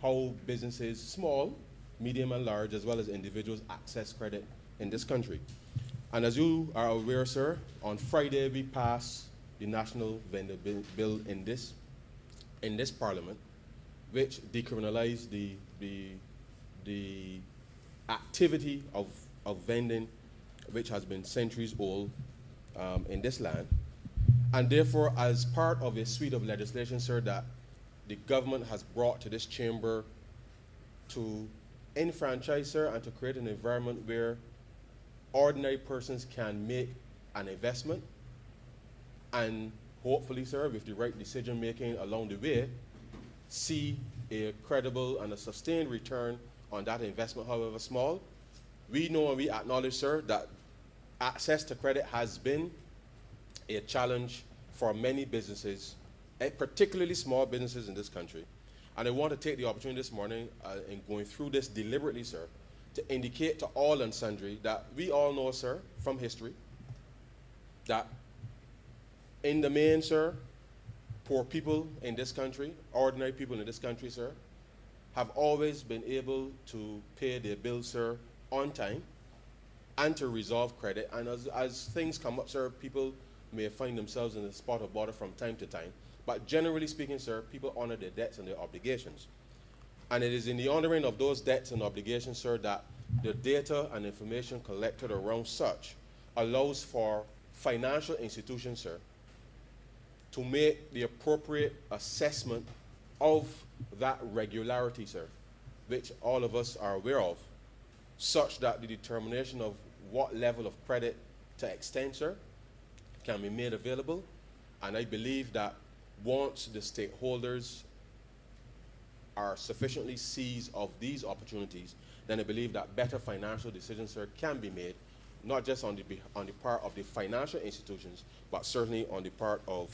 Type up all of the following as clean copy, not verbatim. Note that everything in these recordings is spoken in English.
how businesses, small, medium, and large, as well as individuals, access credit in this country. And as you are aware, sir, on Friday we passed the National Vendor Bill in this Parliament, which decriminalized the activity of vending, which has been centuries old in this land. And therefore, as part of a suite of legislation, sir, that the government has brought to this chamber to enfranchise, sir, and to create an environment where ordinary persons can make an investment and hopefully, sir, with the right decision making along the way, see a credible and a sustained return on that investment, however small. We know and we acknowledge, sir, that access to credit has been a challenge for many businesses, particularly small businesses in this country. And I want to take the opportunity this morning in going through this deliberately, sir, to indicate to all and sundry that we all know, sir, from history, that in the main, sir, poor people in this country, ordinary people in this country, sir, have always been able to pay their bills, sir, on time and to resolve credit. And as things come up, sir, people may find themselves in a spot of bother from time to time. But generally speaking, sir, people honor their debts and their obligations. And it is in the honoring of those debts and obligations, sir, that the data and information collected around such allows for financial institutions, sir, to make the appropriate assessment of that regularity, sir, which all of us are aware of, such that the determination of what level of credit to extend, sir, can be made available. And I believe that once the stakeholders are sufficiently seized of these opportunities, then I believe that better financial decisions, sir, can be made, not just on the part of the financial institutions, but certainly on the part of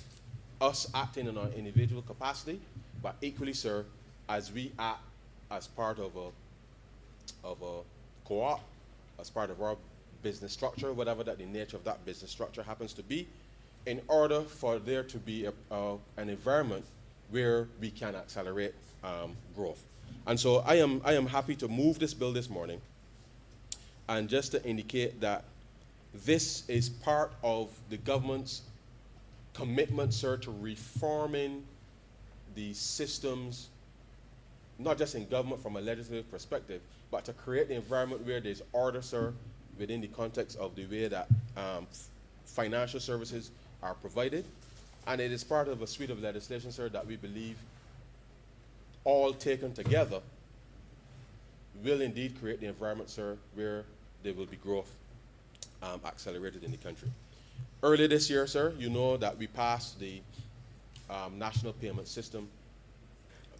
us acting in our individual capacity, but equally, sir, as we act as part of a co-op, as part of our business structure, whatever that the nature of that business structure happens to be, in order for there to be an environment where we can accelerate growth. And so I am happy to move this bill this morning, and just to indicate that this is part of the government's commitment, sir, to reforming the systems, not just in government from a legislative perspective, but to create the environment where there's order, sir, within the context of the way that financial services are provided. And it is part of a suite of legislation, sir, that we believe all taken together will indeed create the environment, sir, where there will be growth accelerated in the country. Earlier this year, sir, you know that we passed the National Payment System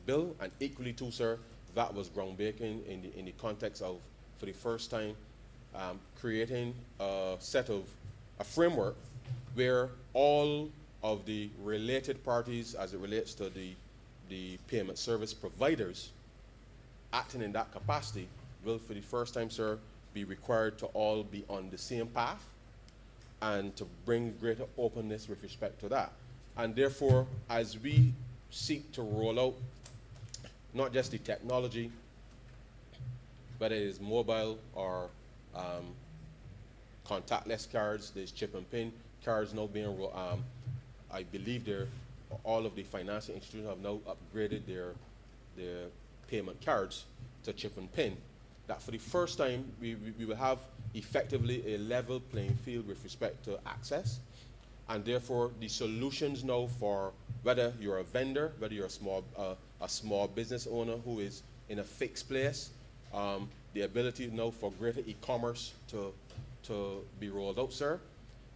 Bill, and equally too, sir, that was groundbreaking in the context of, for the first time, creating a framework where all of the related parties as it relates to the payment service providers acting in that capacity will, for the first time, sir, be required to all be on the same path and to bring greater openness with respect to that. And therefore, as we seek to roll out not just the technology, whether it is mobile or contactless cards, there's chip and pin cards now being I believe all of the financial institutions have now upgraded their payment cards to chip and pin. That for the first time, we will have effectively a level playing field with respect to access. And therefore, the solutions now for whether you're a vendor, whether you're a small business owner who is in a fixed place, the ability now for greater e-commerce to be rolled out, sir,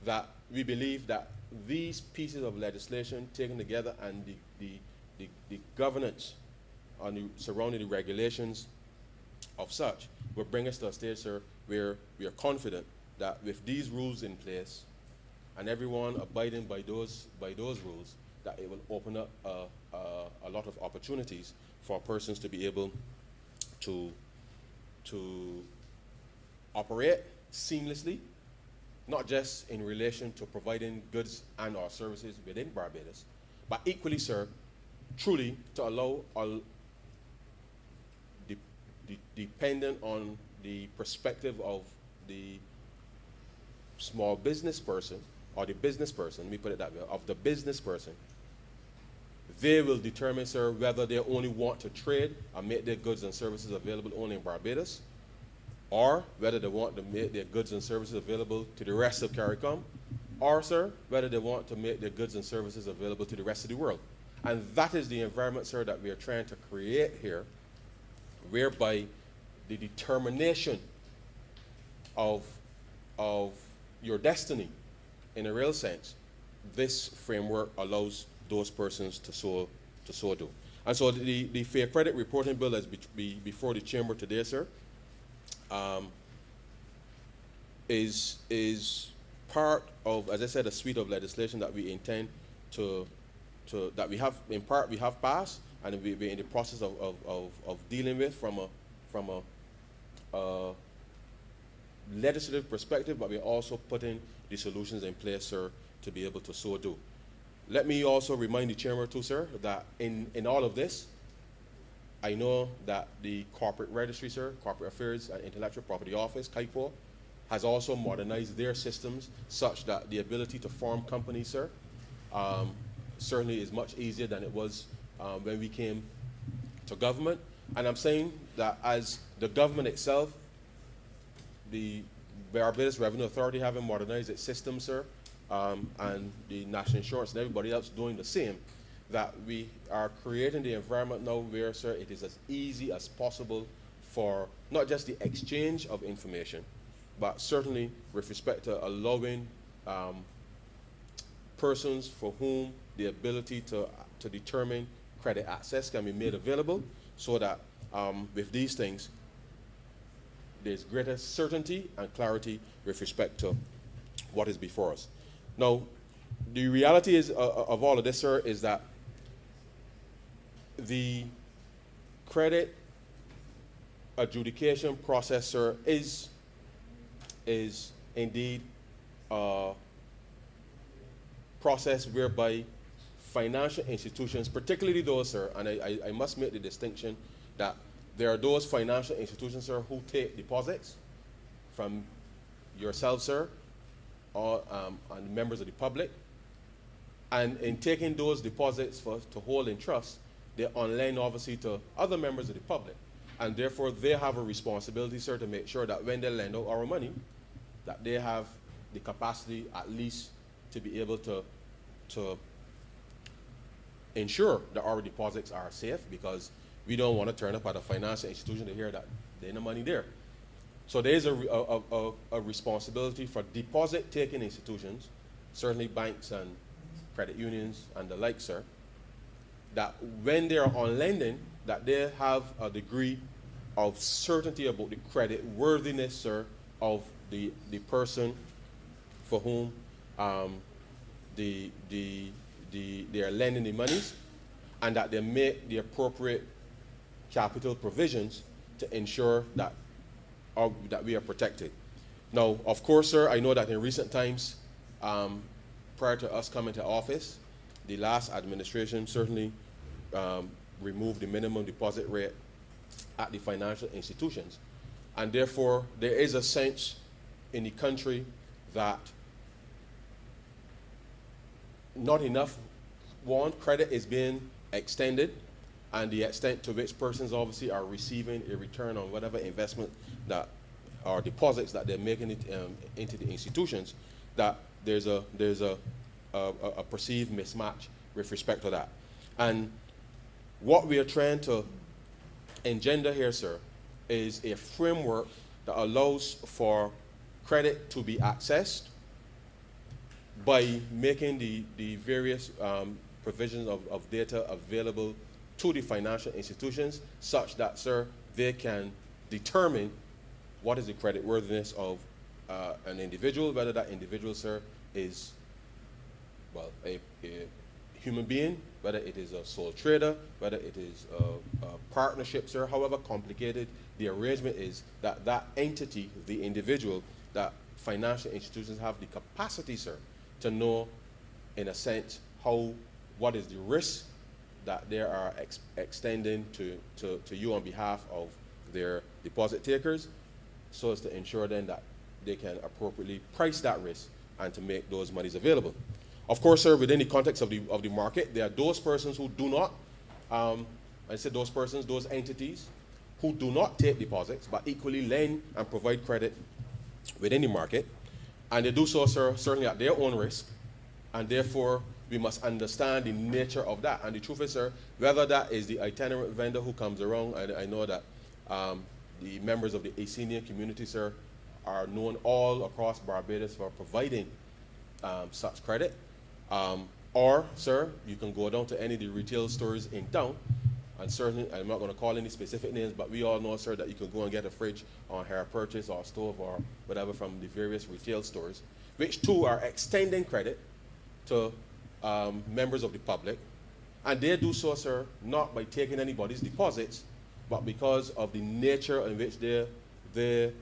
that we believe that these pieces of legislation taken together and the governance surrounding the regulations of such will bring us to a stage, sir, where we are confident that with these rules in place and everyone abiding by those rules, that it will open up a lot of opportunities for persons to be able to operate seamlessly, not just in relation to providing goods and or services within Barbados, but equally, sir, truly to allow dependent on the perspective of the small business person, or the business person, let me put it that way, of the business person, they will determine, sir, whether they only want to trade and make their goods and services available only in Barbados, or whether they want to make their goods and services available to the rest of CARICOM, or, sir, whether they want to make their goods and services available to the rest of the world. And that is the environment, sir, that we are trying to create here, whereby the determination of your destiny, in a real sense, this framework allows those persons to so do. And so the Fair Credit Reporting Bill that's before the Chamber today, sir, is part of, as I said, a suite of legislation that we intend that we have, in part, we have passed, and we're in the process of dealing with from a legislative perspective, but we're also putting the solutions in place, sir, to be able to so do. Let me also remind the Chamber too, sir, that in all of this, I know that the Corporate Registry, sir, Corporate Affairs and Intellectual Property Office, CIPO, has also modernized their systems such that the ability to form companies, sir, certainly is much easier than it was when we came to government. And I'm saying that as the government itself, the Barbados Revenue Authority having modernized its system, sir, and the National Insurance and everybody else doing the same, that we are creating the environment now where, sir, it is as easy as possible for not just the exchange of information, but certainly with respect to allowing persons for whom the ability to determine credit access can be made available, so that with these things, there's greater certainty and clarity with respect to what is before us. Now, the reality is of all of this, sir, is that the credit adjudication process, sir, is indeed a process whereby financial institutions, particularly those, sir, and I must make the distinction that there are those financial institutions, sir, who take deposits from yourself, sir, or and members of the public, and in taking those deposits to hold in trust, they on-lend obviously to other members of the public, and therefore they have a responsibility, sir, to make sure that when they lend out our money, that they have the capacity at least to be able to ensure that our deposits are safe, because we don't want to turn up at a financial institution to hear that there's no money there. So there is a responsibility for deposit-taking institutions, certainly banks and credit unions and the like, sir, that when they are on lending, that they have a degree of certainty about the credit worthiness, sir, of the person for whom they are lending the monies, and that they make the appropriate capital provisions to ensure that we are protected. Now, of course, sir, I know that in recent times, prior to us coming to office, the last administration certainly removed the minimum deposit rate at the financial institutions. And therefore, there is a sense in the country that not enough credit is being extended, and the extent to which persons obviously are receiving a return on whatever investment that or deposits that they're making into the institutions, that there's a perceived mismatch with respect to that. And what we are trying to engender here, sir, is a framework that allows for credit to be accessed by making the various provisions of data available to the financial institutions, such that, sir, they can determine what is the credit worthiness of an individual, whether that individual, sir, is, well, a human being, whether it is a sole trader, whether it is a partnership, sir, however complicated the arrangement is, that entity, the individual, that financial institutions have the capacity, sir, to know, in a sense, what is the risk that they are extending to you on behalf of their deposit takers, so as to ensure then that they can appropriately price that risk and to make those monies available. Of course, sir, within the context of the market, there are those persons who do not, I said those persons, those entities who do not take deposits, but equally lend and provide credit within the market. And they do so, sir, certainly at their own risk. And therefore, we must understand the nature of that. And the truth is, sir, whether that is the itinerant vendor who comes around, I know that the members of the Assyrian community, sir, are known all across Barbados for providing such credit. Or, sir, you can go down to any of the retail stores in town, and certainly, I'm not going to call any specific names, but we all know, sir, that you can go and get a fridge on hire purchase or a stove or whatever from the various retail stores, which too are extending credit to members of the public. And they do so, sir, not by taking anybody's deposits, but because of the nature in which they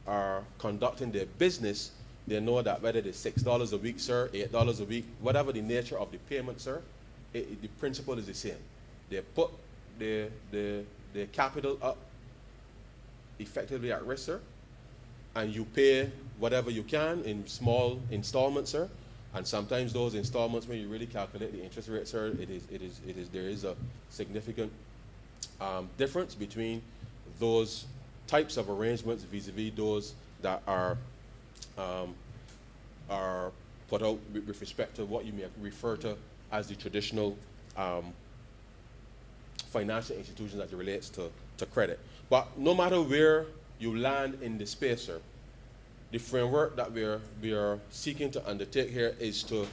are conducting their business. They know that whether it's $6 a week, sir, $8 a week, whatever the nature of the payment, sir, the principle is the same. They put their capital up effectively at risk, sir, and you pay whatever you can in small installments, sir. And sometimes those installments, when you really calculate the interest rate, sir, there is a significant difference between those types of arrangements vis-a-vis those that are put out with respect to what you may refer to as the traditional financial institutions as it relates to credit. But no matter where you land in the space, sir, the framework that we are seeking to undertake here is to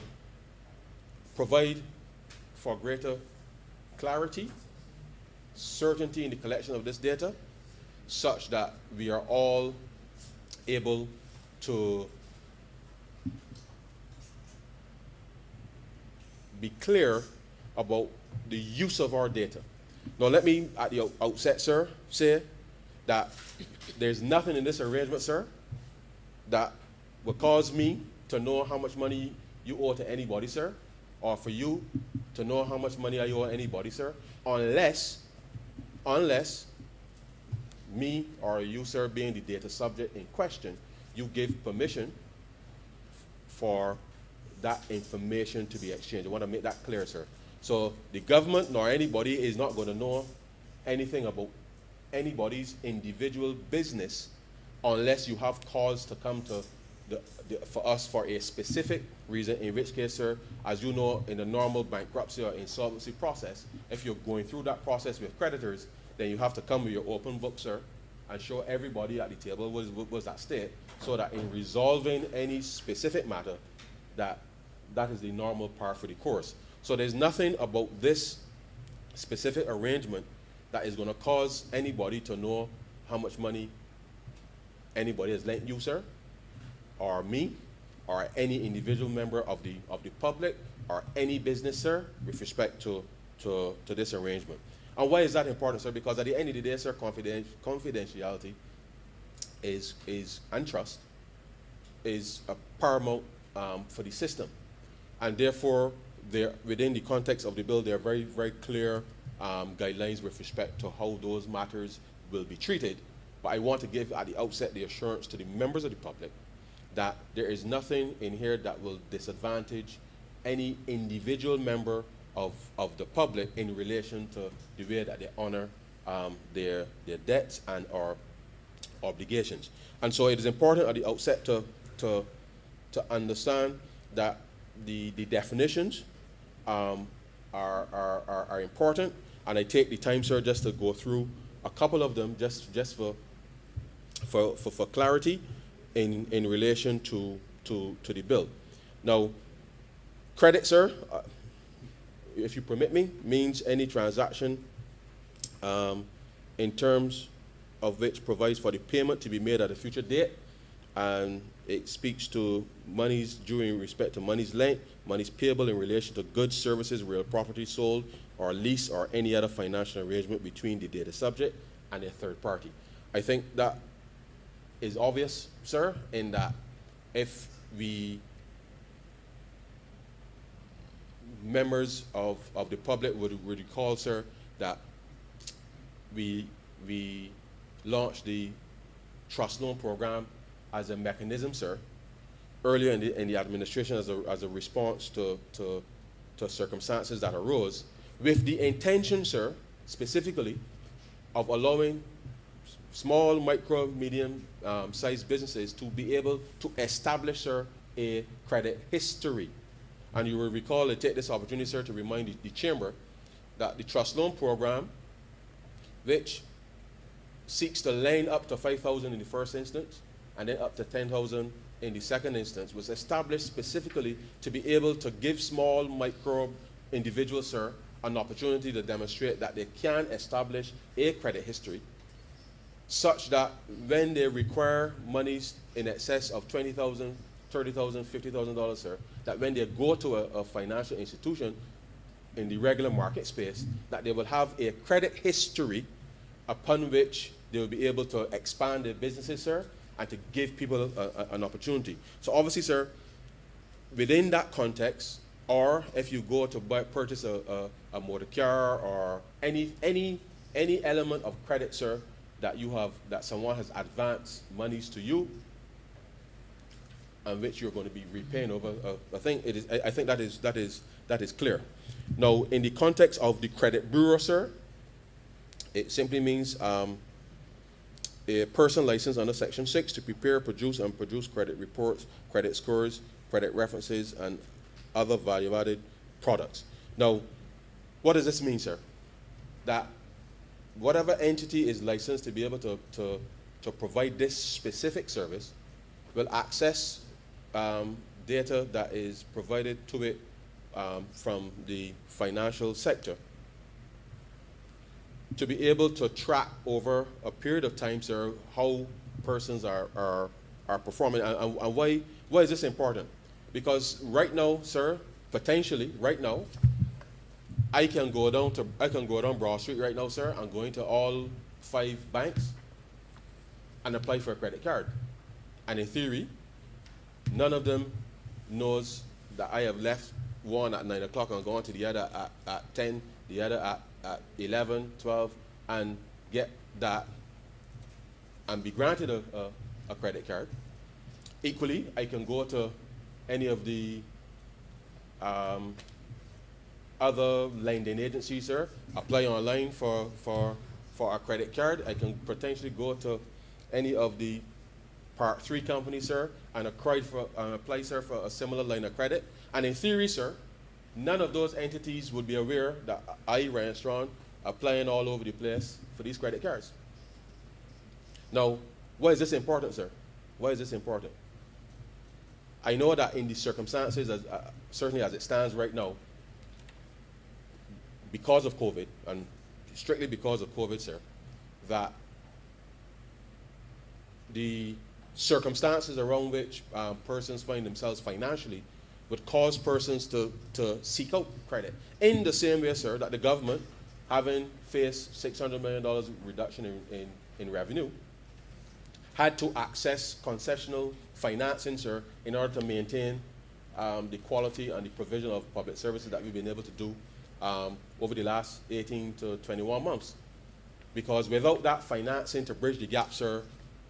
provide for greater clarity, certainty in the collection of this data, such that we are all able to be clear about the use of our data. Now, let me, at the outset, sir, say that there's nothing in this arrangement, sir, that would cause me to know how much money you owe to anybody, sir, or for you to know how much money I owe anybody, sir, unless me or you, sir, being the data subject in question, you give permission for that information to be exchanged. I want to make that clear, sir. So the government nor anybody is not going to know anything about anybody's individual business unless you have cause to come to for us for a specific reason, in which case, sir, as you know, in the normal bankruptcy or insolvency process, if you're going through that process with creditors, then you have to come with your open book, sir, and show everybody at the table what was at stake, so that in resolving any specific matter, that is the normal part for the course. So there's nothing about this specific arrangement that is going to cause anybody to know how much money anybody has lent you, sir, or me, or any individual member of the public, or any business, sir, with respect to this arrangement. And why is that important, sir? Because at the end of the day, sir, confidentiality and trust is a paramount for the system. And therefore, within the context of the bill, there are very, very clear guidelines with respect to how those matters will be treated. But I want to give at the outset the assurance to the members of the public that there is nothing in here that will disadvantage any individual member of the public in relation to the way that they honor their debts and our obligations. And so it is important at the outset to understand that the definitions are important, and I take the time, sir, just to go through a couple of them just for clarity in relation to the bill. Now, credit, sir, if you permit me, means any transaction in terms of which provides for the payment to be made at a future date, and it speaks to monies due in respect to monies lent, monies payable in relation to goods, services, real property sold, or lease, or any other financial arrangement between the data subject and a third party. I think that is obvious, sir, in that if we members of the public would recall, sir, that we launched the trust loan program as a mechanism, sir, earlier in the administration as a response to circumstances that arose, with the intention, sir, specifically, of allowing small, micro, medium sized businesses to be able to establish, sir, a credit history. And you will recall, I take this opportunity, sir, to remind the Chamber that the trust loan program, which seeks to lend up to 5,000 in the first instance and then up to 10,000 in the second instance, was established specifically to be able to give small, micro individuals, sir, an opportunity to demonstrate that they can establish a credit history such that when they require monies in excess of $20,000, $30,000, $50,000, sir, that when they go to a financial institution in the regular market space, that they will have a credit history upon which they will be able to expand their businesses, sir, and to give people an opportunity. So obviously, sir, within that context, or if you go to purchase a motor car or any element of credit, sir, that you have, that someone has advanced monies to you, and which you're going to be repaying over, I think that is clear. Now, in the context of the credit bureau, sir, it simply means a person licensed under Section 6 to prepare, produce, and produce credit reports, credit scores, credit references, and other value-added products. Now, what does this mean, sir? That whatever entity is licensed to be able to provide this specific service will access data that is provided to it from the financial sector to be able to track over a period of time, sir, how persons are performing. And why is this important? Because right now, sir, potentially, right now, I can go down Broad Street right now, sir, and go into all 5 banks and apply for a credit card. And in theory, none of them knows that I have left one at 9 o'clock and gone to the other at 10, the other at 11, 12, and get that and be granted a credit card. Equally, I can go to any of the other lending agencies, sir, apply online for a credit card. I can potentially go to any of the Part 3 companies, sir, and apply, sir, for a similar line of credit. And in theory, sir, none of those entities would be aware that I, Ryan Strong, applying all over the place for these credit cards. Now, why is this important, sir? Why is this important? I know that in the circumstances, certainly as it stands right now, because of COVID, and strictly because of COVID, sir, that the circumstances around which persons find themselves financially would cause persons to seek out credit. In the same way, sir, that the government, having faced $600 million reduction in revenue, had to access concessional financing, sir, in order to maintain the quality and the provision of public services that we've been able to do over the last 18 to 21 months. Because without that financing to bridge the gap, sir,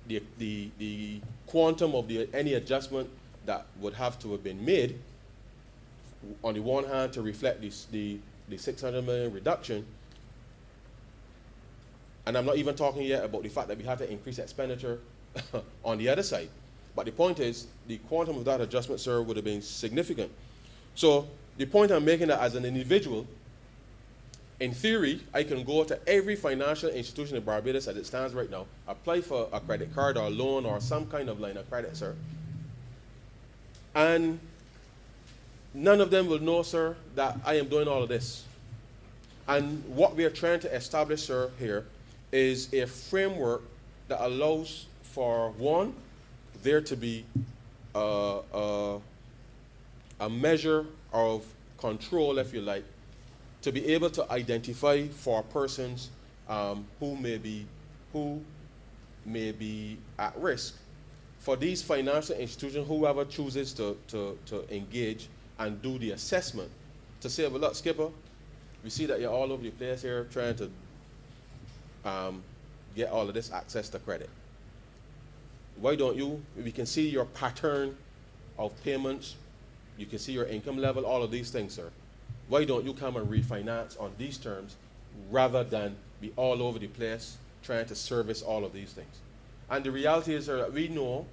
the quantum of any adjustment that would have to have been made, on the one hand, to reflect the 600 million reduction, and I'm not even talking yet about the fact that we had to increase expenditure on the other side. But the point is, the quantum of that adjustment, sir, would have been significant. So the point I'm making, that as an individual, in theory, I can go to every financial institution in Barbados as it stands right now, apply for a credit card or a loan or some kind of line of credit, sir. And none of them will know, sir, that I am doing all of this. And what we are trying to establish, sir, here is a framework that allows for, one, there to be a measure of control, if you like, to be able to identify for persons who may be at risk. For these financial institutions, whoever chooses to engage and do the assessment, to say, well, look, Skipper, we see that you're all over the place here trying to get all of this access to credit. Why don't you? We can see your pattern of payments. You can see your income level, all of these things, sir. Why don't you come and refinance on these terms rather than be all over the place trying to service all of these things? And the reality is, sir, that we know,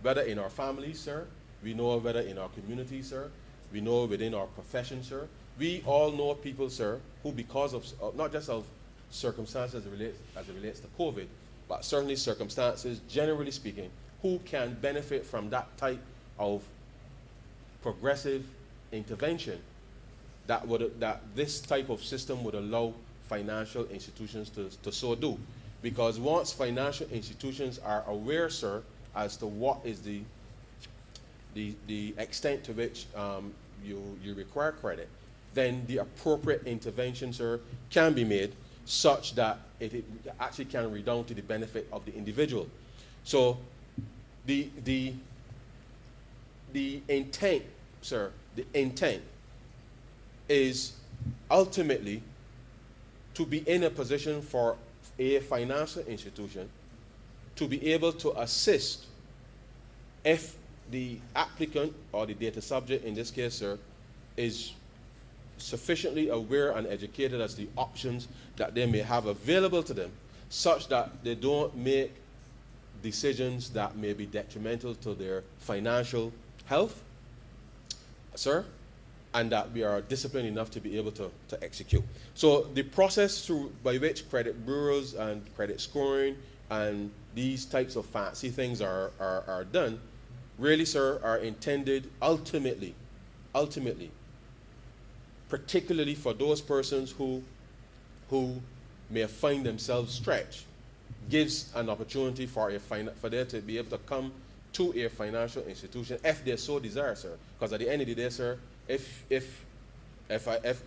whether in our families, sir, we know whether in our community, sir, we know within our profession, sir, we all know people, sir, who because of, not just of circumstances as it relates to COVID, but certainly circumstances, generally speaking, who can benefit from that type of progressive intervention that this type of system would allow financial institutions to so do. Because once financial institutions are aware, sir, as to what is the extent to which you require credit, then the appropriate intervention, sir, can be made such that it actually can redound to the benefit of the individual. So the intent, sir, the intent is ultimately to be in a position for a financial institution to be able to assist if the applicant or the data subject, in this case, sir, is sufficiently aware and educated as the options that they may have available to them, such that they don't make decisions that may be detrimental to their financial health, sir, and that we are disciplined enough to be able to execute. So the process by which credit bureaus and credit scoring and these types of fancy things are done, really, sir, are intended ultimately, particularly for those persons who may find themselves stretched, gives an opportunity for them to be able to come to a financial institution if they so desire, sir. Because at the end of the day, sir, if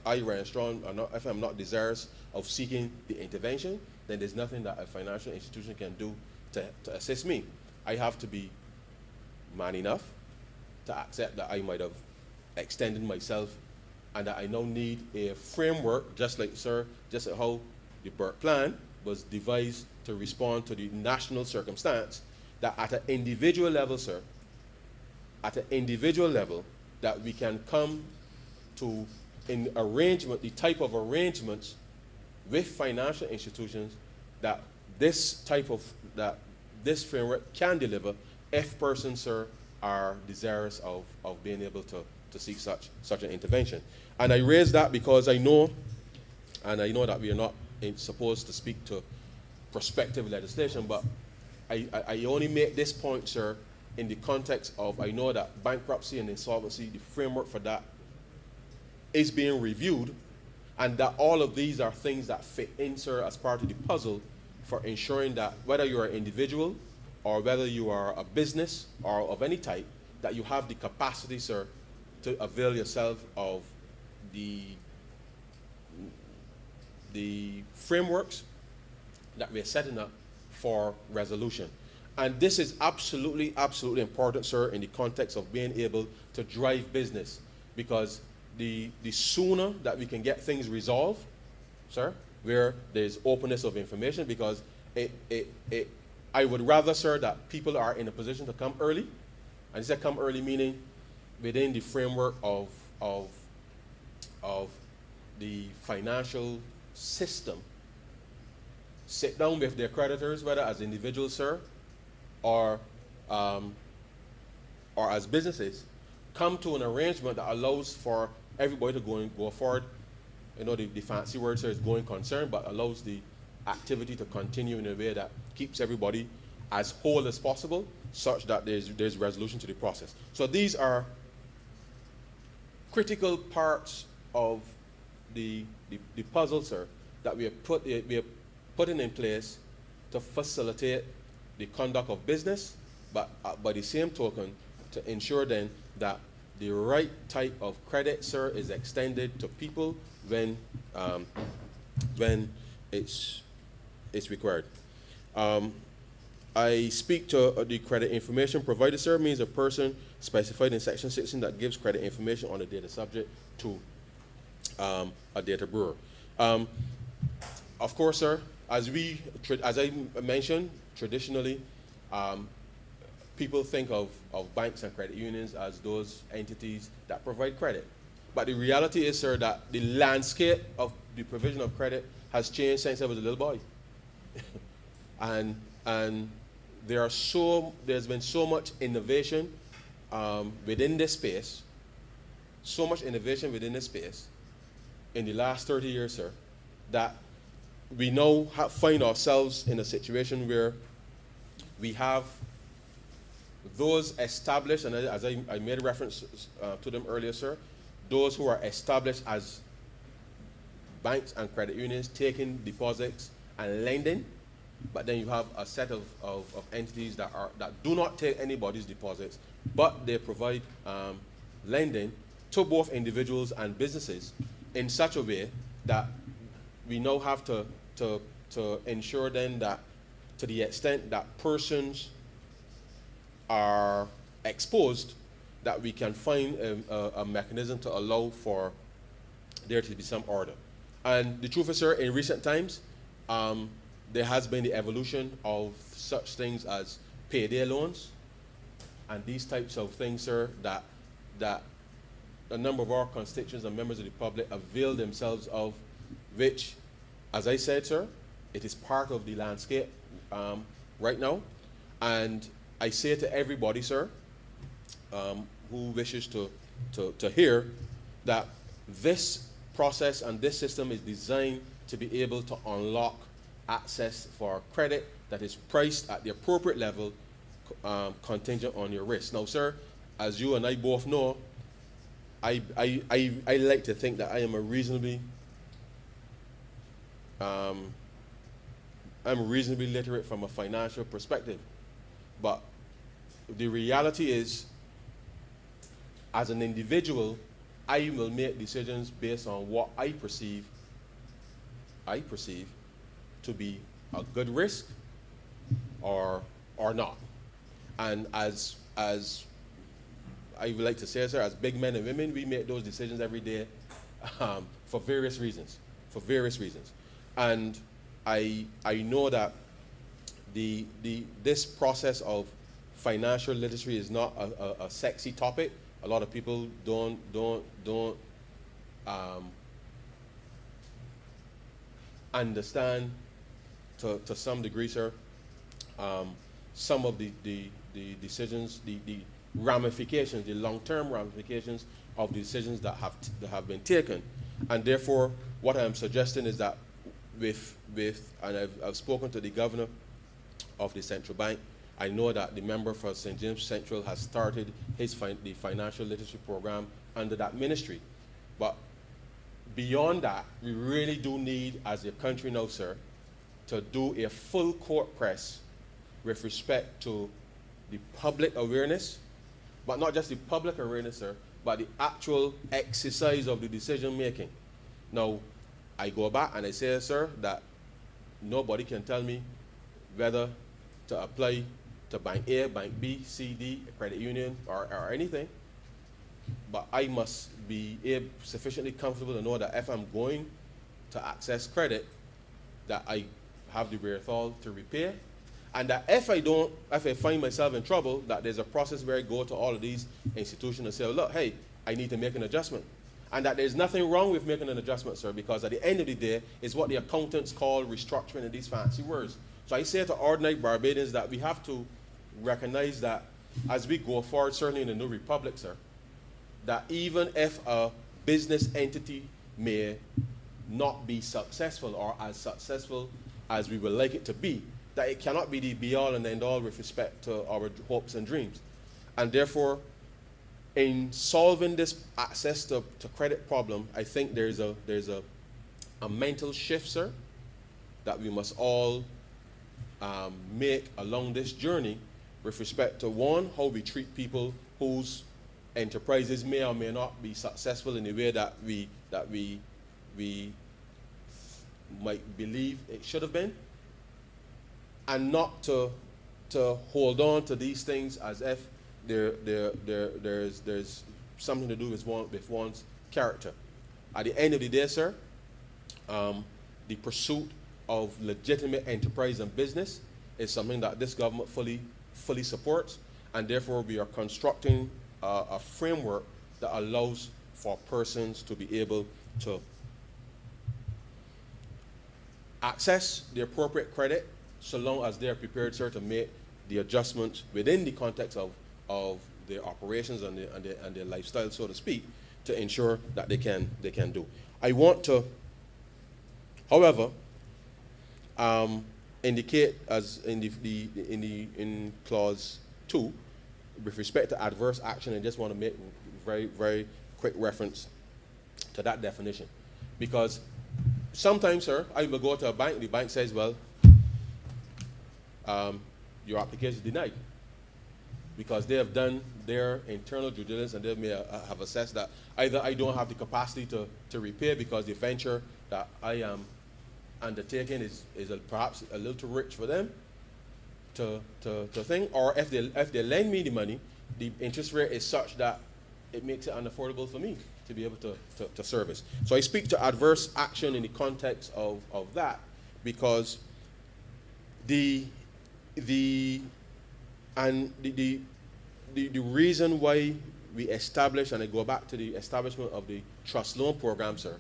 I run strong or not, if I'm not desirous of seeking the intervention, then there's nothing that a financial institution can do to assist me. I have to be man enough to accept that I might have extended myself and that I now need a framework, just like how the Burke Plan was devised to respond to the national circumstance, that at an individual level, sir, that we can come to in arrangement, the type of arrangements with financial institutions that this framework can deliver if persons, sir, are desirous of being able to seek such an intervention. And I raise that because I know that we are not supposed to speak to prospective legislation, but I only make this point, sir, in the context of I know that bankruptcy and insolvency, the framework for that is being reviewed, and that all of these are things that fit in, sir, as part of the puzzle for ensuring that whether you're an individual or whether you are a business or of any type, that you have the capacity, sir, to avail yourself of the frameworks that we're setting up for resolution. And this is absolutely, absolutely important, sir, in the context of being able to drive business, because the sooner that we can get things resolved, sir, where there's openness of information, because I would rather, sir, that people are in a position to come early, and I said come early meaning within the framework of the financial system, sit down with their creditors, whether as individuals, sir, or as businesses, come to an arrangement that allows for everybody to go forward. You know, the fancy word, sir, is going concern, but allows the activity to continue in a way that keeps everybody as whole as possible, such that there's resolution to the process. So these are critical parts of the puzzle, sir, that we are putting in place to facilitate the conduct of business, but by the same token, to ensure then that the right type of credit, sir, is extended to people when it's required. I speak to the credit information provider, sir, means a person specified in Section 16 that gives credit information on a data subject to a data bureau. Of course, sir, as I mentioned, traditionally, people think of banks and credit unions as those entities that provide credit. But the reality is, sir, that the landscape of the provision of credit has changed since I was a little boy. and there's been so much innovation within this space, in the last 30 years, sir, that we now find ourselves in a situation where we have those established, and as I made reference to them earlier, sir, those who are established as banks and credit unions taking deposits and lending, but then you have a set of entities that do not take anybody's deposits, but they provide lending to both individuals and businesses in such a way that we now have to ensure then that to the extent that persons are exposed, that we can find a mechanism to allow for there to be some order. And the truth is, sir, in recent times, there has been the evolution of such things as payday loans and these types of things, sir, that a number of our constituents and members of the public avail themselves of, which, as I said, sir, it is part of the landscape right now. And I say to everybody, sir, who wishes to hear, that this process and this system is designed to be able to unlock access for credit that is priced at the appropriate level, contingent on your risk. Now, sir, as you and I both know, I like to think that I am I'm reasonably literate from a financial perspective. But the reality is, as an individual, I will make decisions based on what I perceive to be a good risk or not. And as I would like to say, sir, as big men and women, we make those decisions every day for various reasons. And I know that this process of financial literacy is not a sexy topic. A lot of people don't understand to some degree, sir, some of the decisions, the ramifications, the long-term ramifications of the decisions that have been taken. And therefore, what I'm suggesting is that and I've spoken to the governor of the central bank. I know that the member for St. James Central has started the financial literacy program under that ministry. But beyond that, we really do need, as a country now, sir, to do a full court press with respect to the public awareness, but not just the public awareness, sir, but the actual exercise of the decision making. Now, I go back and I say, sir, that nobody can tell me whether to apply to Bank A, Bank B, C, D, a credit union, or anything. But I must be sufficiently comfortable to know that if I'm going to access credit, that I have the wherewithal to repay. And that if I find myself in trouble, that there's a process where I go to all of these institutions and say, oh, look, hey, I need to make an adjustment. And that there's nothing wrong with making an adjustment, sir, because at the end of the day, it's what the accountants call restructuring in these fancy words. So I say to ordinary Barbadians that we have to recognize that as we go forward, certainly in the New Republic, sir, that even if a business entity may not be successful or as successful as we would like it to be, that it cannot be the be-all and end-all with respect to our hopes and dreams. And therefore, in solving this access to credit problem, I think there's a mental shift, sir, that we must all make along this journey with respect to, one, how we treat people whose enterprises may or may not be successful in the way that we might believe it should have been, and not to hold on to these things as if there's something to do with one's character. At the end of the day, sir, the pursuit of legitimate enterprise and business is something that this government fully supports, and therefore we are constructing a framework that allows for persons to be able to access the appropriate credit so long as they are prepared, sir, to make the adjustments within the context of their operations and their lifestyle, so to speak, to ensure that they can do. I want to, however, indicate as in clause 2, with respect to adverse action, I just want to make very, very quick reference to that definition. Because sometimes, sir, I will go to a bank, the bank says, well, your application is denied. Because they have done their internal due diligence and they may have assessed that either I don't have the capacity to repay because the venture that I am undertaking is perhaps a little too rich for them to think, or if they lend me the money, the interest rate is such that it makes it unaffordable for me to be able to service. So I speak to adverse action in the context of that, because the reason why we establish, and I go back to the establishment of the trust loan program, sir,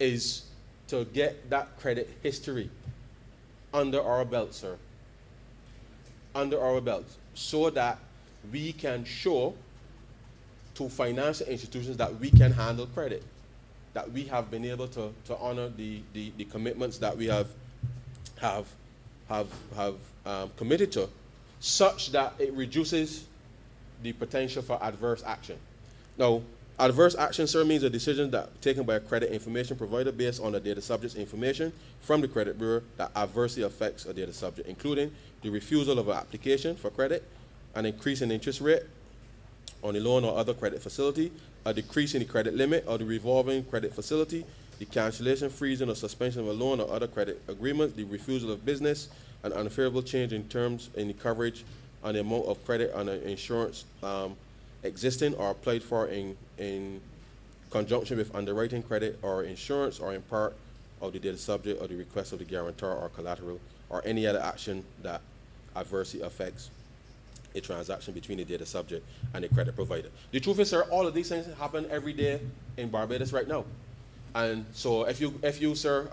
is to get that credit history under our belt, sir. Under our belts, so that we can show to financial institutions that we can handle credit, that we have been able to honor the commitments that we have committed to, such that it reduces the potential for adverse action. Now, adverse action, sir, means a decision that taken by a credit information provider based on a data subject's information from the credit bureau that adversely affects a data subject, including the refusal of an application for credit, an increase in interest rate on a loan or other credit facility, a decrease in the credit limit or the revolving credit facility, the cancellation, freezing, or suspension of a loan or other credit agreement, the refusal of business, an unfavorable change in terms in the coverage and the amount of credit on an insurance existing or applied for in conjunction with underwriting credit or insurance, or in part of the data subject or the request of the guarantor or collateral, or any other action that adversely affects a transaction between the data subject and the credit provider. The truth is, sir, all of these things happen every day in Barbados right now. And so if you sir,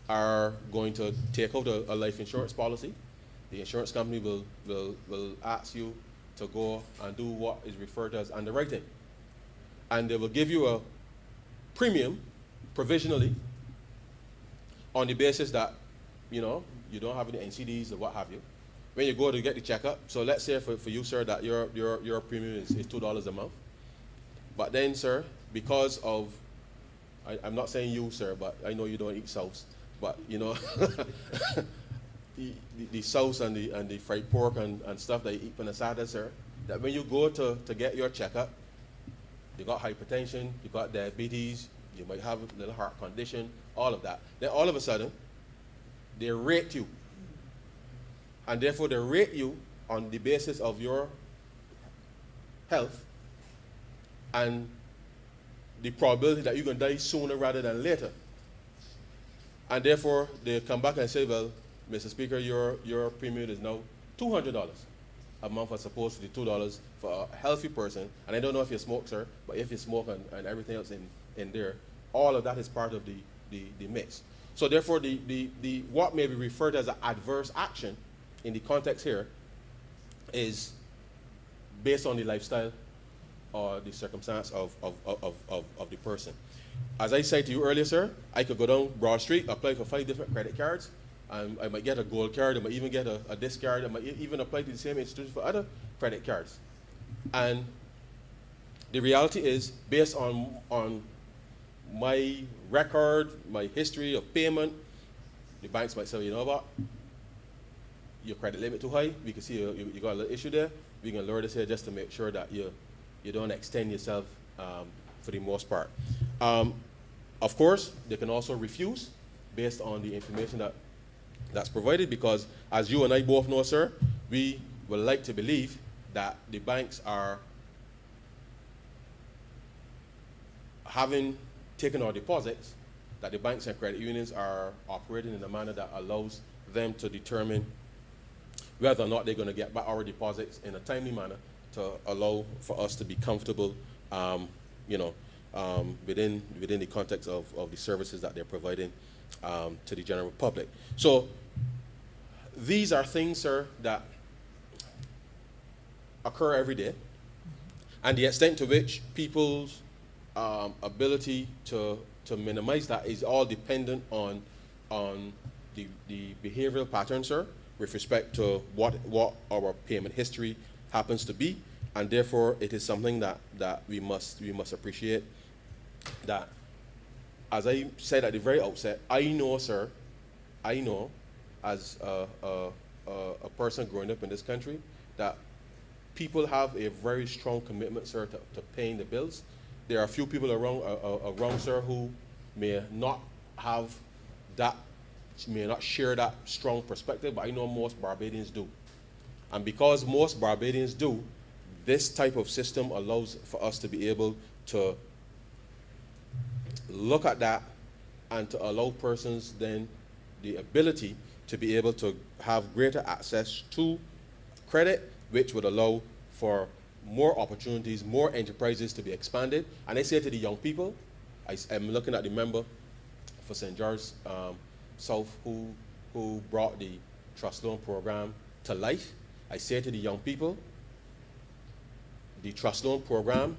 are going to take out a life insurance policy, the insurance company will ask you to go and do what is referred to as underwriting. And they will give you a premium provisionally on the basis that, you don't have any NCDs or what have you. When you go to get the checkup, so let's say for you, sir, that your premium is $2 a month. But then, sir, because of, I'm not saying you, sir, but I know you don't eat sauce, but the sauce and the fried pork and stuff that you eat on the Saturday, sir, that when you go to get your checkup, you got hypertension, you got diabetes, you might have a little heart condition, all of that. Then all of a sudden, they rate you. And therefore, they rate you on the basis of your health and the probability that you're going to die sooner rather than later. And therefore, they come back and say, well, Mr. Speaker, your premium is now $200 a month as opposed to the $2 for a healthy person. And I don't know if you smoke, sir, but if you smoke and everything else in there, all of that is part of the mix. So therefore, the what may be referred as an adverse action in the context here is based on the lifestyle or the circumstance of the person. As I said to you earlier, sir, I could go down Broad Street, apply for 5 different credit cards. I might get a gold card, I might even get a disc card, I might even apply to the same institution for other credit cards. And the reality is, based on my record, my history of payment, the banks might say, you know what, your credit limit too high, we can see you got a little issue there, we can lower this here just to make sure that you don't extend yourself for the most part. Of course, they can also refuse based on the information that's provided, because as you and I both know, sir, we would like to believe that the banks are having taken our deposits that the banks and credit unions are operating in a manner that allows them to determine whether or not they're going to get back our deposits in a timely manner to allow for us to be comfortable, within the context of the services that they're providing to the general public. So these are things, sir, that occur every day, and the extent to which people's ability to minimize that is all dependent on the behavioral pattern, sir, with respect to what our payment history happens to be, and therefore it is something that we must appreciate. That, as I said at the very outset, I know, sir, as a person growing up in this country, that people have a very strong commitment, sir, to paying the bills. There are a few people around, sir, who may not have that, may not share that strong perspective, but I know most Barbadians do. And because most Barbadians do, this type of system allows for us to be able to look at that and to allow persons then the ability to be able to have greater access to credit, which would allow for more opportunities, more enterprises to be expanded. And I say to the young people, I'm looking at the member for St. George's South who brought the trust loan program to life. I say to the young people, the trust loan program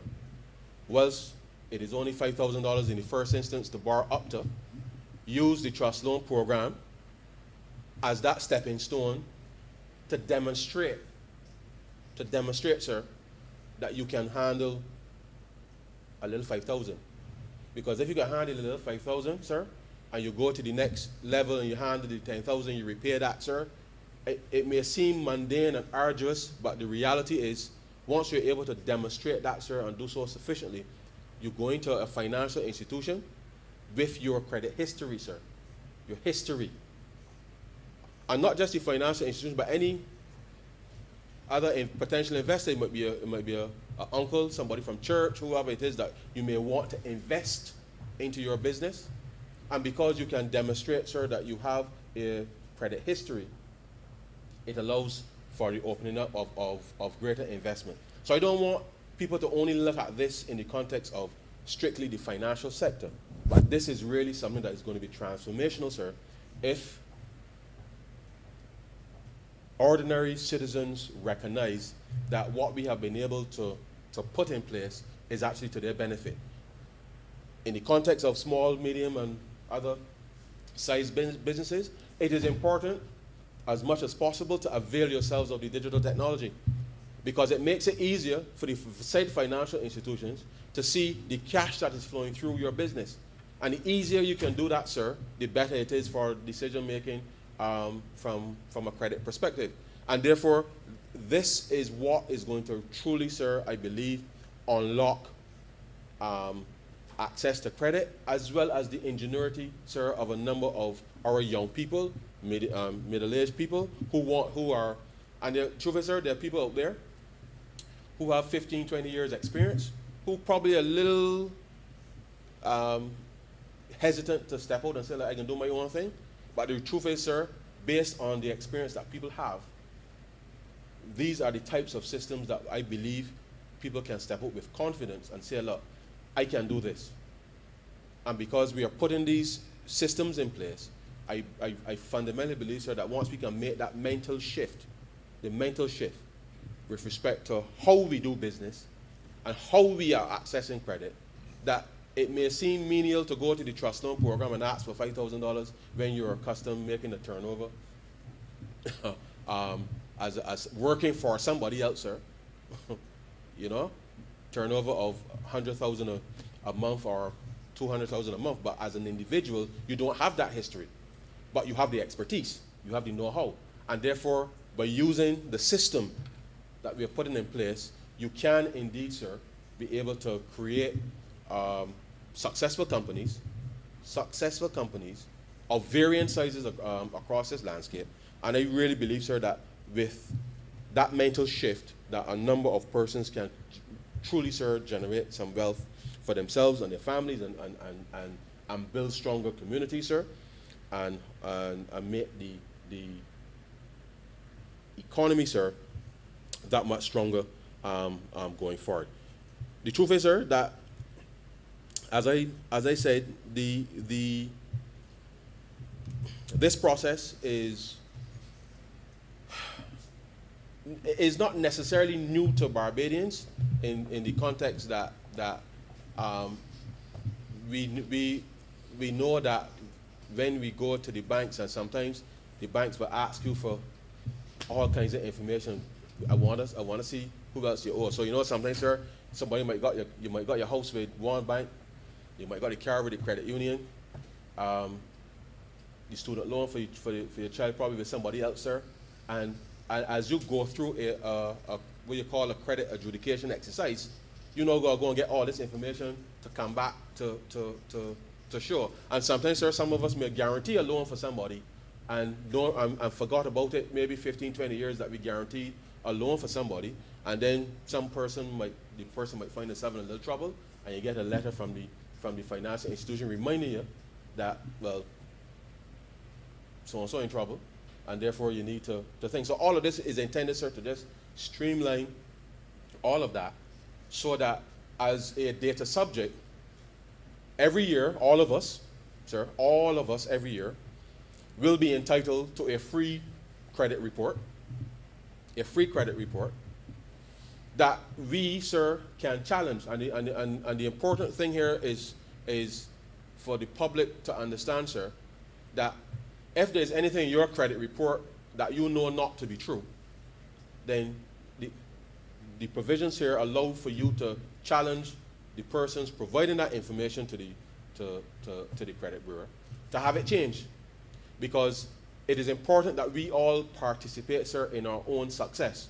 it is only $5,000 in the first instance to borrow up to. Use the trust loan program as that stepping stone to demonstrate, sir, that you can handle a little 5,000. Because if you can handle a little 5,000, sir, and you go to the next level and you handle the 10,000, you repay that, sir, it may seem mundane and arduous, but the reality is, once you're able to demonstrate that, sir, and do so sufficiently, you go into a financial institution with your credit history, sir, your history. And not just the financial institution, but any other potential investor. It might be a uncle, somebody from church, whoever it is that you may want to invest into your business. And because you can demonstrate, sir, that you have a credit history, it allows for the opening up of greater investment. So I don't want people to only look at this in the context of strictly the financial sector, but this is really something that is going to be transformational, sir, if ordinary citizens recognize that what we have been able to put in place is actually to their benefit. In the context of small, medium, and other size businesses, it is important as much as possible to avail yourselves of the digital technology, because it makes it easier for the said financial institutions to see the cash that is flowing through your business. And the easier you can do that, sir, the better it is for decision making from a credit perspective. And therefore, this is what is going to truly, sir, I believe, unlock access to credit, as well as the ingenuity, sir, of a number of our young people, middle-aged people who are, and the truth is, sir, there are people out there who have 15, 20 years experience, who probably a little hesitant to step out and say, like, I can do my own thing. But the truth is, sir, based on the experience that people have, these are the types of systems that I believe people can step out with confidence and say, look, I can do this. And because we are putting these systems in place, I fundamentally believe, sir, that once we can make that mental shift, with respect to how we do business and how we are accessing credit, that it may seem menial to go to the trust loan program and ask for $5,000 when you're accustomed making a turnover as working for somebody else, sir. Turnover of $100,000 a month or $200,000 a month. But as an individual, you don't have that history, but you have the expertise, you have the know-how, and therefore, by using the system that we are putting in place, you can indeed, sir, be able to create successful companies of varying sizes across this landscape. And I really believe, sir, that with that mental shift, that a number of persons can truly, sir, generate some wealth for themselves and their families, and build stronger communities, sir, and make the economy, sir, that much stronger going forward. The truth is, sir, that as I said, this process is not necessarily new to Barbadians in the context that we know that when we go to the banks, and sometimes the banks will ask you for all kinds of information. I want to see who else you owe. So sometimes, sir, somebody you might got your house with one bank, you might got a car with a credit union, the student loan for your child probably with somebody else, sir, and as you go through a what you call a credit adjudication exercise, go and get all this information to come back to show. And sometimes, sir, some of us may guarantee a loan for somebody and forgot about it, maybe 15, 20 years that we guaranteed a loan for somebody, and then the person might find themselves in a little trouble, and you get a letter from the financial institution reminding you that, well, so-and-so in trouble, and therefore you need to think. So all of this is intended, sir, to just streamline all of that, so that as a data subject, every year, all of us every year, will be entitled to a free credit report, that we, sir, can challenge. And the important thing here is for the public to understand, sir, that if there's anything in your credit report that you know not to be true, then the provisions here allow for you to challenge the persons providing that information to the credit bureau to have it changed. Because it is important that we all participate, sir, in our own success,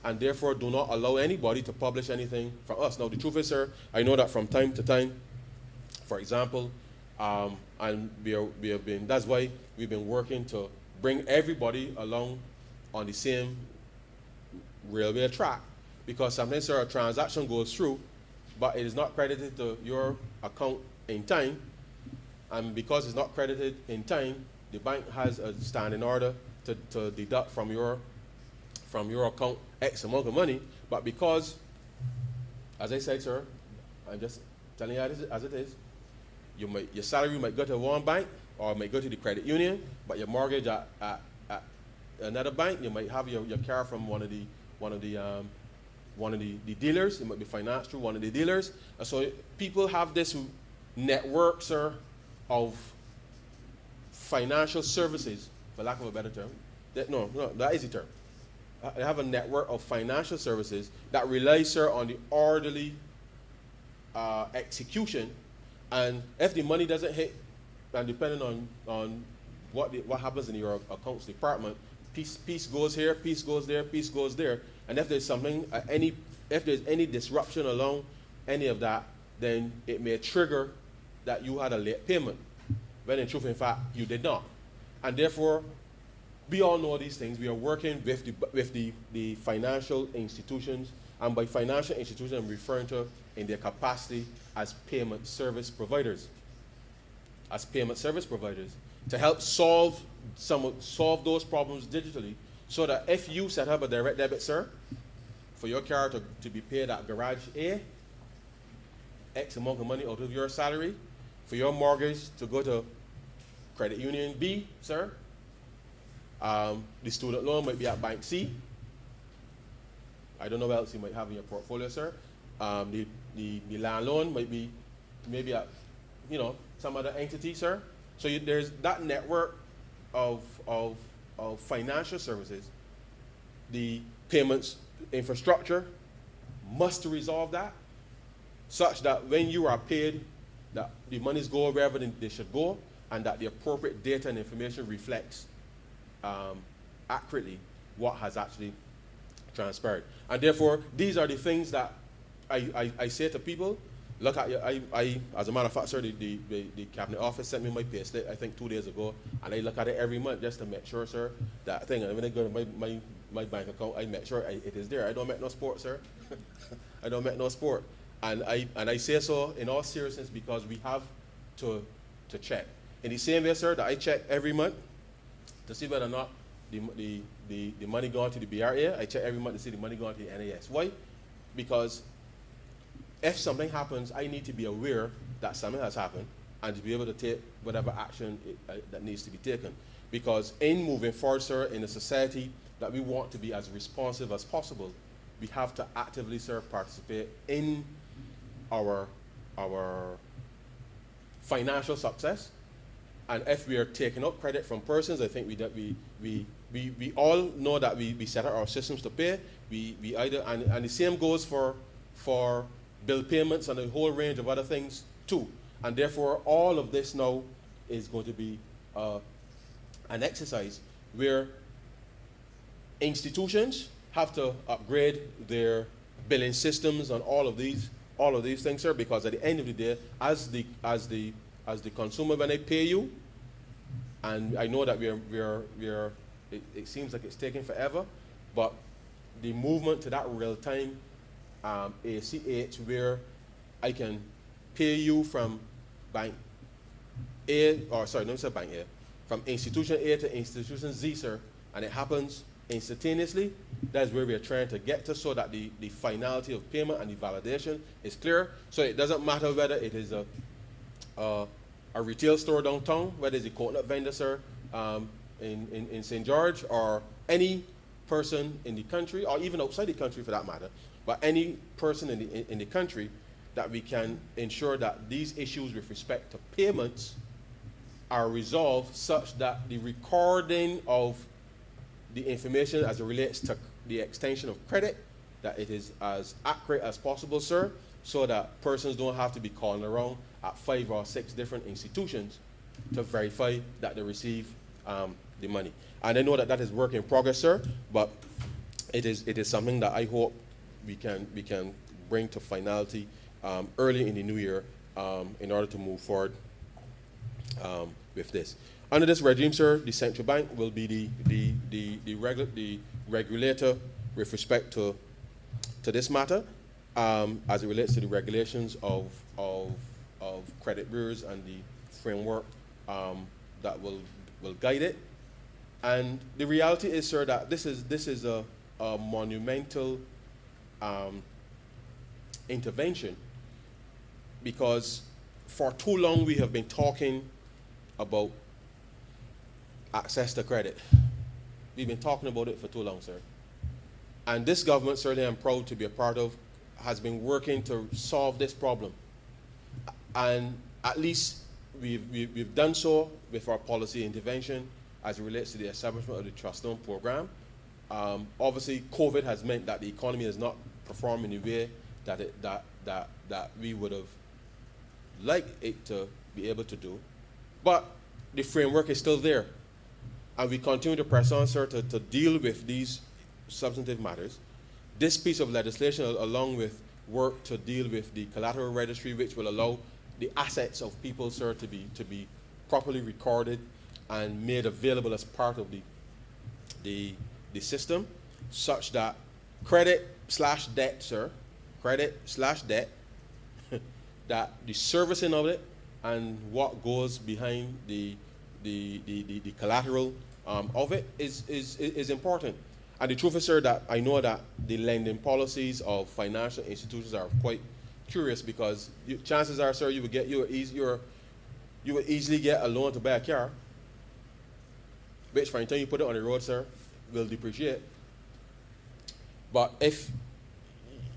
and therefore do not allow anybody to publish anything from us. Now, the truth is, sir, I know that from time to time, for example, and that's why we've been working to bring everybody along on the same railway track, because sometimes, sir, a transaction goes through, but it is not credited to your account in time, and because it's not credited in time, the bank has a standing order to deduct from your account X amount of money. But because, as I said, sir, I'm just telling you as it is, your salary might go to one bank or it might go to the credit union, but your mortgage at another bank, you might have your car from one of the dealers. It might be financed through one of the dealers. And so people have this network, sir, of financial services, for lack of a better term. That is the term. They have a network of financial services that relies, sir, on the orderly execution. And if the money doesn't hit, and depending on what happens in your accounts department, piece goes here, piece goes there, piece goes there. And if there's something, if there's any disruption along any of that, then it may trigger that you had a late payment, when in truth, in fact, you did not. And therefore, we all know these things. We are working with the financial institutions, and by financial institutions, I'm referring to in their capacity as payment service providers. To help solve those problems digitally, so that if you set up a direct debit, sir, for your car to be paid at garage A, X amount of money out of your salary, for your mortgage to go to credit union B, sir, the student loan might be at bank C. I don't know what else you might have in your portfolio, sir. The land loan might be maybe at some other entity, sir. So there's that network of financial services. The payments infrastructure must resolve that, such that when you are paid, that the monies go wherever they should go, and that the appropriate data and information reflects accurately what has actually transpired. And therefore, these are the things that I say to people. Look at as a matter of fact, sir, the cabinet office sent me my pay slip, I think 2 days ago, and I look at it every month just to make sure, sir, that thing. And when I go to my bank account, I make sure it is there. I don't make no sport, sir. I don't make no sport. And I say so in all seriousness, because we have to to check. In the same way, sir, that I check every month to see whether or not the money going to the BRA, I check every month to see the money going to the NAS. Why? Because if something happens, I need to be aware that something has happened and to be able to take whatever action that needs to be taken. Because in moving forward, sir, in a society that we want to be as responsive as possible, we have to actively, sir, participate in our financial success. And if we are taking up credit from persons, I think we all know that we set up our systems to pay. We either and the same goes for bill payments and a whole range of other things too. And therefore, all of this now is going to be an exercise where institutions have to upgrade their billing systems and all of these things, sir. Because at the end of the day, as the consumer, when they pay you, and I know that it seems like it's taking forever, but the movement to that real time ACH, where I can pay you from bank A, or sorry, no, say bank A, from institution A to institution Z, sir, and it happens instantaneously. That's where we're trying to get to, so that the finality of payment and the validation is clear. So it doesn't matter whether it is a retail store downtown, whether it's a coconut vendor, sir, in St. George, or any person in the country, or even outside the country for that matter, but any person in the country, that we can ensure that these issues with respect to payments are resolved such that the recording of the information as it relates to the extension of credit, that it is as accurate as possible, sir, so that persons don't have to be calling around at 5 or 6 different institutions to verify that they receive the money. And I know that that is work in progress, sir, but it is something that I hope we can bring to finality early in the new year in order to move forward with this. Under this regime, sir, the central bank will be the regulator with respect to this matter, as it relates to the regulations of credit bureaus and the framework that will guide it. And the reality is, sir, that this is a monumental intervention, because for too long we have been talking about access to credit. We've been talking about it for too long, sir. And this government, certainly I'm proud to be a part of, has been working to solve this problem. And at least we've done so with our policy intervention as it relates to the establishment of the Trust Loan Program. Obviously, COVID has meant that the economy has not performed in the way that we would have liked it to be able to do. But the framework is still there. And we continue to press on, sir, to deal with these substantive matters. This piece of legislation, along with work to deal with the collateral registry, which will allow the assets of people, sir, to be properly recorded and made available as part of the system, such that credit/debt, sir, credit/debt, that the servicing of it and what goes behind the collateral of it is important. And the truth is, sir, that I know that the lending policies of financial institutions are quite curious, because chances are, sir, you would easily get a loan to buy a car, which by the time you put it on the road, sir, will depreciate. But if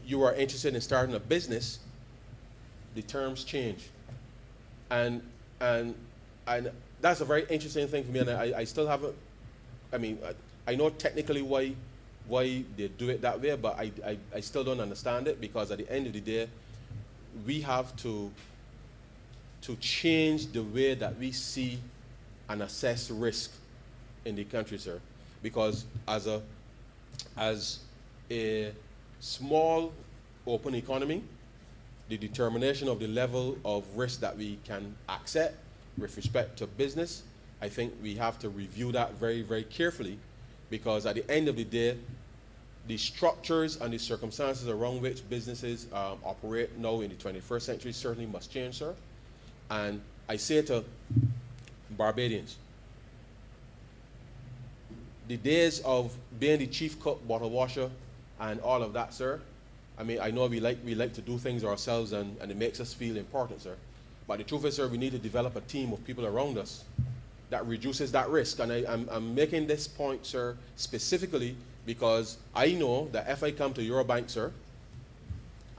you are interested in starting a business, the terms change. And that's a very interesting thing for me, and I still haven't, I know technically why they do it that way, but I still don't understand it, because at the end of the day, we have to change the way that we see and assess risk in the country, sir. Because as a small open economy, the determination of the level of risk that we can accept with respect to business, I think we have to review that very, very carefully, because at the end of the day, the structures and the circumstances around which businesses operate now in the 21st century certainly must change, sir. And I say to Barbadians, the days of being the chief cook, bottle washer, and all of that, sir, I mean, I know we like to do things ourselves and it makes us feel important, sir. But the truth is, sir, we need to develop a team of people around us that reduces that risk. And I'm making this point, sir, specifically because I know that if I come to your bank, sir,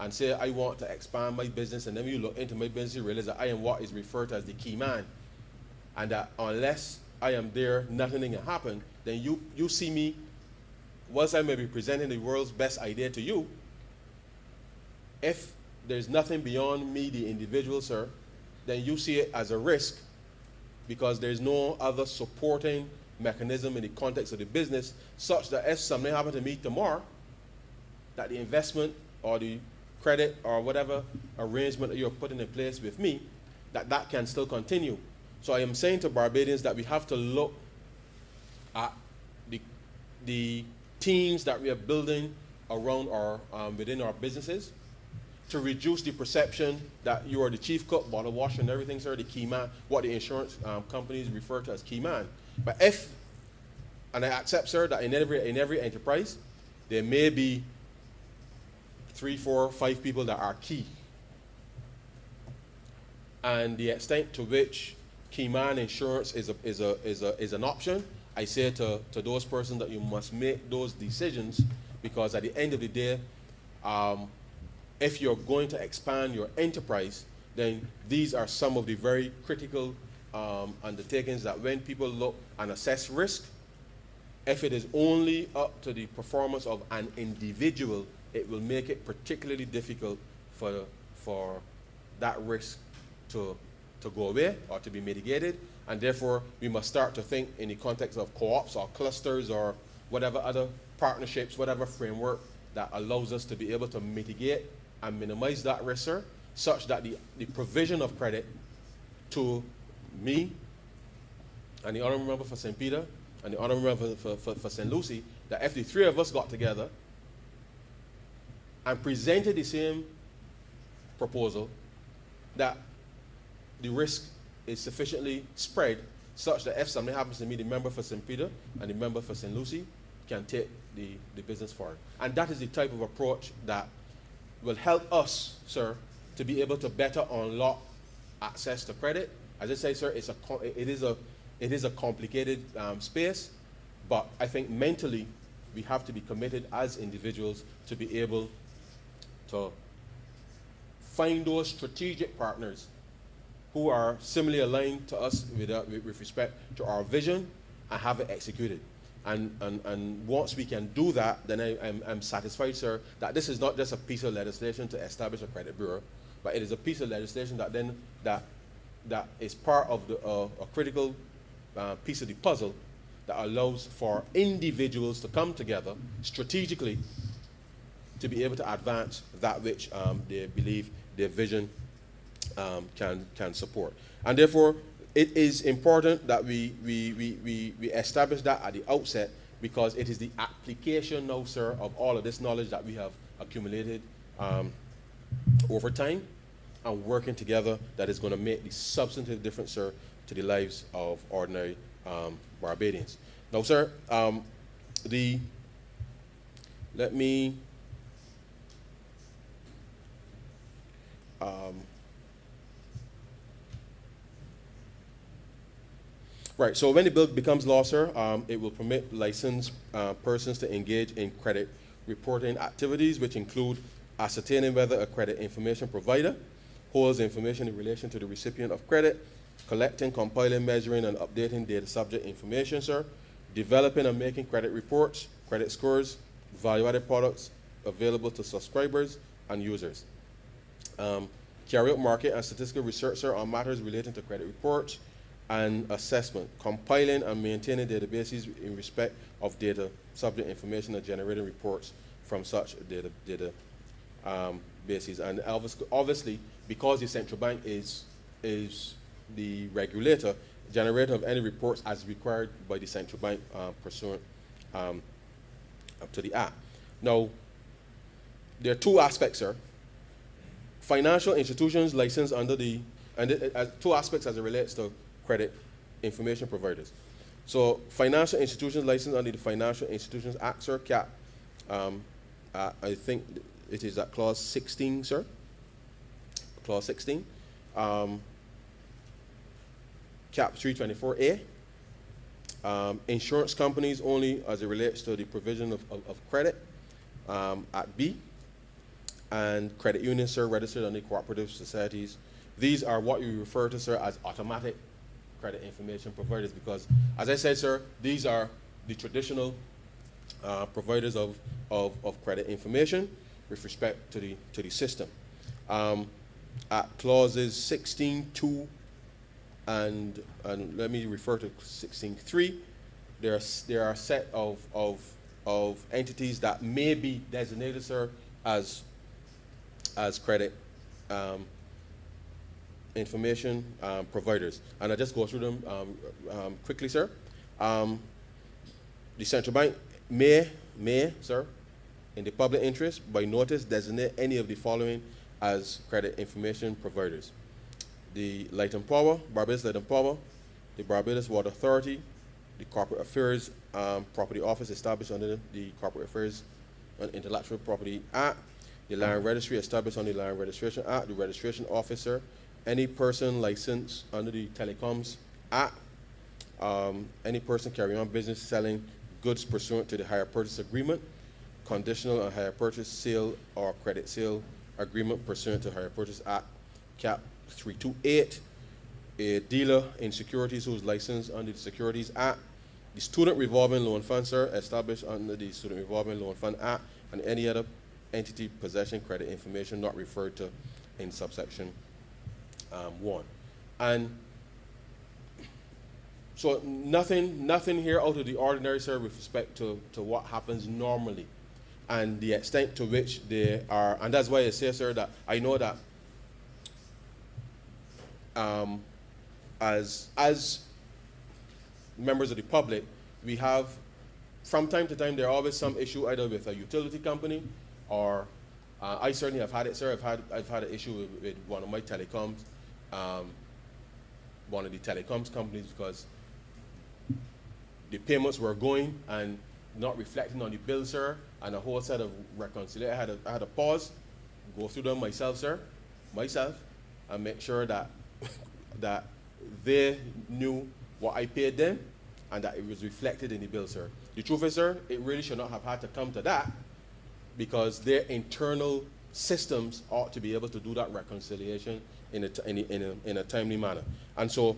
and say I want to expand my business, and then you look into my business, you realize that I am what is referred to as the key man. And that unless I am there, nothing can happen, then you see me, once I may be presenting the world's best idea to you, if there's nothing beyond me, the individual, sir, then you see it as a risk because there's no other supporting mechanism in the context of the business such that if something happened to me tomorrow, that the investment or the credit or whatever arrangement that you're putting in place with me, that can still continue. So I am saying to Barbadians that we have to look at the teams that we are building around our within our businesses to reduce the perception that you are the chief cook, bottle washer, and everything, sir, the key man, what the insurance companies refer to as key man. But and I accept, sir, that in every enterprise, there may be 3, 4, 5 people that are key. And the extent to which key man insurance is an option, I say to those persons that you must make those decisions because at the end of the day, if you're going to expand your enterprise, then these are some of the very critical undertakings that when people look and assess risk, if it is only up to the performance of an individual, it will make it particularly difficult for that risk to go away or to be mitigated. And therefore, we must start to think in the context of co-ops or clusters or whatever other partnerships, whatever framework that allows us to be able to mitigate and minimize that risk, sir, such that the provision of credit to me and the honorable member for St. Peter and the honorable member for St. Lucie, that if the 3 of us got together and presented the same proposal, that the risk is sufficiently spread such that if something happens to me, the member for St. Peter and the member for St. Lucie can take the business forward. And that is the type of approach that will help us, sir, to be able to better unlock access to credit. As I say, sir, it is a complicated space, but I think mentally we have to be committed as individuals to be able to find those strategic partners who are similarly aligned to us with respect to our vision and have it executed. And once we can do that, then I'm satisfied, sir, that this is not just a piece of legislation to establish a credit bureau, but it is a piece of legislation that is part of a critical piece of the puzzle that allows for individuals to come together strategically to be able to advance that which they believe their vision can support. And therefore, it is important that we establish that at the outset because it is the application now, sir, of all of this knowledge that we have accumulated over time and working together that is going to make the substantive difference, sir, to the lives of ordinary Barbadians. Now, sir, let me right, so when the bill becomes law, sir, it will permit licensed persons to engage in credit reporting activities, which include ascertaining whether a credit information provider holds information in relation to the recipient of credit, collecting, compiling, measuring, and updating data subject information, sir, developing and making credit reports, credit scores, value-added products available to subscribers and users. Carry out market and statistical research, sir, on matters relating to credit reports and assessment, compiling and maintaining databases in respect of data subject information and generating reports from such data bases. And obviously, because the central bank is the regulator, generator of any reports as required by the central bank pursuant to the Act. Now, there are 2 aspects, sir. Financial institutions licensed under the And two aspects as it relates to credit information providers. So financial institutions licensed under the Financial Institutions Act, sir, CAP. I think it is at clause 16, sir. Clause 16. CAP 324A. Insurance companies only as it relates to the provision of credit at B. And credit unions, sir, registered under cooperative societies. These are what you refer to, sir, as automatic credit information providers, because, as I said, sir, these are the traditional providers of credit information with respect to the system. At clauses 16.2 and let me refer to 16.3, there are a set of entities that may be designated, sir, as credit information providers. And I just go through them quickly, sir. The central bank may, sir, in the public interest, by notice, designate any of the following as credit information providers: the Light and Power, Barbados Light and Power, the Barbados Water Authority, the Corporate Affairs Property Office established under the Corporate Affairs and Intellectual Property Act, the Land Registry established under the Land Registration Act, the Registration Officer, any person licensed under the Telecoms Act, any person carrying on business selling goods pursuant to the hire purchase agreement, conditional on hire purchase, sale, or credit sale agreement pursuant to hire purchase act, cap 328, a dealer in securities who is licensed under the Securities Act, the Student Revolving Loan Fund, sir, established under the Student Revolving Loan Fund Act, and any other entity possessing credit information not referred to in subsection 1. And so nothing here out of the ordinary, sir, with respect to what happens normally and the extent to which they are. And that's why I say, sir, that I know that as members of the public, we have, from time to time, there are always some issue either with a utility company or I certainly have had it, sir. I've had an issue with one of my telecoms, one of the telecoms companies, because the payments were going and not reflecting on the bill, sir, and a whole set of reconciliation. I had to pause, go through them myself, and make sure that that they knew what I paid them and that it was reflected in the bill, sir. The truth is, sir, it really should not have had to come to that, because their internal systems ought to be able to do that reconciliation in a timely manner. And so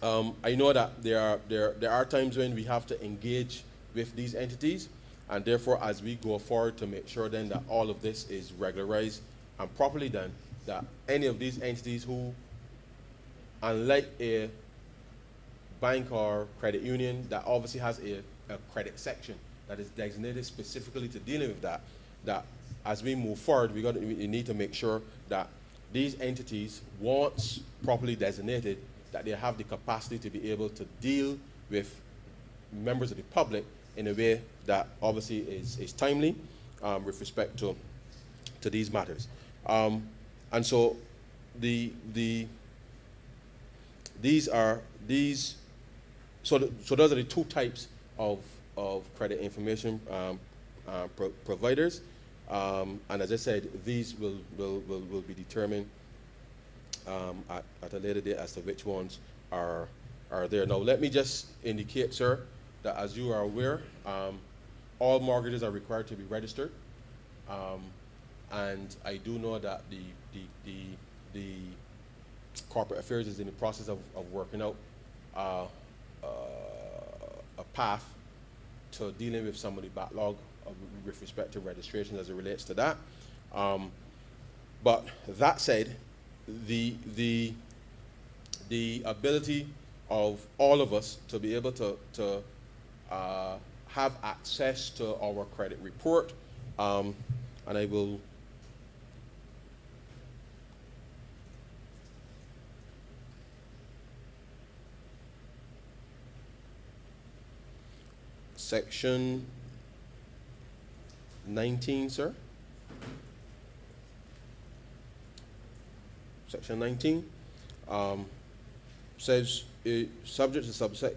I know that there are times when we have to engage with these entities, and therefore as we go forward to make sure then that all of this is regularized and properly done, that any of these entities who, unlike a bank or credit union that obviously has a credit section that is designated specifically to dealing with that as we move forward, we need to make sure that these entities, once properly designated, that they have the capacity to be able to deal with members of the public in a way that obviously is timely with respect to these matters. And so those are the two types of credit information providers. And as I said, these will be determined at a later date as to which ones are there. Now, let me just indicate, sir, that as you are aware, all mortgages are required to be registered. And I do know that the Corporate Affairs is in the process of working out a path to dealing with some of the backlog with respect to registration as it relates to that. But that said, the ability of all of us to be able to have access to our credit report, and I will section 19, sir. Section 19. Um, says, subject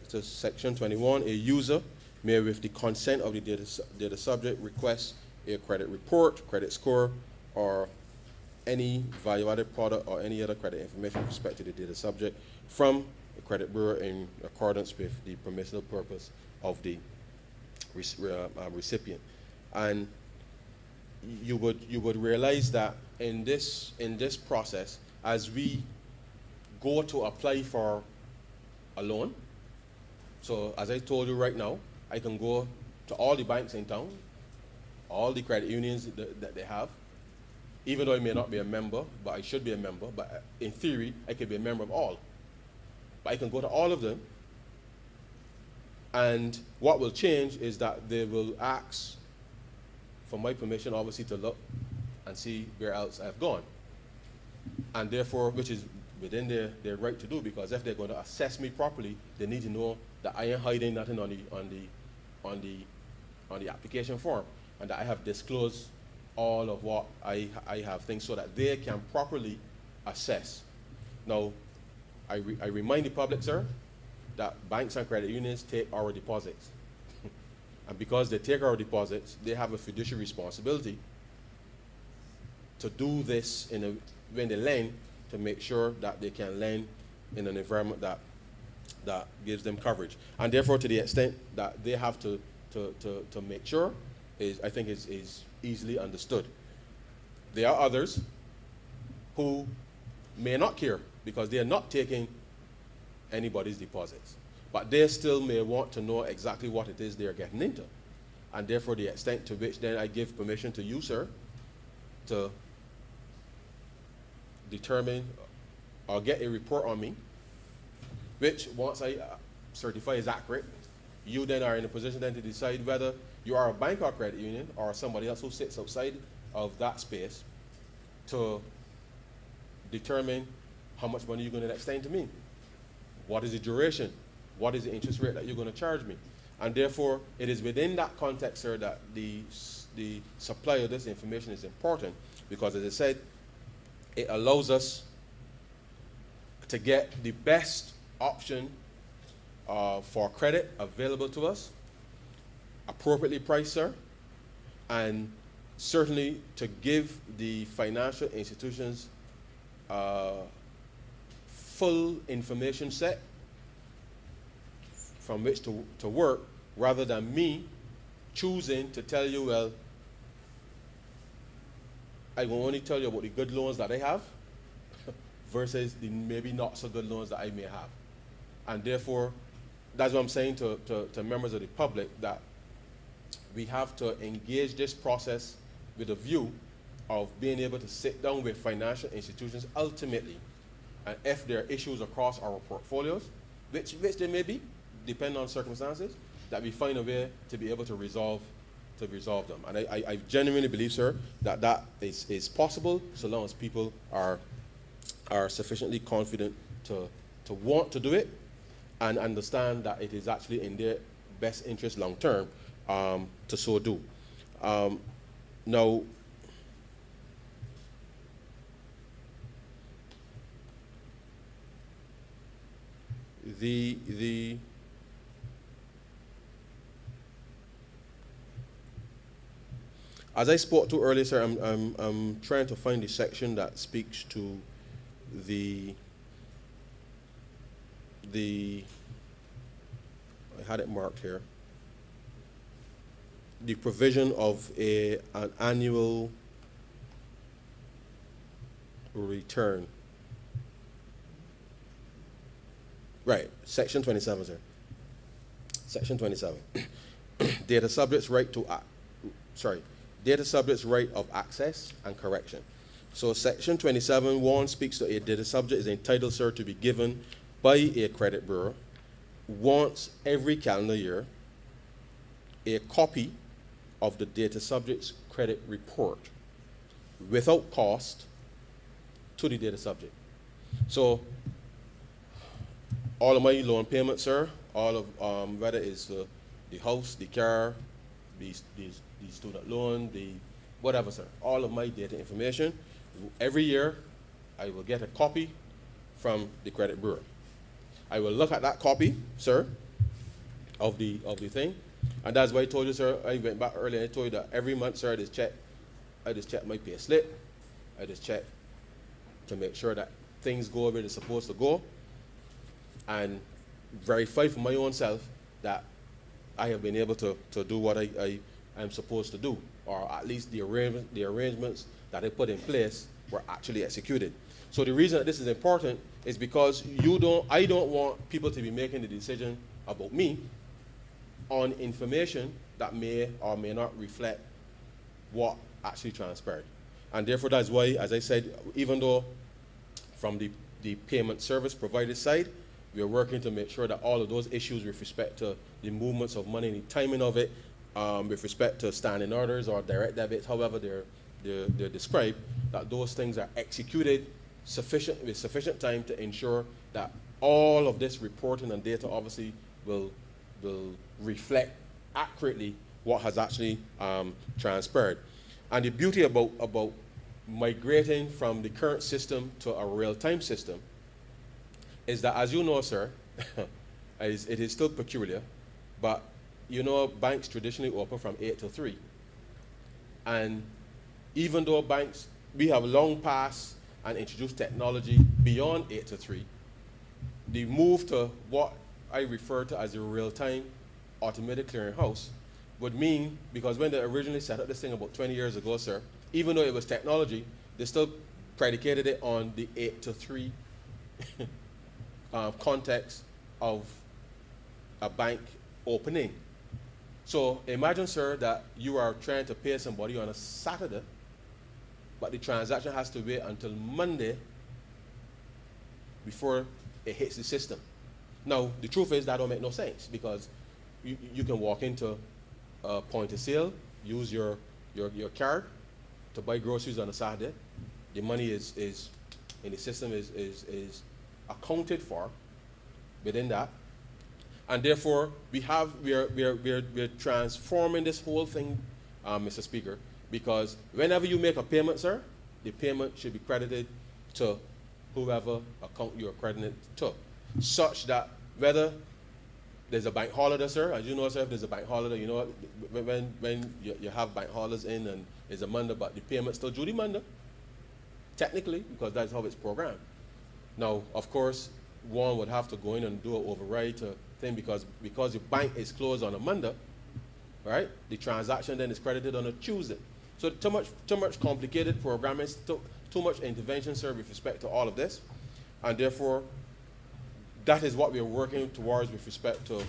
to section 21, a user may, with the consent of the data subject, request a credit report, credit score, or any value-added product or any other credit information with respect to the data subject from the credit bureau in accordance with the permissible purpose of the recipient. And you would realize that in this process, as we go to apply for a loan, so as I told you right now, I can go to all the banks in town, all the credit unions that they have, even though I may not be a member, but I should be a member, but in theory, I could be a member of all. But I can go to all of them, and what will change is that they will ask for my permission, obviously, to look and see where else I've gone. And therefore, which is within their right to do, because if they're going to assess me properly, they need to know that I ain't hiding nothing on the application form, and that I have disclosed all of what I have things so that they can properly assess. Now, I remind the public, sir, that banks and credit unions take our deposits. And because they take our deposits, they have a fiduciary responsibility to do this when they lend, to make sure that they can lend in an environment that gives them coverage. And therefore, to the extent that they have to make sure, I think is easily understood. There are others who may not care because they are not taking anybody's deposits, but they still may want to know exactly what it is they are getting into. And therefore, the extent to which then I give permission to you, sir, to determine or get a report on me, which once I certify is accurate, you then are in a position then to decide whether you are a bank or credit union or somebody else who sits outside of that space to determine how much money you're going to extend to me. What is the duration? What is the interest rate that you're going to charge me? And therefore, it is within that context, sir, that the supply of this information is important, because as I said, it allows us to get the best option for credit available to us, appropriately priced, sir, and certainly to give the financial institutions full information set from which to work, rather than me choosing to tell you, well, I will only tell you about the good loans that I have versus the maybe not so good loans that I may have. And therefore, that's what I'm saying to members of the public, that we have to engage this process with a view of being able to sit down with financial institutions ultimately, and if there are issues across our portfolios, which there may be, depending on circumstances, that we find a way to be able to resolve them. And I genuinely believe, sir, that is possible so long as people are sufficiently confident to want to do it and understand that it is actually in their best interest long term to so do. Now, the as I spoke to earlier, sir, I'm trying to find the section that speaks to the I had it marked here. The provision of an annual return. Right, section 27, sir. Section 27. Data subject's right of access and correction. So section 27(1) speaks to a data subject is entitled, sir, to be given by a credit bureau once every calendar year a copy of the data subject's credit report without cost to the data subject. So all of my loan payments, sir, all of whether it's the house, the car, the student loan, the whatever, sir, all of my data information, every year I will get a copy from the credit bureau. I will look at that copy, sir, of the thing, and that's why I told you, sir. I went back earlier and I told you that every month, sir, I just check my pay slip. I just check to make sure that things go where they're supposed to go, and verify for my own self that I have been able to do what I am supposed to do, or at least the arrangements that I put in place were actually executed. So the reason that this is important is because I don't want people to be making the decision about me on information that may or may not reflect what actually transpired. And therefore, that's why, as I said, even though from the payment service provider side, we are working to make sure that all of those issues with respect to the movements of money and the timing of it, with respect to standing orders or direct debits, however they're described, that those things are executed with sufficient time to ensure that all of this reporting and data obviously will reflect accurately what has actually transpired. And the beauty about migrating from the current system to a real-time system is that, as you know, sir, it is still peculiar, but you know banks traditionally open from 8 to 3. And even though banks, we have long passed and introduced technology beyond 8 to 3, the move to what I refer to as a real-time automated clearinghouse would mean, because when they originally set up this thing about 20 years ago, sir, even though it was technology, they still predicated it on the 8 to 3 context of a bank opening. So imagine, sir, that you are trying to pay somebody on a Saturday, but the transaction has to wait until Monday before it hits the system. Now, the truth is that don't make no sense, because you can walk into a point of sale, use your card to buy groceries on a Saturday. The money is in the system is accounted for within that, and therefore we are transforming this whole thing, Mr. Speaker, because whenever you make a payment, sir, the payment should be credited to whoever account you're crediting it to, such that whether there's a bank holiday, sir, as you know, sir, if there's a bank holiday, you know, when you have bank holidays in and it's a Monday, but the payment's still due the Monday, technically, because that's how it's programmed. Now, of course, one would have to go in and do an override to thing, because the bank is closed on a Monday, right? The transaction then is credited on a Tuesday. So too much complicated programming, too much intervention, sir, with respect to all of this, and therefore, that is what we are working towards with respect to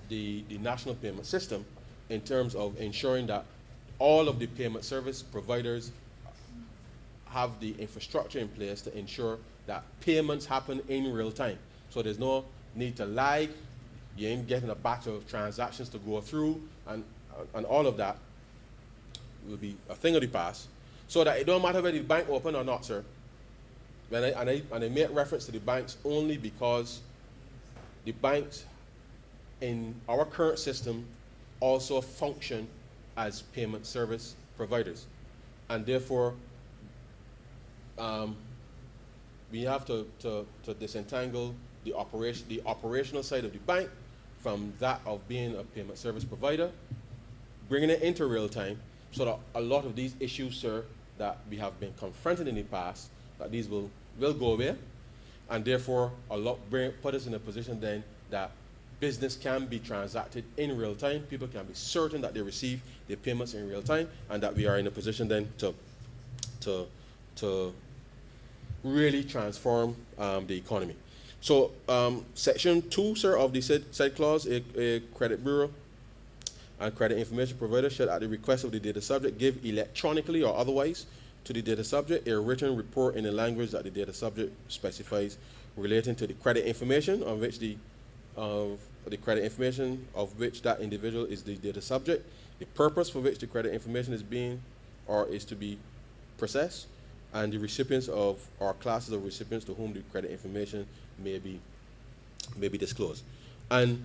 the national payment system, in terms of ensuring that all of the payment service providers have the infrastructure in place to ensure that payments happen in real time. So there's no need to lag, you ain't getting a batch of transactions to go through, and all of that will be a thing of the past, so that it don't matter whether the bank open or not, sir. And I make reference to the banks only because the banks in our current system also function as payment service providers. And therefore, we have to disentangle the operational side of the bank from that of being a payment service provider, bringing it into real time, so that a lot of these issues, sir, that we have been confronted in the past, that these will go away, and therefore put us in a position then that business can be transacted in real time. People can be certain that they receive their payments in real time, and that we are in a position then to really transform the economy. So section 2, sir, of the said clause, a credit bureau and credit information provider should, at the request of the data subject, give electronically or otherwise to the data subject a written report in the language that the data subject specifies, relating to the credit information on which the credit information of which that individual is the data subject, the purpose for which the credit information is being or is to be processed, and the recipients of or classes of recipients to whom the credit information may be disclosed. And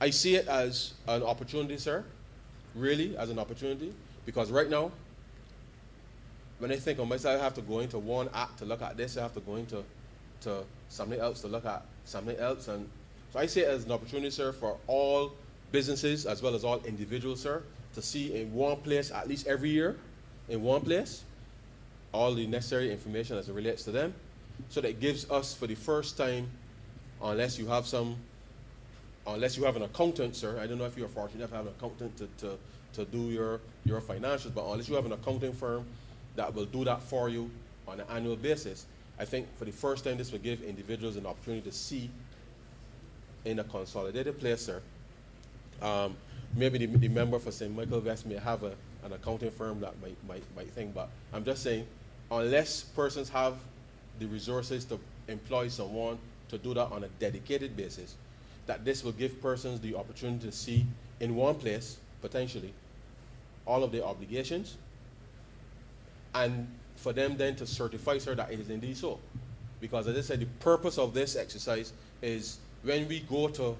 I see it as an opportunity, sir, really as an opportunity, because right now when I think of myself, I have to go into one app to look at this, I have to go into something else to look at something else. And so I see it as an opportunity, sir, for all businesses as well as all individuals, sir, to see in one place, at least every year, in one place, all the necessary information as it relates to them. So that it gives us, for the first time, unless you have an accountant, sir, I don't know if you're fortunate enough to have an accountant to do your financials, but unless you have an accounting firm that will do that for you on an annual basis, I think for the first time this will give individuals an opportunity to see in a consolidated place, sir. Maybe the member for St. Michael West may have an accounting firm that might think, but I'm just saying, unless persons have the resources to employ someone to do that on a dedicated basis, that this will give persons the opportunity to see in one place, potentially, all of their obligations, and for them then to certify, sir, that it is indeed so. Because as I said, the purpose of this exercise is when we go to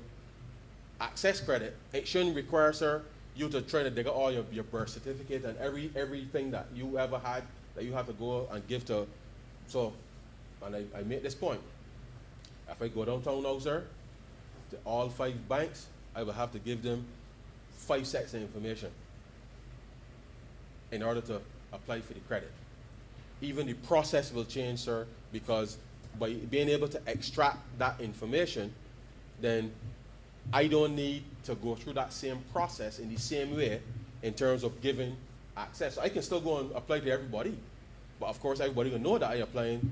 access credit, it shouldn't require, sir, you to try to dig out all your birth certificate and everything that you ever had that you have to go and give to. So, and I make this point. If I go downtown now, sir, to all 5 banks, I will have to give them 5 sets of information in order to apply for the credit. Even the process will change, sir, because by being able to extract that information, then I don't need to go through that same process in the same way in terms of giving access. So I can still go and apply to everybody, but of course everybody will know that I'm applying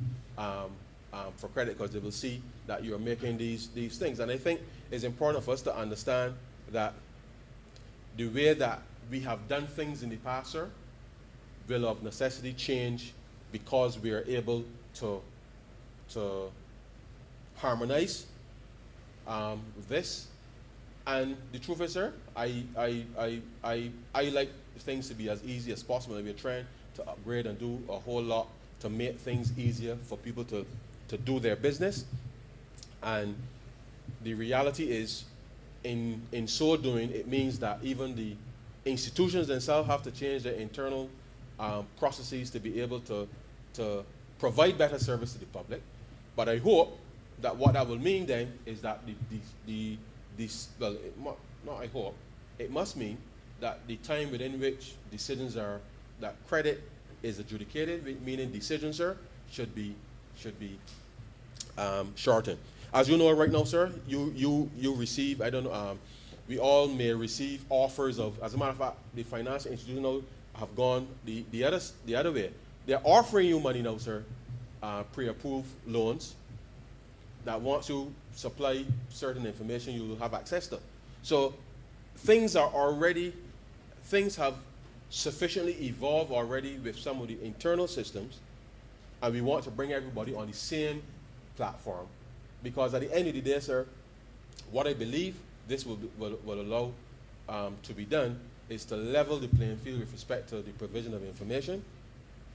for credit because they will see that you're making these things. And I think it's important for us to understand that the way that we have done things in the past, sir, will of necessity change because we are able to harmonize this. And the truth is, sir, I like things to be as easy as possible. And we're trying to upgrade and do a whole lot to make things easier for people to do their business. And the reality is, in so doing, it means that even the institutions themselves have to change their internal processes to be able to provide better service to the public. But I hope that what that will mean then is that it must mean that the time within which decisions are, that credit is adjudicated, meaning decisions, sir, should be shortened. As you know right now, sir, you receive, I don't know, we all may receive offers of, as a matter of fact, the financial institutions now have gone the other way. They're offering you money now, sir, pre-approved loans that once you supply certain information, you will have access to. So things have sufficiently evolved already with some of the internal systems, and we want to bring everybody on the same platform. Because at the end of the day, sir, what I believe this will allow to be done is to level the playing field with respect to the provision of information.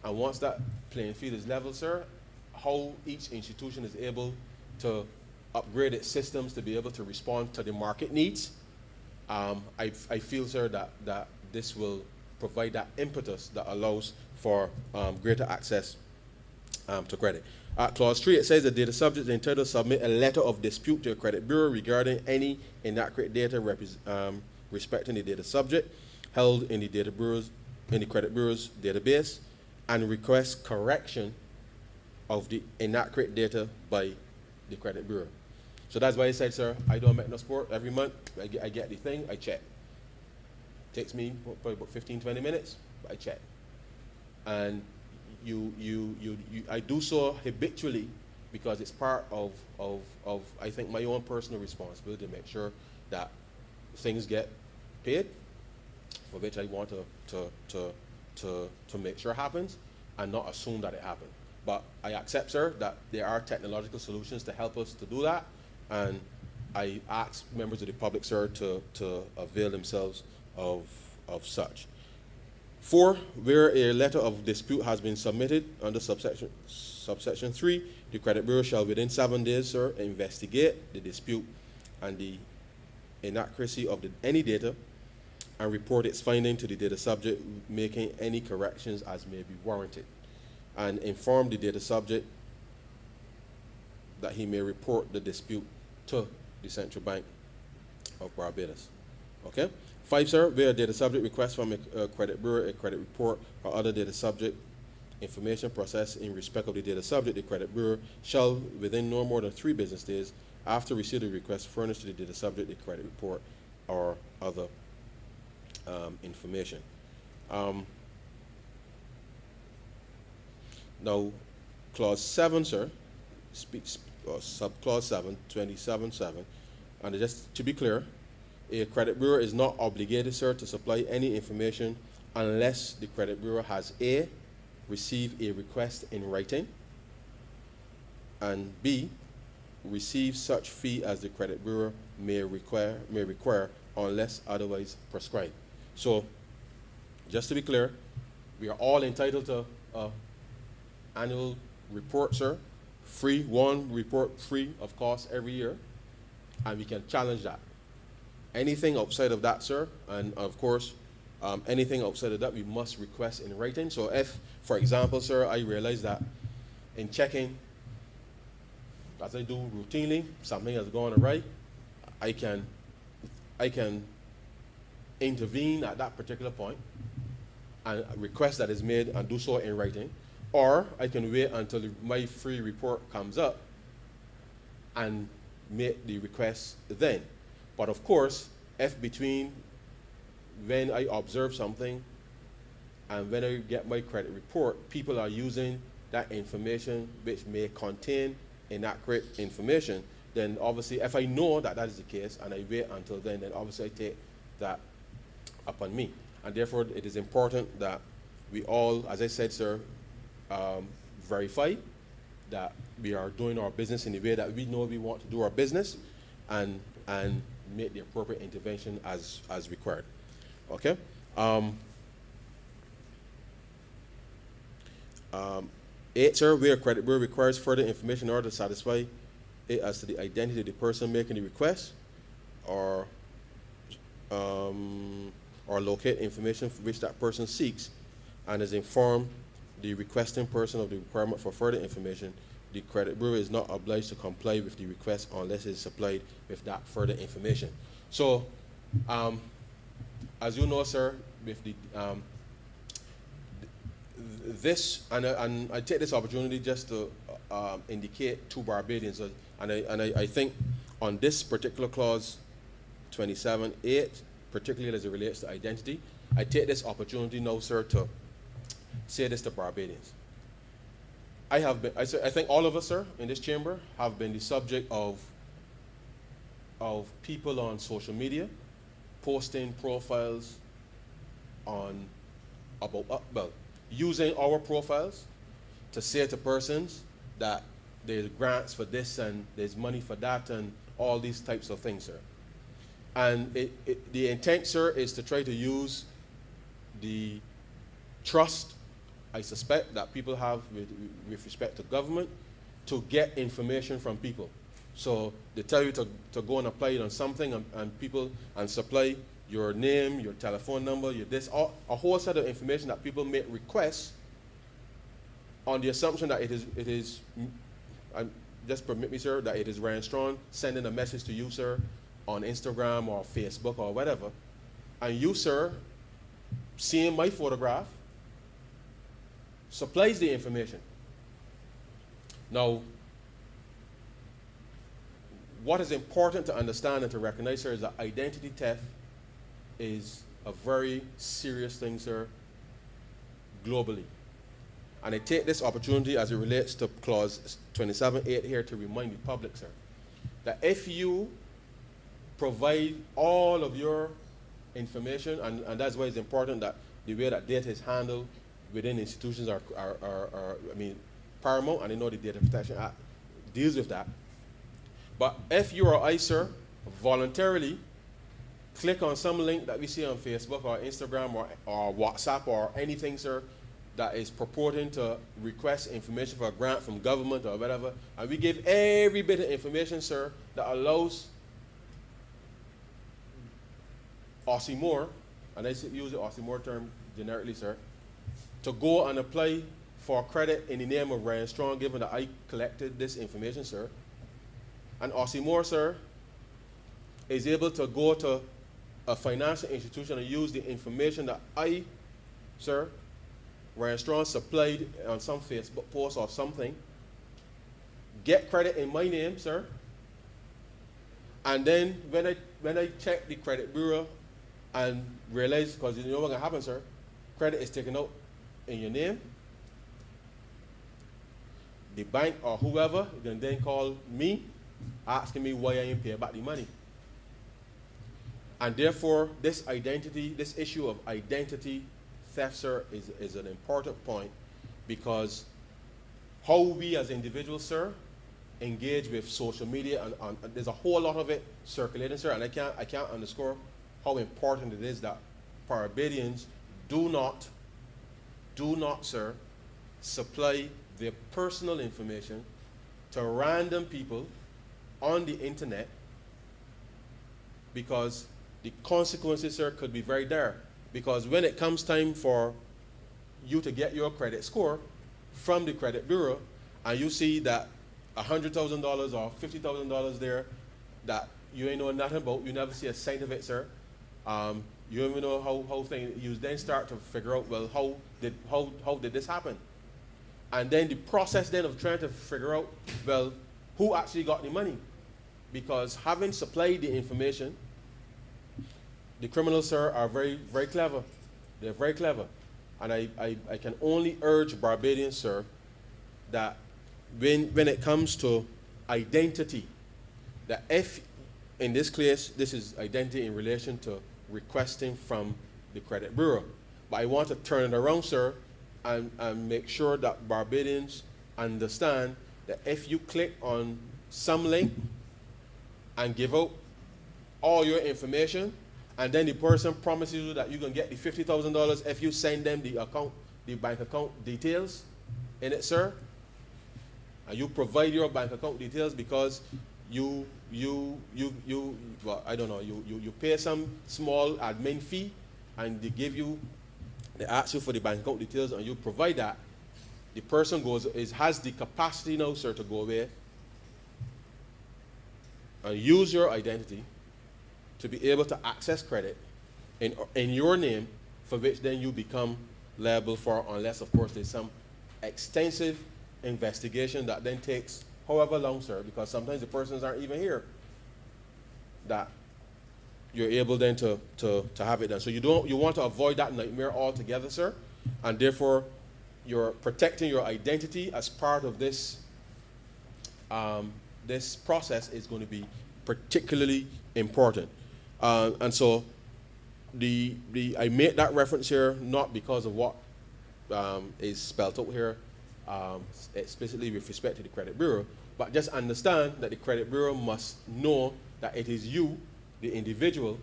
And once that playing field is level, sir, how each institution is able to upgrade its systems to be able to respond to the market needs, I feel, sir, that this will provide that impetus that allows for greater access to credit. Clause 3, it says the data subject is entitled to submit a letter of dispute to a credit bureau regarding any inaccurate data respecting the data subject held in the credit bureau's database, and request correction of the inaccurate data by the credit bureau. So that's why I said, sir, I don't make no sport. Every month I get the thing, I check. Takes me probably about 15-20 minutes, but I check. And I do so habitually because it's part of I think my own personal responsibility to make sure that things get paid, for which I want to make sure happens and not assume that it happened. But I accept, sir, that there are technological solutions to help us to do that, and I ask members of the public, sir, to avail themselves of such. 4, where a letter of dispute has been submitted under subsection 3, the credit bureau shall within 7 days, sir, investigate the dispute and the inaccuracy of any data and report its finding to the data subject, making any corrections as may be warranted. and inform the data subject that he may report the dispute to the Central Bank of Barbados. Okay? 5, sir, where a data subject requests from a credit bureau a credit report or other data subject information processed in respect of the data subject, the credit bureau shall, within no more than 3 business days after receipt of the request, furnish to the data subject the credit report or other information. Now, clause 7, sir, speaks, or subclause 7, 27.7, and just to be clear, a credit bureau is not obligated, sir, to supply any information unless the credit bureau has A, received a request in writing, and B, receive such fee as the credit bureau may require unless otherwise prescribed. So, just to be clear, we are all entitled to annual report, sir. Free, one report free of cost every year, and we can challenge that. Anything outside of that, sir, and of course, anything outside of that, we must request in writing. So if, for example, sir, I realize that in checking, as I do routinely, something has gone awry, I can intervene at that particular point and a request that is made and do so in writing, or I can wait until my free report comes up and make the request then. But of course, if between when I observe something and when I get my credit report, people are using that information which may contain inaccurate information, then obviously if I know that that is the case and I wait until then obviously I take that upon me. And therefore it is important that we all, as I said, sir, verify that we are doing our business in the way that we know we want to do our business, and make the appropriate intervention as required. Okay? 8, sir, where a credit bureau requires further information in order to satisfy it as to the identity of the person making the request, or locate information for which that person seeks, and is informed the requesting person of the requirement for further information, the credit bureau is not obliged to comply with the request unless it is supplied with that further information. So, as you know, sir, with the this, and I take this opportunity just to indicate to Barbadians, and I think on this particular clause 27.8, particularly as it relates to identity, I take this opportunity now, sir, to say this to Barbadians. I think all of us, sir, in this chamber have been the subject of people on social media posting profiles using our profiles to say to persons that there's grants for this and there's money for that and all these types of things, sir. And the intent, sir, is to try to use the trust I suspect that people have with respect to government to get information from people. So they tell you to go and apply it on something, and supply your name, your telephone number, a whole set of information that people make requests on the assumption that it is just permit me, sir, that it is Ryan Strong sending a message to you, sir, on Instagram or Facebook or whatever, and you, sir, seeing my photograph, supplies the information. Now, what is important to understand and to recognize, sir, is that identity theft is a very serious thing, sir, globally. And I take this opportunity as it relates to clause 27.8 here to remind the public, sir, that if you provide all of your information, and that's why it's important that the way that data is handled within institutions are paramount, and I know the Data Protection Act deals with that. But if you or I, sir, voluntarily click on some link that we see on Facebook or Instagram or WhatsApp or anything, sir, that is purporting to request information for a grant from government or whatever, and we give every bit of information, sir, that allows Ossie and I use the Ossie term generically, sir, to go and apply for credit in the name of Ryan Strong, given that I collected this information, sir. And Ossie Moore, sir, is able to go to a financial institution and use the information that I, sir, Ryan Strong, supplied on some Facebook post or something, get credit in my name, sir. And then when I check the credit bureau and realize, because you know what's going to happen, sir, credit is taken out in your name, the bank or whoever then call me asking me why I ain't pay back the money. And therefore, this issue of identity theft, sir, is an important point, because how we as individuals, sir, engage with social media, and there's a whole lot of it circulating, sir, and I can't underscore how important it is that Barbadians do not, sir, supply their personal information to random people on the internet, because the consequences, sir, could be very dire. Because when it comes time for you to get your credit score from the credit bureau, and you see that $100,000 or $50,000 there that you ain't know nothing about, you never see a sign of it, sir. You don't even know how things. You then start to figure out, well, how did this happen? And then the process then of trying to figure out, well, who actually got the money? Because having supplied the information, the criminals, sir, are very, very clever. They're very clever. And I can only urge Barbadians, sir, that when it comes to identity, that if, in this case, this is identity in relation to requesting from the credit bureau. But I want to turn it around, sir, and make sure that Barbadians understand that if you click on some link and give out all your information, and then the person promises you that you're going to get the $50,000 if you send them the bank account details in it, sir, and you provide your bank account details because you pay some small admin fee, and they ask you for the bank account details, and you provide that. The person has the capacity now, sir, to go away and use your identity to be able to access credit in your name, for which then you become liable for, unless, of course, there's some extensive investigation that then takes however long, sir, because sometimes the persons aren't even here, that you're able then to have it done. So you want to avoid that nightmare altogether, sir, and therefore you're protecting your identity as part of this this process is going to be particularly important. And so I made that reference here not because of what is spelled out here explicitly with respect to the credit bureau, but just understand that the credit bureau must know that it is you, the individual,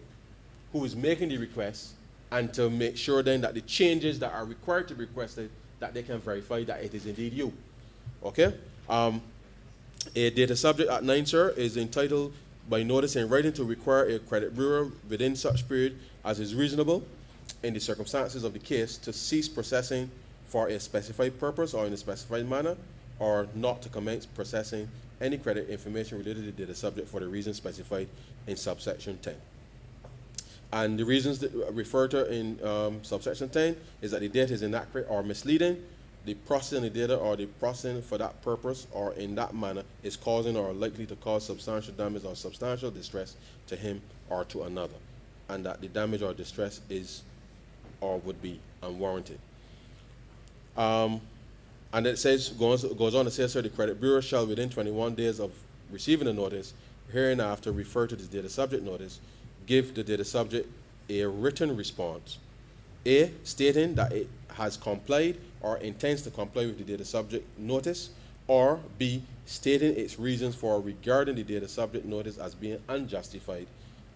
who is making the request, and to make sure then that the changes that are required to be requested, that they can verify that it is indeed you. Okay? A data subject at 9, sir, is entitled by notice in writing to require a credit bureau within such period as is reasonable in the circumstances of the case to cease processing for a specified purpose or in a specified manner, or not to commence processing any credit information related to the data subject for the reasons specified in subsection 10. And the reasons that referred to in subsection 10 is that the data is inaccurate or misleading, the processing of the data or the processing for that purpose or in that manner is causing or likely to cause substantial damage or substantial distress to him or to another, and that the damage or distress is or would be unwarranted. And it says, goes on to say, sir, the credit bureau shall within 21 days of receiving the notice, hereinafter refer to this data subject notice, give the data subject a written response, A, stating that it has complied or intends to comply with the data subject notice, or B, stating its reasons for regarding the data subject notice as being unjustified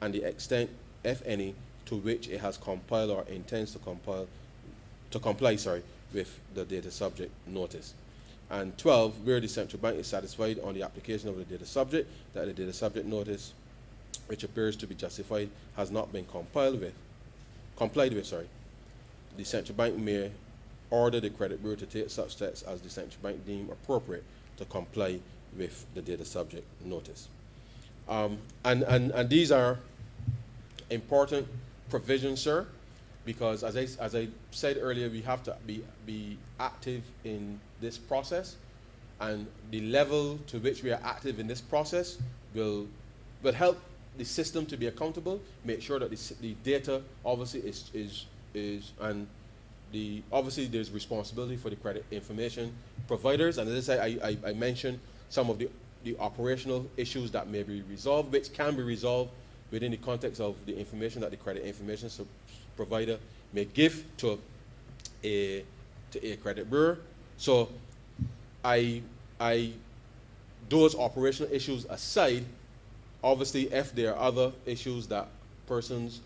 and the extent, if any, to which it has compiled or intends to comply with the data subject notice. And 12, where the central bank is satisfied on the application of the data subject that the data subject notice, which appears to be justified, has not been complied with, the central bank may order the credit bureau to take such steps as the central bank deem appropriate to comply with the data subject notice. And these are important provisions, sir, because as I said earlier, we have to be active in this process, and the level to which we are active in this process will help the system to be accountable, make sure that the data obviously is and obviously there's responsibility for the credit information providers, and as I said, I mentioned some of the operational issues that may be resolved, which can be resolved within the context of the information that the credit information provider may give to a credit bureau. So those operational issues aside, obviously if there are other issues that persons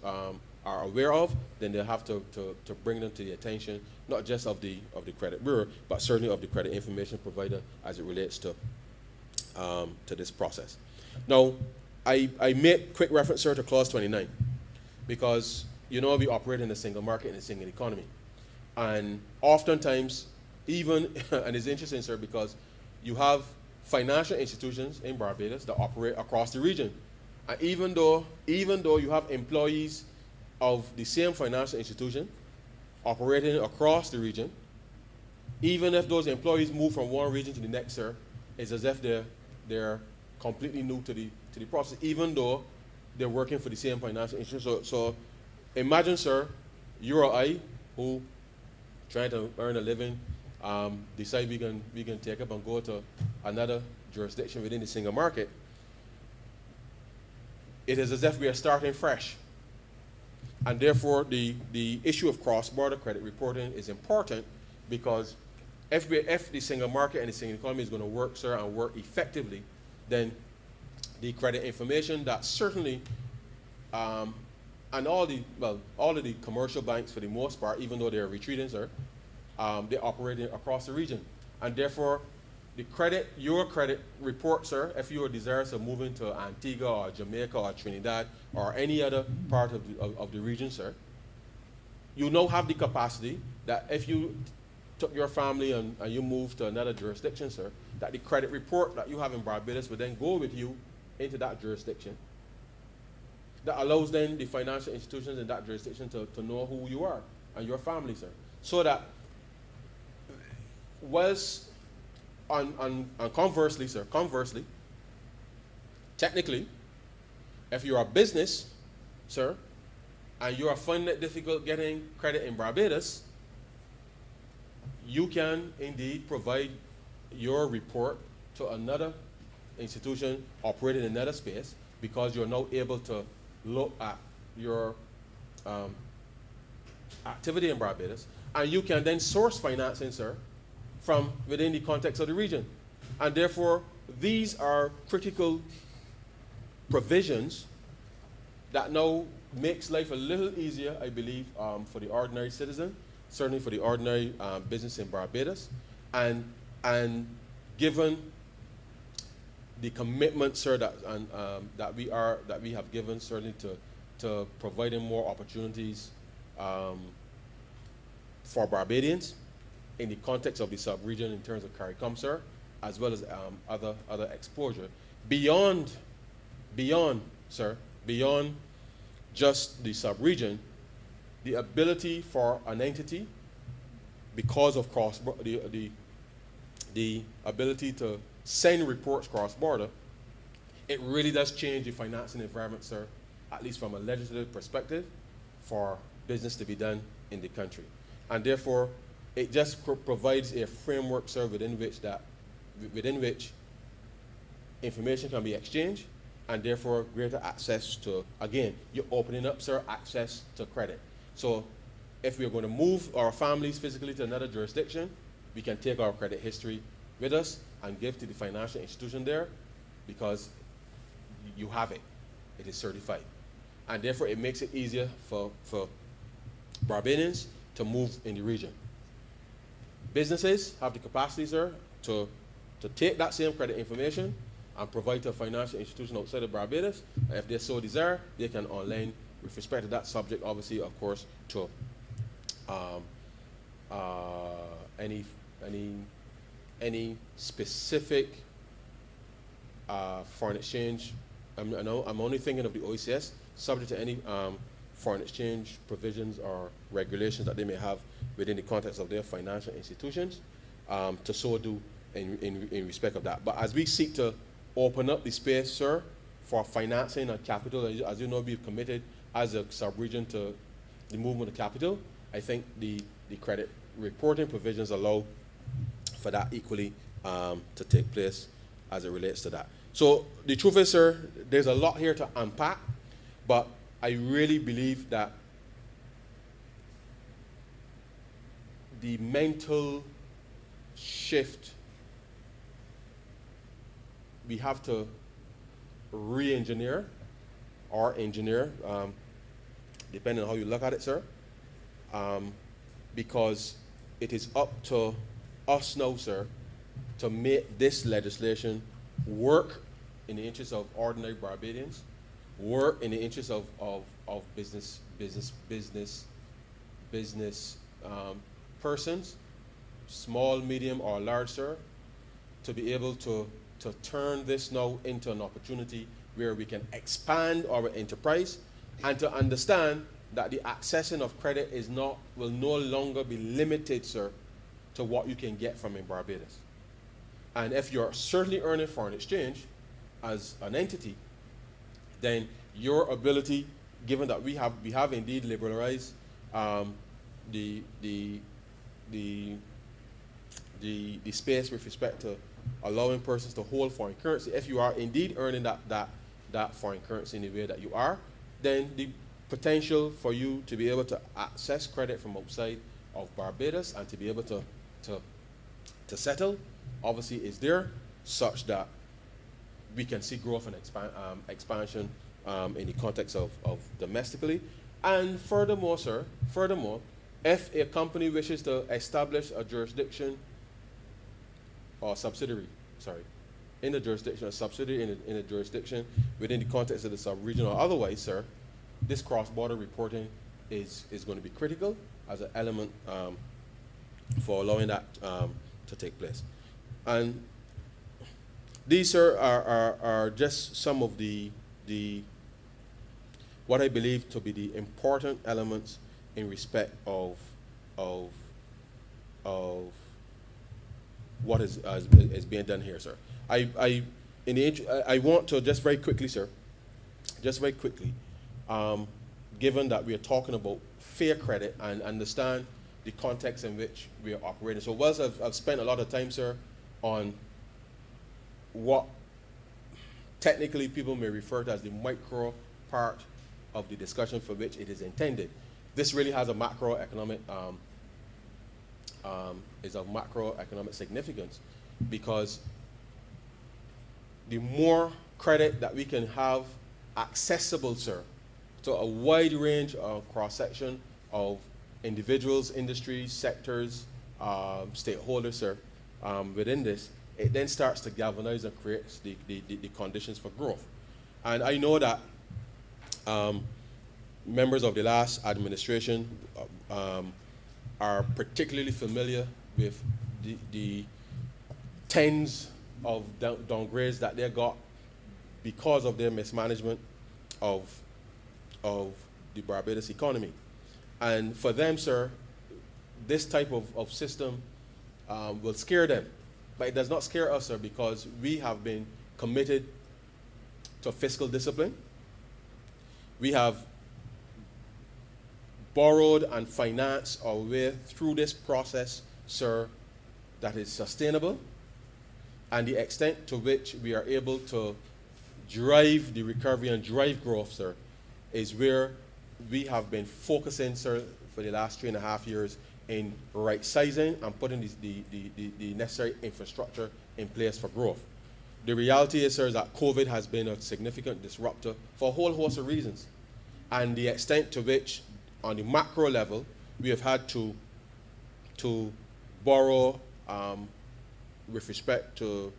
are aware of, then they'll have to bring them to the attention, not just of the credit bureau, but certainly of the credit information provider as it relates to this process. Now, I make quick reference, sir, to clause 29, because we operate in a single market and a single economy. And oftentimes, even, and it's interesting, sir, because you have financial institutions in Barbados that operate across the region. And even though you have employees of the same financial institution operating across the region, even if those employees move from one region to the next, sir, it's as if they're completely new to the process, even though they're working for the same financial institution. So imagine, sir, you or I, who trying to earn a living, decide we can take up and go to another jurisdiction within the single market. It is as if we are starting fresh. And therefore, the issue of cross-border credit reporting is important, because if the single market and the single economy is going to work, sir, and work effectively, then the credit information that certainly, and all of the commercial banks for the most part, even though they're retreating, sir, they're operating across the region. And therefore, your credit report, sir, if you are desirous of moving to Antigua or Jamaica or Trinidad or any other part of the region, sir, you now have the capacity that if you took your family and you moved to another jurisdiction, sir, that the credit report that you have in Barbados would then go with you into that jurisdiction. That allows then the financial institutions in that jurisdiction to know who you are and your family, sir. So that and conversely, sir, technically, if you're a business, sir, and you are finding it difficult getting credit in Barbados, you can indeed provide your report to another institution operating in another space, because you're now able to look at your activity in Barbados, and you can then source financing, sir, from within the context of the region. And therefore, these are critical provisions that now makes life a little easier, I believe, for the ordinary citizen, certainly for the ordinary business in Barbados, and given the commitment, sir, that we have given certainly to providing more opportunities for Barbadians in the context of the sub-region in terms of CARICOM, sir, as well as other exposure. Beyond, sir, beyond just the sub-region, the ability for an entity, because of the ability to send reports cross-border, it really does change the financing environment, sir, at least from a legislative perspective, for business to be done in the country. And therefore, it just provides a framework, sir, within which information can be exchanged, and therefore greater access to, again, you're opening up, sir, access to credit. So if we're going to move our families physically to another jurisdiction, we can take our credit history with us and give to the financial institution there, because you have it. It is certified. And therefore, it makes it easier for Barbadians to move in the region. Businesses have the capacity, sir, to take that same credit information and provide to a financial institution outside of Barbados. And if they so desire, they can online, with respect to that subject, obviously, of course, to any specific foreign exchange. I'm only thinking of the OECS, subject to any foreign exchange provisions or regulations that they may have within the context of their financial institutions, to so do in respect of that. But as we seek to open up the space, sir, for financing and capital, as you know, we've committed as a sub-region to the movement of capital. I think the credit reporting provisions allow for that equally to take place as it relates to that. So the truth is, sir, there's a lot here to unpack, but I really believe that the mental shift we have to re-engineer or engineer, depending on how you look at it, sir, because it is up to us now, sir, to make this legislation work in the interest of ordinary Barbadians, work in the interest of business persons, small, medium, or large, sir, to be able to turn this now into an opportunity where we can expand our enterprise and to understand that the accessing of credit will no longer be limited, sir, to what you can get from in Barbados. And if you're certainly earning foreign exchange as an entity, then your ability, given that we have indeed liberalized the space with respect to allowing persons to hold foreign currency, if you are indeed earning that foreign currency in the way that you are, then the potential for you to be able to access credit from outside of Barbados and to be able to settle, obviously is there, such that we can see growth and expansion in the context of domestically. And furthermore, sir, if a company wishes to establish a jurisdiction or subsidiary, in the jurisdiction, a subsidiary in a jurisdiction within the context of the sub-region or otherwise, sir, this cross-border reporting is going to be critical as an element for allowing that to take place. And these, sir, are just some of the what I believe to be the important elements in respect of what is being done here, sir. I want to just very quickly, sir, given that we are talking about fair credit and understand the context in which we are operating. So whilst I've spent a lot of time, sir, on what technically people may refer to as the micro part of the discussion for which it is intended, this really has a macroeconomic is of macroeconomic significance, because the more credit that we can have accessible, sir, to a wide range of cross-section of individuals, industries, sectors, stakeholders, sir, within this, it then starts to galvanize and creates the conditions for growth. And I know that members of the last administration are particularly familiar with the tens of downgrades that they got because of their mismanagement of the Barbados economy. And for them, sir, this type of system will scare them. But it does not scare us, sir, because we have been committed to fiscal discipline. We have borrowed and financed our way through this process, sir, that is sustainable. And the extent to which we are able to drive the recovery and drive growth, sir, is where we have been focusing, sir, for the last 3.5 years in right-sizing and putting the necessary infrastructure in place for growth. The reality is, sir, that COVID has been a significant disruptor for a whole host of reasons. And the extent to which, on the macro level, we have had to borrow with respect to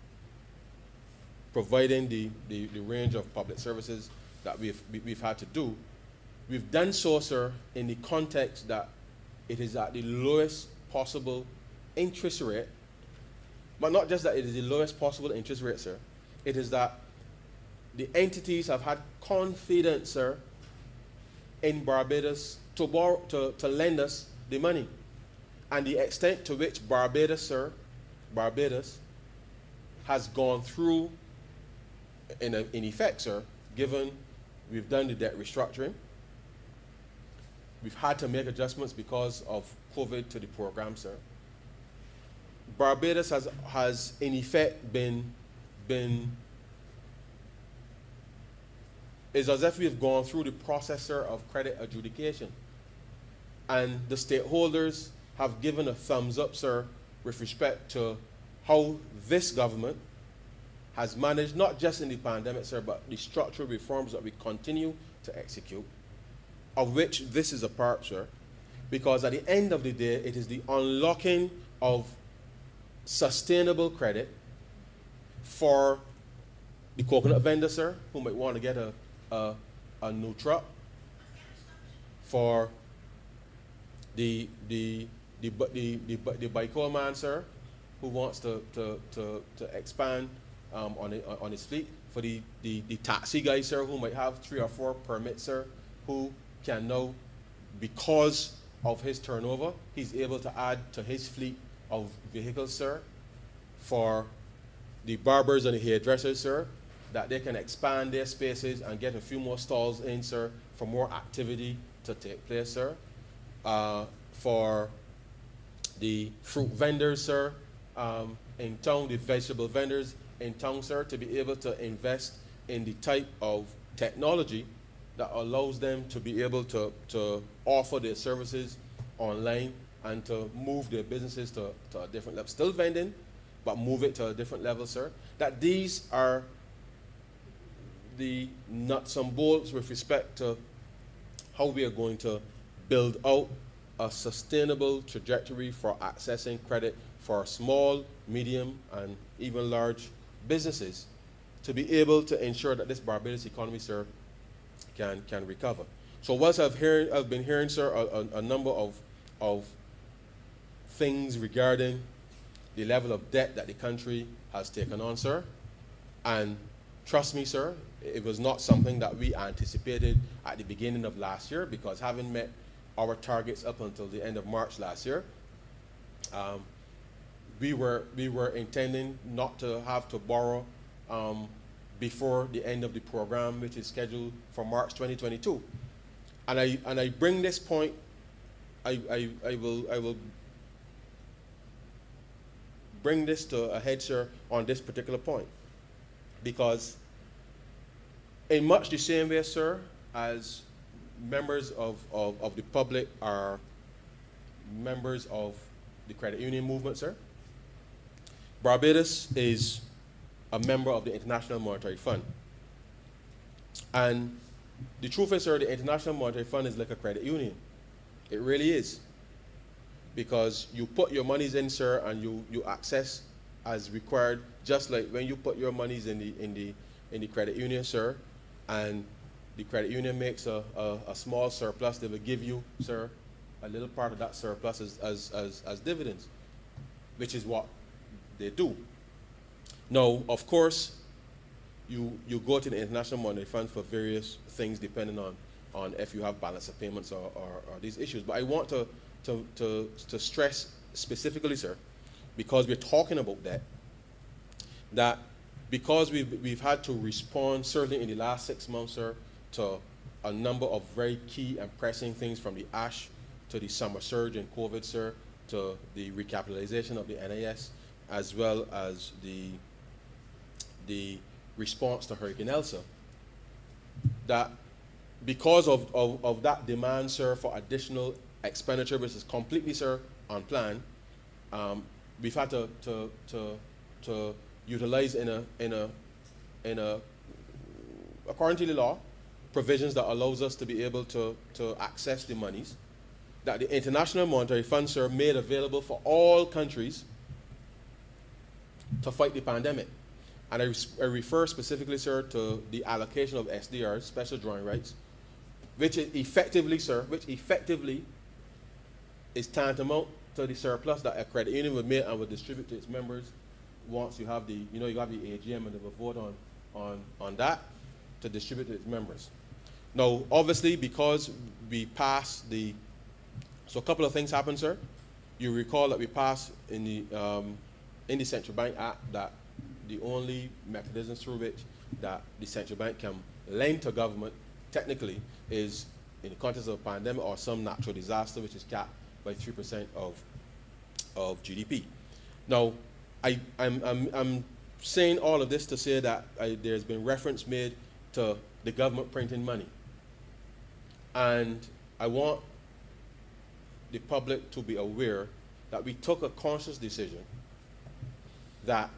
providing the range of public services that we've had to do. We've done so, sir, in the context that it is at the lowest possible interest rate, but not just that it is the lowest possible interest rate, sir. It is that the entities have had confidence, sir, in Barbados to borrow, to lend us the money. And the extent to which Barbados, sir, Barbados has gone through, in effect, sir, given we've done the debt restructuring, we've had to make adjustments because of COVID to the program, sir. Barbados has in effect been it's as if we've gone through the process, sir, of credit adjudication. And the stakeholders have given a thumbs up, sir, with respect to how this government has managed, not just in the pandemic, sir, but the structural reforms that we continue to execute, of which this is a part, sir, because at the end of the day, it is the unlocking of sustainable credit for the coconut vendor, sir, who might want to get a new truck, for the bicycle man, sir, who wants to expand on his fleet, for the taxi guy, sir, who might have 3 or 4 permits, sir, who can now, because of his turnover, he's able to add to his fleet of vehicles, sir, for the barbers and the hairdressers, sir, that they can expand their spaces and get a few more stalls in, sir, for more activity to take place, sir. For the fruit vendors, sir, in town, the vegetable vendors in town, sir, to be able to invest in the type of technology that allows them to be able to offer their services online and to move their businesses to a different level. Still vending, but move it to a different level, sir. That these are the nuts and bolts with respect to how we are going to build out a sustainable trajectory for accessing credit for small, medium, and even large businesses to be able to ensure that this Barbados economy, sir, can recover. So whilst I've been hearing, sir, a number of things regarding the level of debt that the country has taken on, sir, and trust me, sir, it was not something that we anticipated at the beginning of last year, because having met our targets up until the end of March last year, we were intending not to have to borrow before the end of the program, which is scheduled for March 2022. And I bring this point, I will bring this to a head, sir, on this particular point, because in much the same way, sir, as members of the public are members of the credit union movement, sir, Barbados is a member of the International Monetary Fund. And the truth is, sir, the International Monetary Fund is like a credit union. It really is. Because you put your monies in, sir, and you access as required, just like when you put your monies in the credit union, sir, and the credit union makes a small surplus, they will give you, sir, a little part of that surplus as dividends, which is what they do. Now, of course, you go to the International Monetary Fund for various things depending on if you have balance of payments or these issues. But I want to stress specifically, sir, because we're talking about that because we've had to respond, certainly in the last 6 months, sir, to a number of very key and pressing things, from the ash to the summer surge in COVID, sir, to the recapitalization of the NAS, as well as the response to Hurricane Elsa. That because of that demand, sir, for additional expenditure, which is completely, sir, unplanned, we've had to utilize in a according to the law, provisions that allows us to be able to access the monies that the International Monetary Fund, sir, made available for all countries to fight the pandemic. And I refer specifically, sir, to the allocation of SDRs, special drawing rights, which effectively, sir, is tantamount to the surplus that a credit union would make and would distribute to its members once you have the, you have the AGM and they will vote on that to distribute to its members. Now, obviously, because we passed so a couple of things happened, sir. You recall that we passed in the Central Bank Act that the only mechanism through which that the central bank can lend to government technically is in the context of a pandemic or some natural disaster, which is capped by 3% of GDP. Now, I'm saying all of this to say that there's been reference made to the government printing money. And I want the public to be aware that we took a conscious decision that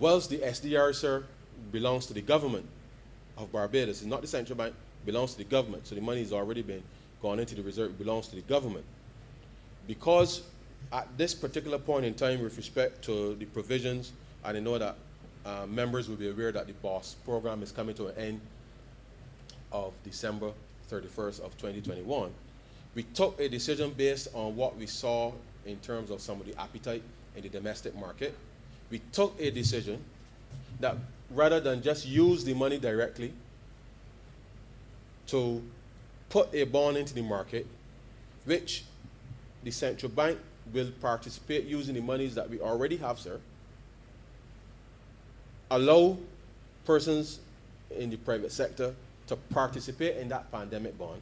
whilst the SDR, sir, belongs to the government of Barbados, it's not the central bank, it belongs to the government. So the money has already been gone into the reserve, it belongs to the government. Because at this particular point in time with respect to the provisions, and I know that members will be aware that the BOSS program is coming to an end of December 31st of 2021, we took a decision based on what we saw in terms of some of the appetite in the domestic market. We took a decision that rather than just use the money directly to put a bond into the market, which the central bank will participate using the monies that we already have, sir, allow persons in the private sector to participate in that pandemic bond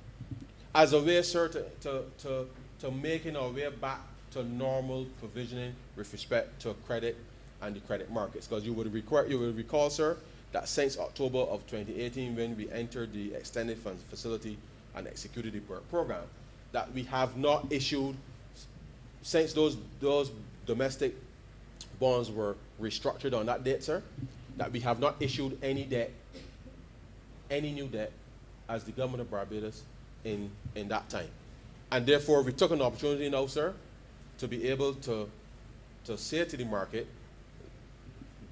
as a way, sir, to making our way back to normal provisioning with respect to credit and the credit markets. Because you would recall, sir, that since October of 2018, when we entered the extended funds facility and executed the program, that we have not issued, since those domestic bonds were restructured on that date, sir, that we have not issued any debt, any new debt, as the government of Barbados in that time. And therefore, we took an opportunity now, sir, to be able to say to the market,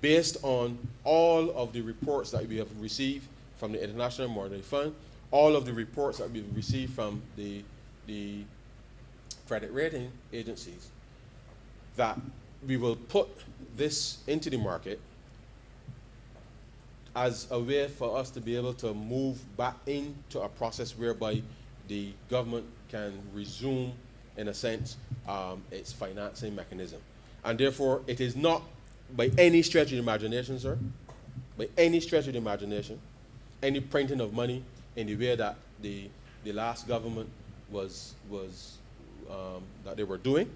based on all of the reports that we have received from the International Monetary Fund, all of the reports that we've received from the credit rating agencies, that we will put this into the market as a way for us to be able to move back into a process whereby the government can resume, in a sense, its financing mechanism. And therefore, it is not by any stretch of the imagination, sir, by any stretch of the imagination, any printing of money in the way that the last government was that they were doing.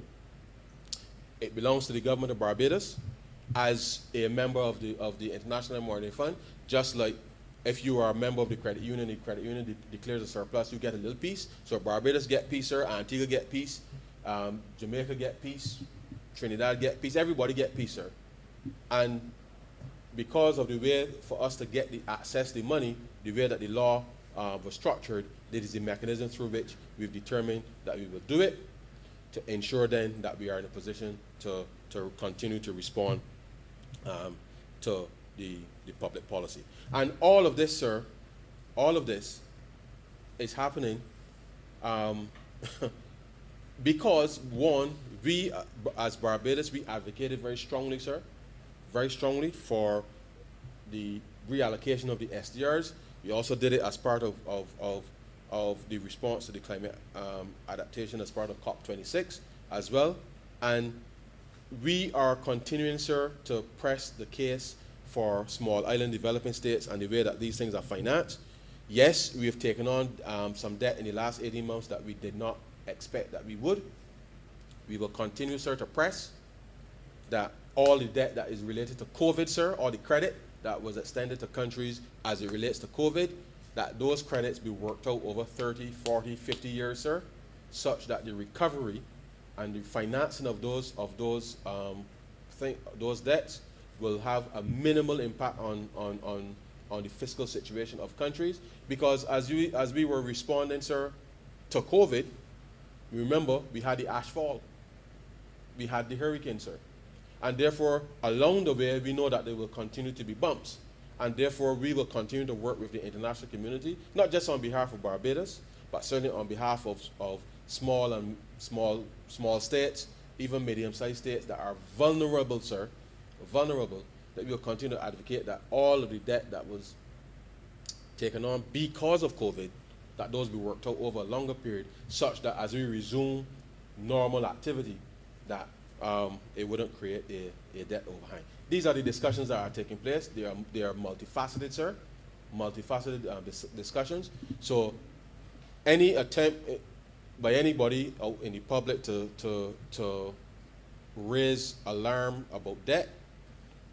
It belongs to the government of Barbados as a member of the International Monetary Fund, just like if you are a member of the credit union declares a surplus, you get a little piece. So Barbados get piece, sir, Antigua get piece, Jamaica get piece, Trinidad get piece, everybody get piece, sir. And because of the way for us to get access the money, the way that the law was structured, this is the mechanism through which we've determined that we will do it, to ensure then that we are in a position to continue to respond to the public policy. And all of this, sir, all of this is happening because, one, we as Barbados, we advocated very strongly, sir, very strongly for the reallocation of the SDRs. We also did it as part of the response to the climate adaptation as part of COP26 as well. And we are continuing, sir, to press the case for small island developing states and the way that these things are financed. Yes, we have taken on some debt in the last 18 months that we did not expect that we would. We will continue, sir, to press that all the debt that is related to COVID, sir, or the credit that was extended to countries as it relates to COVID, that those credits be worked out over 30, 40, 50 years, sir, such that the recovery and the financing of those debts will have a minimal impact on the fiscal situation of countries. Because as we were responding, sir, to COVID, remember we had the ash fall, we had the hurricane, sir, and therefore along the way we know that there will continue to be bumps, and therefore we will continue to work with the international community, not just on behalf of Barbados, but certainly on behalf of small states even medium-sized states that are vulnerable, sir, vulnerable, that we will continue to advocate that all of the debt that was taken on because of COVID, that those be worked out over a longer period, such that as we resume normal activity, that it wouldn't create a debt overhang. These are the discussions that are taking place. They are multifaceted, sir, multifaceted discussions. So any attempt by anybody out in the public to raise alarm about debt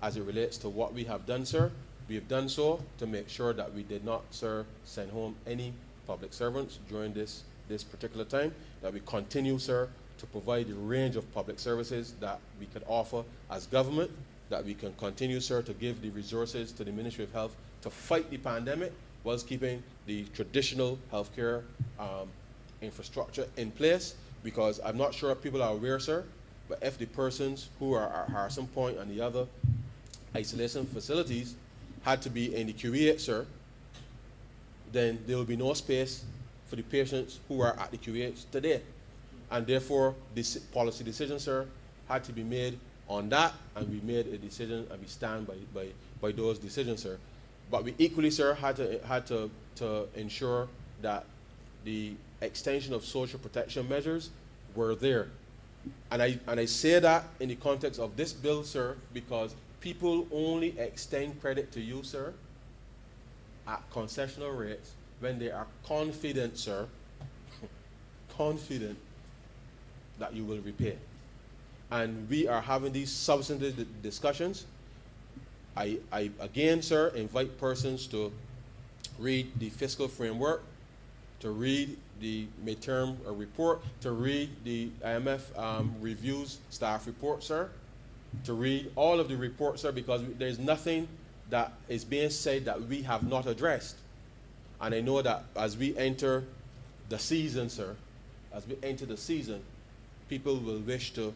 as it relates to what we have done, sir, we have done so to make sure that we did not, sir, send home any public servants during this particular time, that we continue, sir, to provide the range of public services that we could offer as government, that we can continue, sir, to give the resources to the Ministry of Health to fight the pandemic whilst keeping the traditional healthcare infrastructure in place, because I'm not sure if people are aware, sir, but if the persons who are at Harrison Point and the other isolation facilities had to be in the QE8, sir, then there will be no space for the patients who are at the QE8 today. And therefore, this policy decision, sir, had to be made on that, and we made a decision, and we stand by those decisions, sir. But we equally, sir, had to ensure that the extension of social protection measures were there. And I say that in the context of this bill, sir, because people only extend credit to you, sir, at concessional rates when they are confident, sir, confident that you will repay. And we are having these substantive discussions. I again, sir, invite persons to read the fiscal framework, to read the midterm report, to read the IMF reviews staff report, sir, to read all of the reports, sir, because there's nothing that is being said that we have not addressed. And I know that as we enter the season, sir, as we enter the season, people will wish to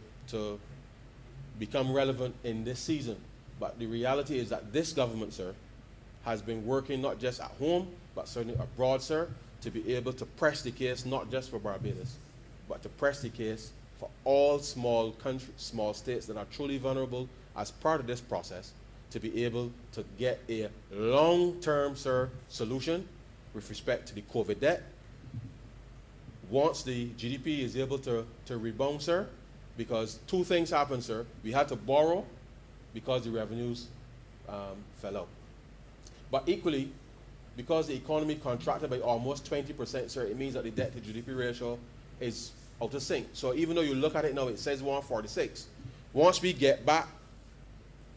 become relevant in this season. But the reality is that this government, sir, has been working not just at home, but certainly abroad, sir, to be able to press the case not just for Barbados, but to press the case for all small states that are truly vulnerable as part of this process, to be able to get a long-term, sir, solution with respect to the COVID debt. Once the GDP is able to rebound, sir, because two things happen, sir. We had to borrow because the revenues fell out. But equally, because the economy contracted by almost 20%, sir, it means that the debt to GDP ratio is out of sync. So even though you look at it now, it says 146. Once we get back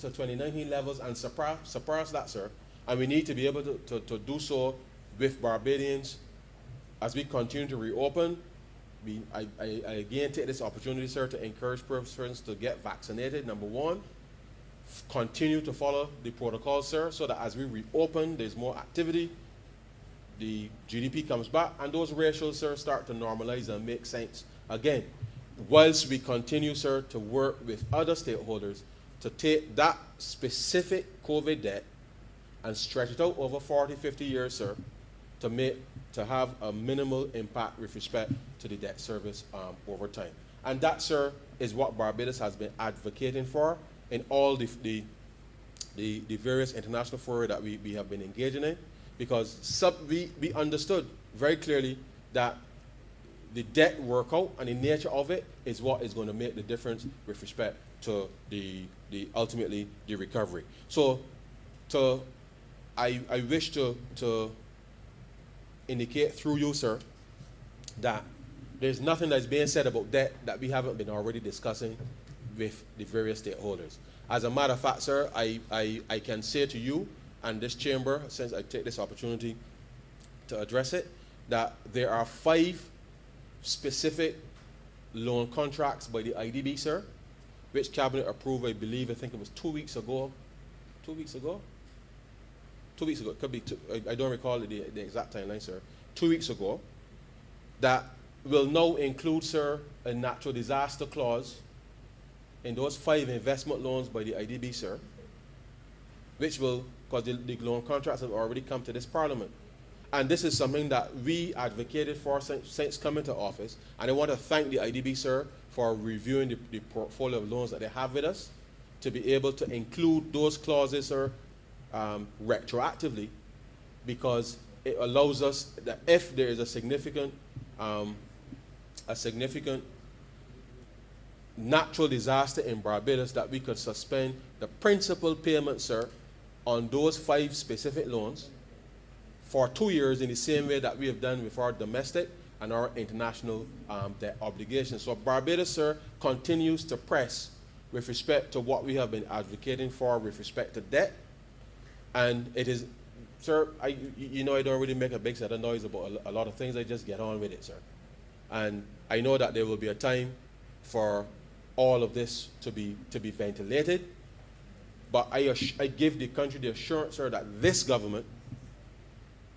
to 2019 levels and surpass that, sir, and we need to be able to do so with Barbadians as we continue to reopen. I again take this opportunity, sir, to encourage persons to get vaccinated, number one. Continue to follow the protocol, sir, so that as we reopen, there's more activity, the GDP comes back, and those ratios, sir, start to normalize and make sense again. Whilst we continue, sir, to work with other stakeholders to take that specific COVID debt and stretch it out over 40, 50 years, sir, to have a minimal impact with respect to the debt service over time. And that, sir, is what Barbados has been advocating for in all the various international fora that we have been engaging in, because we understood very clearly that the debt workout and the nature of it is what is going to make the difference with respect to ultimately the recovery. So I wish to indicate through you, sir, that there's nothing that's being said about debt that we haven't been already discussing with the various stakeholders. As a matter of fact, sir, I can say to you and this chamber, since I take this opportunity to address it, that there are 5 specific loan contracts by the IDB, sir, which Cabinet approved, I think it was 2 weeks ago. 2 weeks ago? 2 weeks ago, it could be I don't recall the exact timeline, sir. 2 weeks ago, that will now include, sir, a natural disaster clause in those 5 investment loans by the IDB, sir, which will, because the loan contracts have already come to this Parliament. And this is something that we advocated for since coming to office. And I want to thank the IDB, sir, for reviewing the portfolio of loans that they have with us, to be able to include those clauses, sir, retroactively, because it allows us that if there is a significant natural disaster in Barbados, that we could suspend the principal payment, sir, on those 5 specific loans for 2 years, in the same way that we have done with our domestic and our international debt obligations. So Barbados, sir, continues to press with respect to what we have been advocating for with respect to debt. And it is, sir, I don't really make a big set of noise about a lot of things. I just get on with it, sir. And I know that there will be a time for all of this to be ventilated. But I give the country the assurance, sir, that this government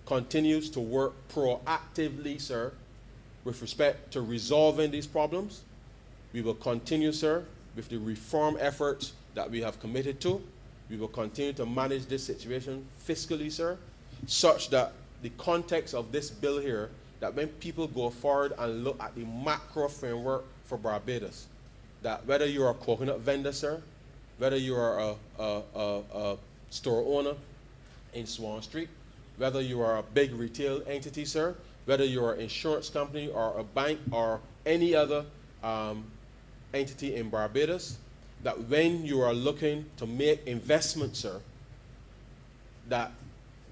continues to work proactively, sir, with respect to resolving these problems. We will continue, sir, with the reform efforts that we have committed to. We will continue to manage this situation fiscally, sir, such that the context of this bill here, that when people go forward and look at the macro framework for Barbados, that whether you're a coconut vendor, sir, whether you are a store owner in Swan Street, whether you are a big retail entity, sir, whether you are an insurance company or a bank or any other entity in Barbados, that when you are looking to make investments, sir, that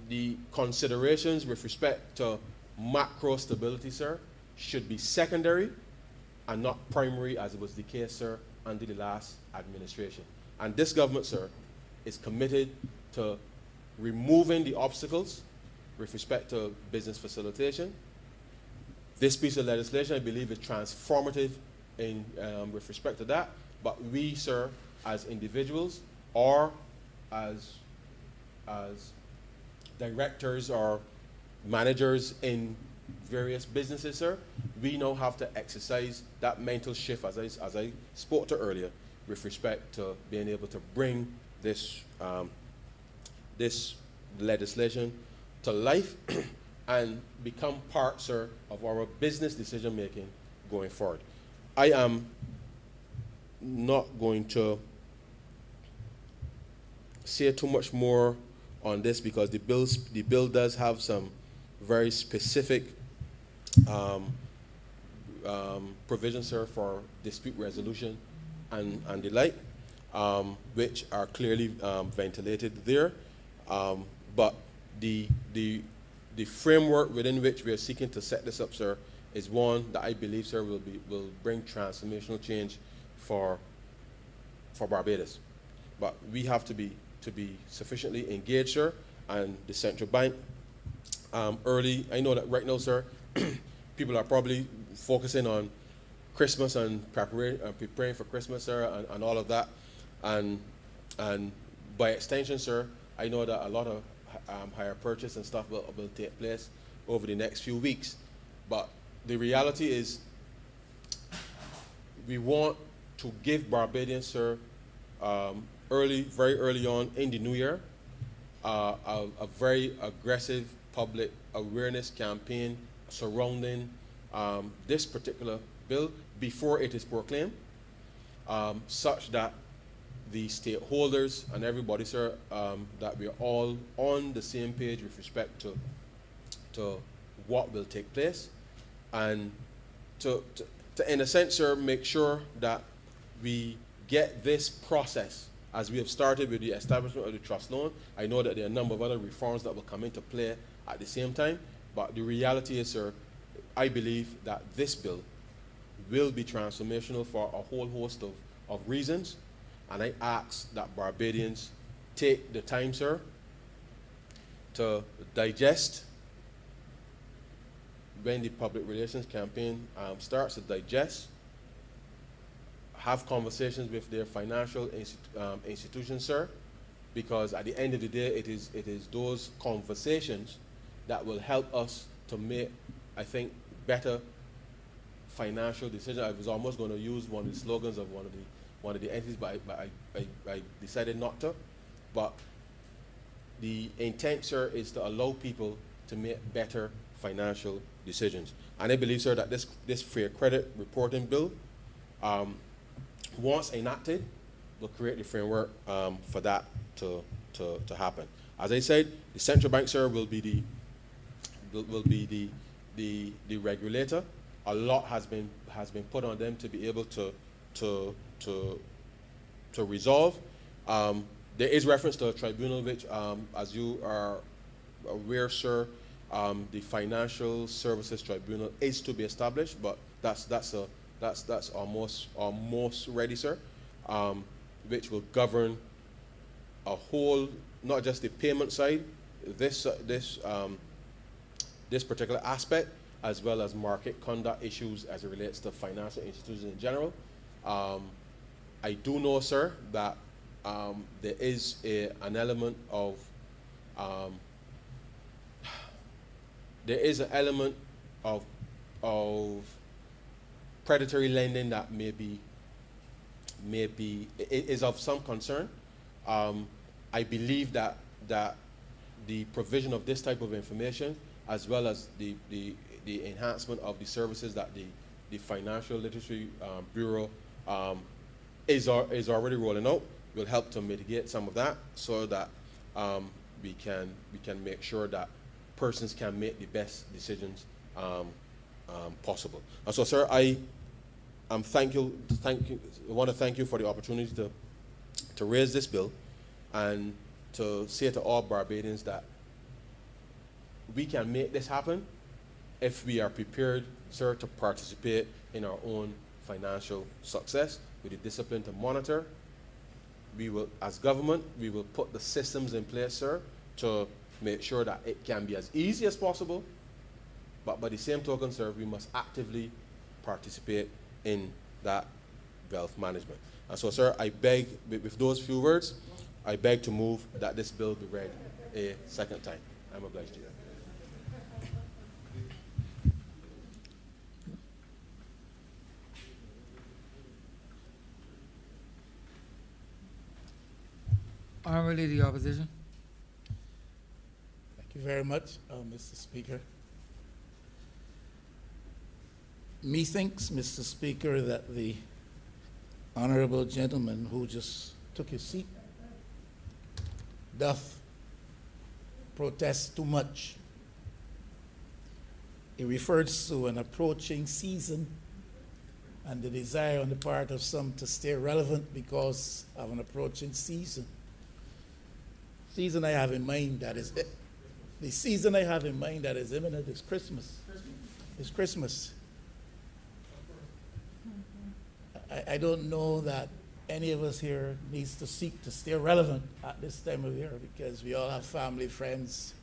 the considerations with respect to macro stability, sir, should be secondary and not primary, as it was the case, sir, under the last administration. And this government, sir, is committed to removing the obstacles with respect to business facilitation. This piece of legislation, I believe, is transformative in with respect to that. But we, sir, as individuals or as directors or managers in various businesses, sir, we now have to exercise that mental shift, as I spoke to earlier, with respect to being able to bring this this legislation to life and become part, sir, of our business decision making going forward. I am not going to say too much more on this because the bill does have some very specific provisions, sir, for dispute resolution and the like, which are clearly ventilated there. But the framework within which we are seeking to set this up, sir, is one that I believe, sir, will bring transformational change for Barbados. But we have to be sufficiently engaged, sir, and the central bank early. I know that right now, sir, people are probably focusing on Christmas and preparing for Christmas, sir, and all of that. And by extension, sir, I know that a lot of higher purchase and stuff will take place over the next few weeks. But the reality is we want to give Barbadians, sir, very early on in the new year, a very aggressive public awareness campaign surrounding this particular bill before it is proclaimed, such that the stakeholders and everybody, sir, that we are all on the same page with respect to what will take place, and to in a sense, sir, make sure that we get this process, as we have started with the establishment of the trust loan. I know that there are a number of other reforms that will come into play at the same time, but the reality is, sir, I believe that this bill will be transformational for a whole host of reasons, and I ask that Barbadians take the time, sir, to digest when the public relations campaign starts, to digest, have conversations with their financial institutions, sir, because at the end of the day, it is those conversations that will help us to make, I think, better financial decisions. I was almost going to use one of the slogans of one of the entities, but I decided not to. But the intent, sir, is to allow people to make better financial decisions. And I believe, sir, that this fair credit reporting bill, once enacted, will create the framework for that to happen. As I said, the central bank, sir, will be the regulator. A lot has been put on them to be able to resolve. There is reference to a tribunal, which, as you are aware, sir, the Financial Services Tribunal is to be established, but that's almost ready, sir, which will govern a whole, not just the payment side, this particular aspect, as well as market conduct issues as it relates to financial institutions in general. I do know, sir, that there is an element of predatory lending that is of some concern. I believe that the provision of this type of information, as well as the enhancement of the services that the Financial Literacy Bureau is already rolling out, will help to mitigate some of that, so that we can make sure that persons can make the best decisions possible. And so, sir, I want to thank you for the opportunity to raise this bill, and to say to all Barbadians that we can make this happen if we are prepared, sir, to participate in our own financial success with the discipline to monitor. We will, as government, we will put the systems in place, sir, to make sure that it can be as easy as possible. But by the same token, sir, we must actively participate in that wealth management. And so, sir, I beg, with those few words, I beg to move that this bill be read a second time. I'm obliged to you. Honorable Leader of the Opposition. Thank you very much, Mr. Speaker. Methinks, Mr. Speaker, that the honorable gentleman who just took his seat doth protest too much. He refers to an approaching season and the desire on the part of some to stay relevant because of an approaching season. The season I have in mind that is imminent is Christmas. It's Christmas. I don't know that any of us here needs to seek to stay relevant at this time of year, because we all have family, friends.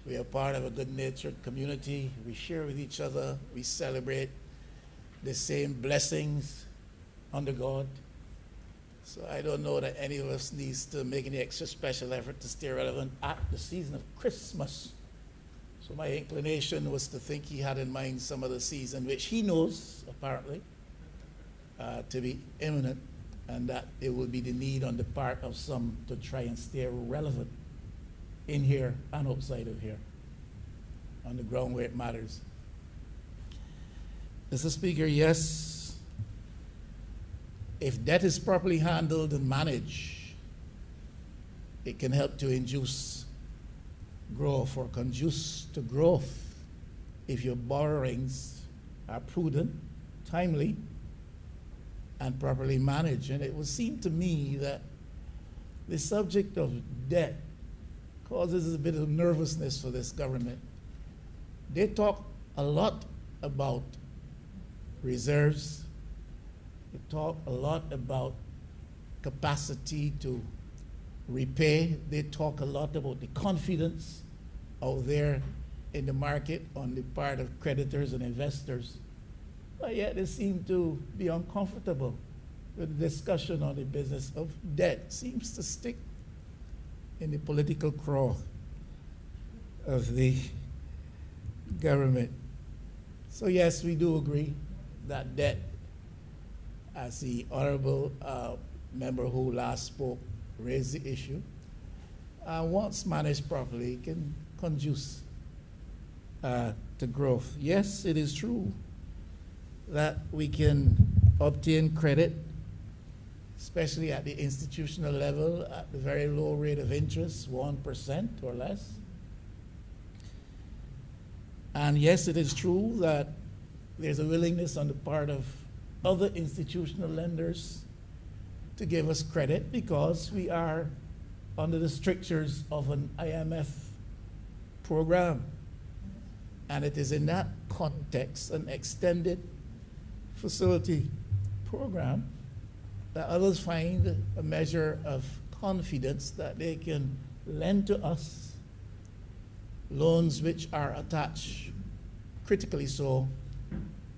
We are part of a good-natured community. We share with each other. We celebrate the same blessings under God. So I don't know that any of us needs to make any extra special effort to stay relevant at the season of Christmas. So my inclination was to think he had in mind some other season, which he knows, apparently, to be imminent, and that it will be the need on the part of some to try and stay relevant in here and outside of here, on the ground where it matters. Mr. Speaker, yes, if debt is properly handled and managed, it can help to induce growth or conduce to growth if your borrowings are prudent, timely, and properly managed. And it would seem to me that the subject of debt causes a bit of nervousness for this government. They talk a lot about reserves. They talk a lot about capacity to repay. They talk a lot about the confidence out there in the market on the part of creditors and investors. But yet they seem to be uncomfortable with the discussion on the business of debt. Seems to stick in the political craw of the government. So yes, we do agree that debt, as the honorable member who last spoke raised the issue, once managed properly, can conduce to growth. Yes, it is true that we can obtain credit, especially at the institutional level, at the very low rate of interest, 1% or less. And yes, it is true that there's a willingness on the part of other institutional lenders to give us credit because we are under the strictures of an IMF program. And it is in that context, an extended facility program, that others find a measure of confidence that they can lend to us loans which are attached, critically so,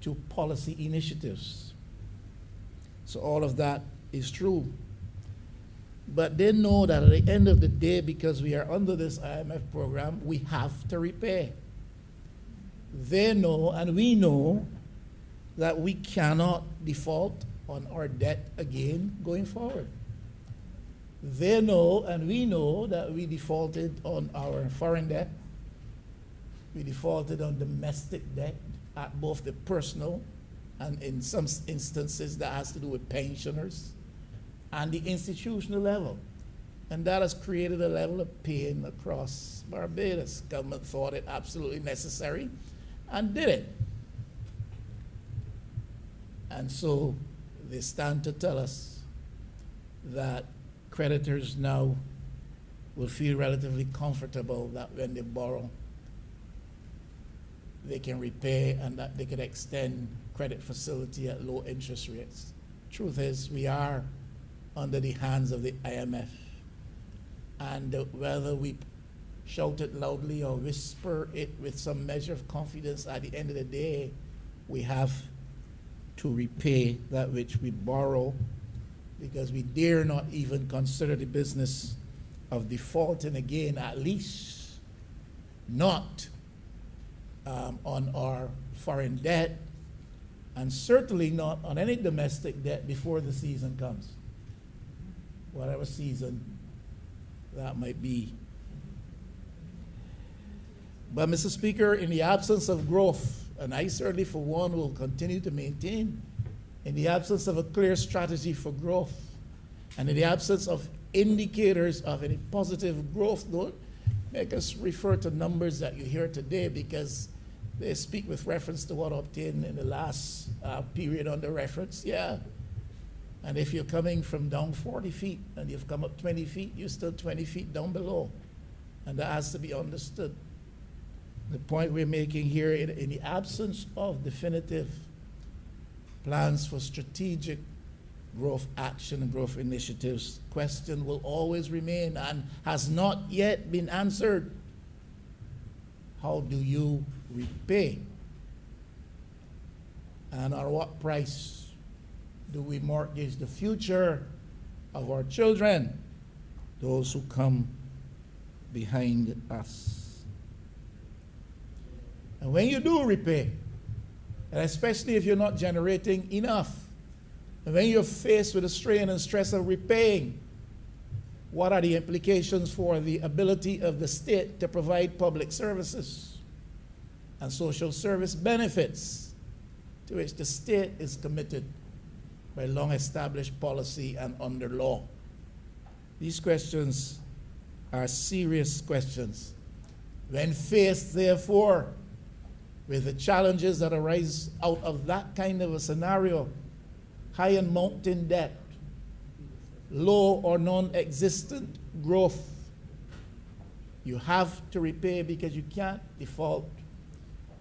to policy initiatives. So all of that is true. But they know that at the end of the day, because we are under this IMF program, we have to repay. They know, and we know, that we cannot default on our debt again going forward. They know, and we know, that we defaulted on our foreign debt. We defaulted on domestic debt at both the personal and in some instances that has to do with pensioners and the institutional level. And that has created a level of pain across Barbados. Government thought it absolutely necessary and did it. And so they stand to tell us that creditors now will feel relatively comfortable that when they borrow, they can repay and that they can extend credit facility at low interest rates. Truth is, we are under the hands of the IMF. And whether we shout it loudly or whisper it with some measure of confidence, at the end of the day, we have to repay that which we borrow, because we dare not even consider the business of defaulting again, at least not on our foreign debt, and certainly not on any domestic debt before the season comes, whatever season that might be. But, Mr. Speaker, in the absence of growth, and I certainly for one will continue to maintain, in the absence of a clear strategy for growth, and in the absence of indicators of any positive growth, don't make us refer to numbers that you hear today, because they speak with reference to what obtained in the last period under reference. Yeah. And if you're coming from down 40 feet and you've come up 20 feet, you're still 20 feet down below. And that has to be understood. The point we're making here, in the absence of definitive plans for strategic growth action and growth initiatives, question will always remain and has not yet been answered. How do you repay? And at what price do we mortgage the future of our children, those who come behind us? And when you do repay, and especially if you're not generating enough, and when you're faced with the strain and stress of repaying, what are the implications for the ability of the state to provide public services and social service benefits to which the state is committed by long-established policy and under law? These questions are serious questions. When faced, therefore, with the challenges that arise out of that kind of a scenario, high and mountain debt, low or non-existent growth, you have to repay because you can't default.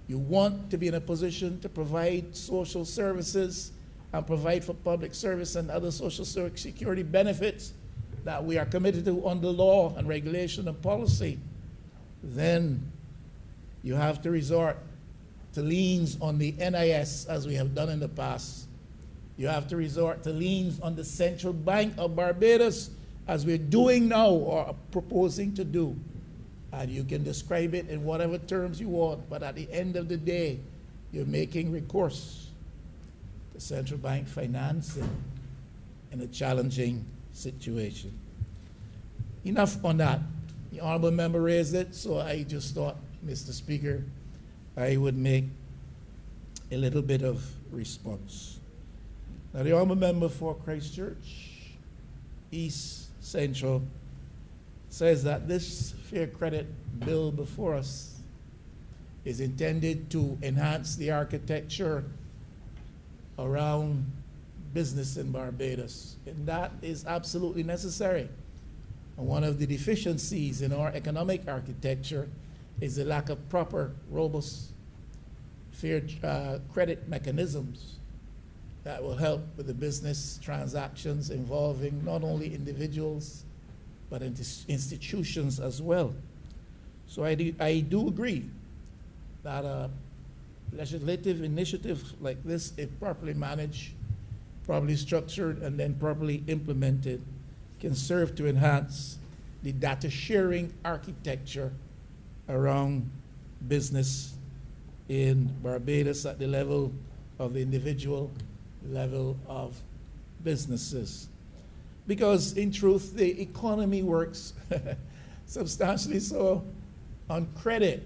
You want to be in a position to provide social services and provide for public service and other social security benefits that we are committed to under law and regulation and policy. Then you have to resort to liens on the NIS, as we have done in the past. You have to resort to liens on the Central Bank of Barbados, as we're doing now or are proposing to do. And you can describe it in whatever terms you want, but at the end of the day, you're making recourse to central bank financing in a challenging situation. Enough on that. The honorable member raised it, so I just thought, Mr. Speaker, I would make a little bit of response. Now, the honorable member for Christchurch, East Central, says that this fair credit bill before us is intended to enhance the architecture around business in Barbados. And that is absolutely necessary. And one of the deficiencies in our economic architecture is the lack of proper, robust, fair credit mechanisms that will help with the business transactions involving not only individuals, but institutions as well. So I do agree that a legislative initiative like this, if properly managed, properly structured, and then properly implemented, can serve to enhance the data sharing architecture around business in Barbados at the level of the individual, level of businesses. Because in truth, the economy works substantially so on credit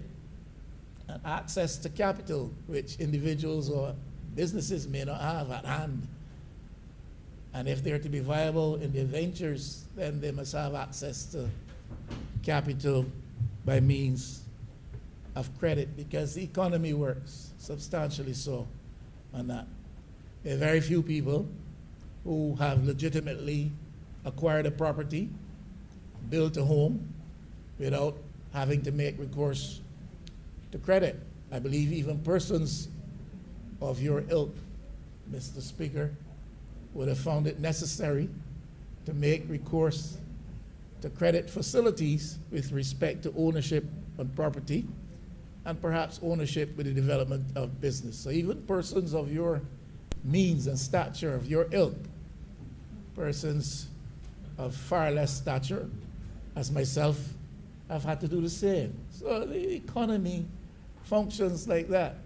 and access to capital, which individuals or businesses may not have at hand. And if they're to be viable in their ventures, then they must have access to capital by means of credit, because the economy works substantially so on that. There are very few people who have legitimately acquired a property, built a home, without having to make recourse to credit. I believe even persons of your ilk, Mr. Speaker, would have found it necessary to make recourse to credit facilities with respect to ownership of property and perhaps ownership with the development of business. So even persons of your means and stature, of your ilk, persons of far less stature, as myself, have had to do the same. So the economy functions like that,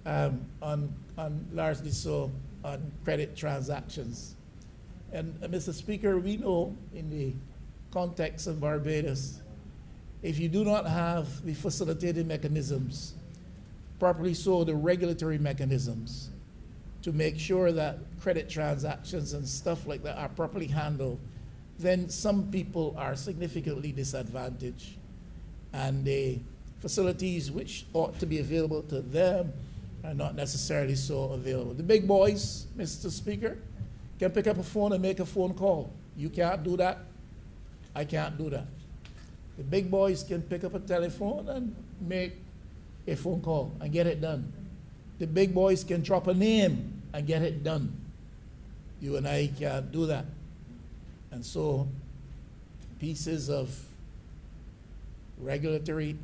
on largely so on credit transactions. And Mr. Speaker, we know in the context of Barbados, if you do not have the facilitating mechanisms, properly so the regulatory mechanisms, to make sure that credit transactions and stuff like that are properly handled, then some people are significantly disadvantaged. And the facilities which ought to be available to them are not necessarily so available. The big boys, Mr. Speaker, can pick up a phone and make a phone call. You can't do that. I can't do that. The big boys can pick up a telephone and make a phone call and get it done. The big boys can drop a name and get it done. You and I can't do that. And so pieces of regulatory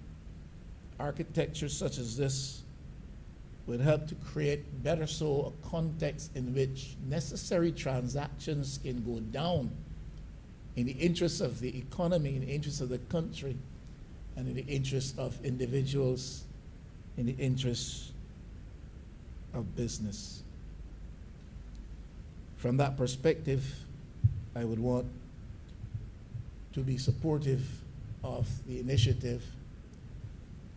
architecture such as this would help to create better so a context in which necessary transactions can go down in the interest of the economy, in the interest of the country, and in the interest of individuals, in the interest of business. From that perspective, I would want to be supportive of the initiative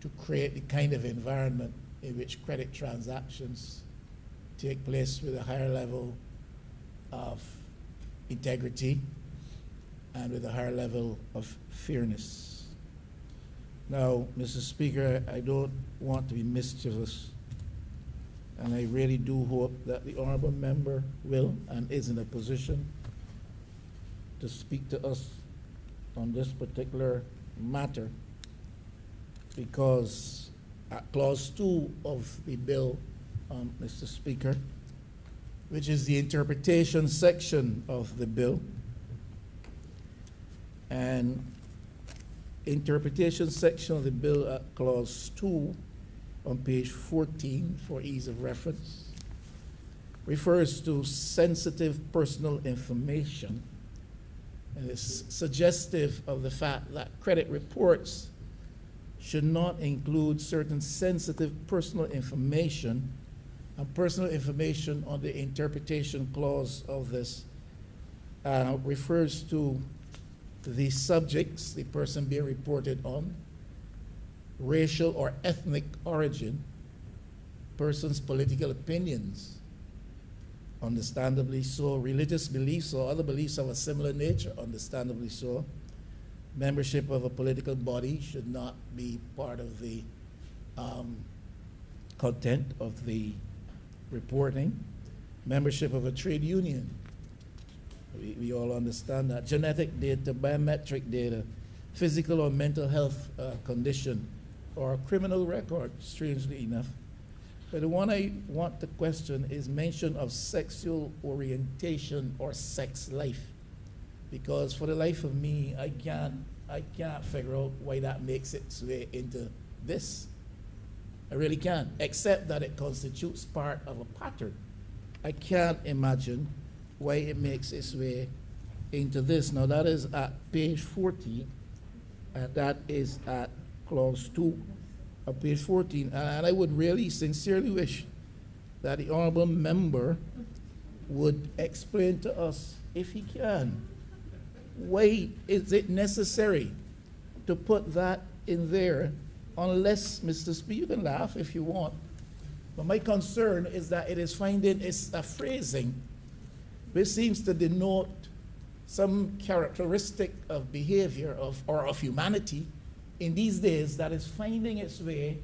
to create the kind of environment in which credit transactions take place with a higher level of integrity and with a higher level of fairness. Now, Mr. Speaker, I don't want to be mischievous, and I really do hope that the honorable member will and is in a position to speak to us on this particular matter, because at clause 2 of the bill, Mr. Speaker, which is the interpretation section of the bill, and interpretation section of the bill at clause 2 on page 14 for ease of reference refers to sensitive personal information, and is suggestive of the fact that credit reports should not include certain sensitive personal information, and personal information on the interpretation clause of this refers to the subjects the person being reported on, racial or ethnic origin, persons' political opinions, understandably so, religious beliefs or other beliefs of a similar nature, understandably so. Membership of a political body should not be part of the content of the reporting. Membership of a trade union, we all understand that. Genetic data, biometric data, physical or mental health condition, or a criminal record, strangely enough. But the one I want to question is mention of sexual orientation or sex life. Because for the life of me, I can't figure out why that makes its way into this. I really can't, except that it constitutes part of a pattern. I can't imagine why it makes its way into this. Now that is at page 14, and that is at clause 2 of page 14. And I would really sincerely wish that the honorable member would explain to us, if he can, why is it necessary to put that in there, unless, Mr. Speaker, you can laugh if you want, but my concern is that it is finding it's a phrasing which seems to denote some characteristic of behavior or of humanity in these days that is finding its way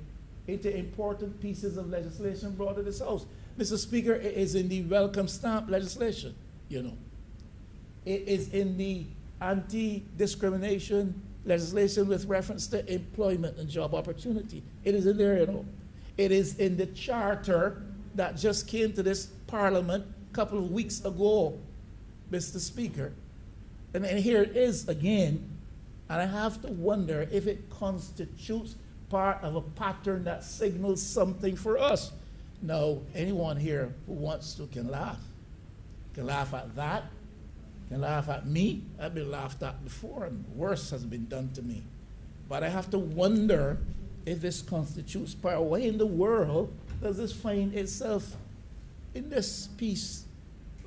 into important pieces of legislation brought to this House. Mr. Speaker, it is in the welcome stamp legislation, you know. It is in the anti-discrimination legislation with reference to employment and job opportunity. It is in there, you know. It is in the charter that just came to this Parliament a couple of weeks ago, Mr. Speaker. And here it is again, and I have to wonder if it constitutes part of a pattern that signals something for us. Now, anyone here who wants to can laugh. Can laugh at that, can laugh at me. I've been laughed at before, and worse has been done to me. But I have to wonder if this constitutes part. Why in the world does this find itself in this piece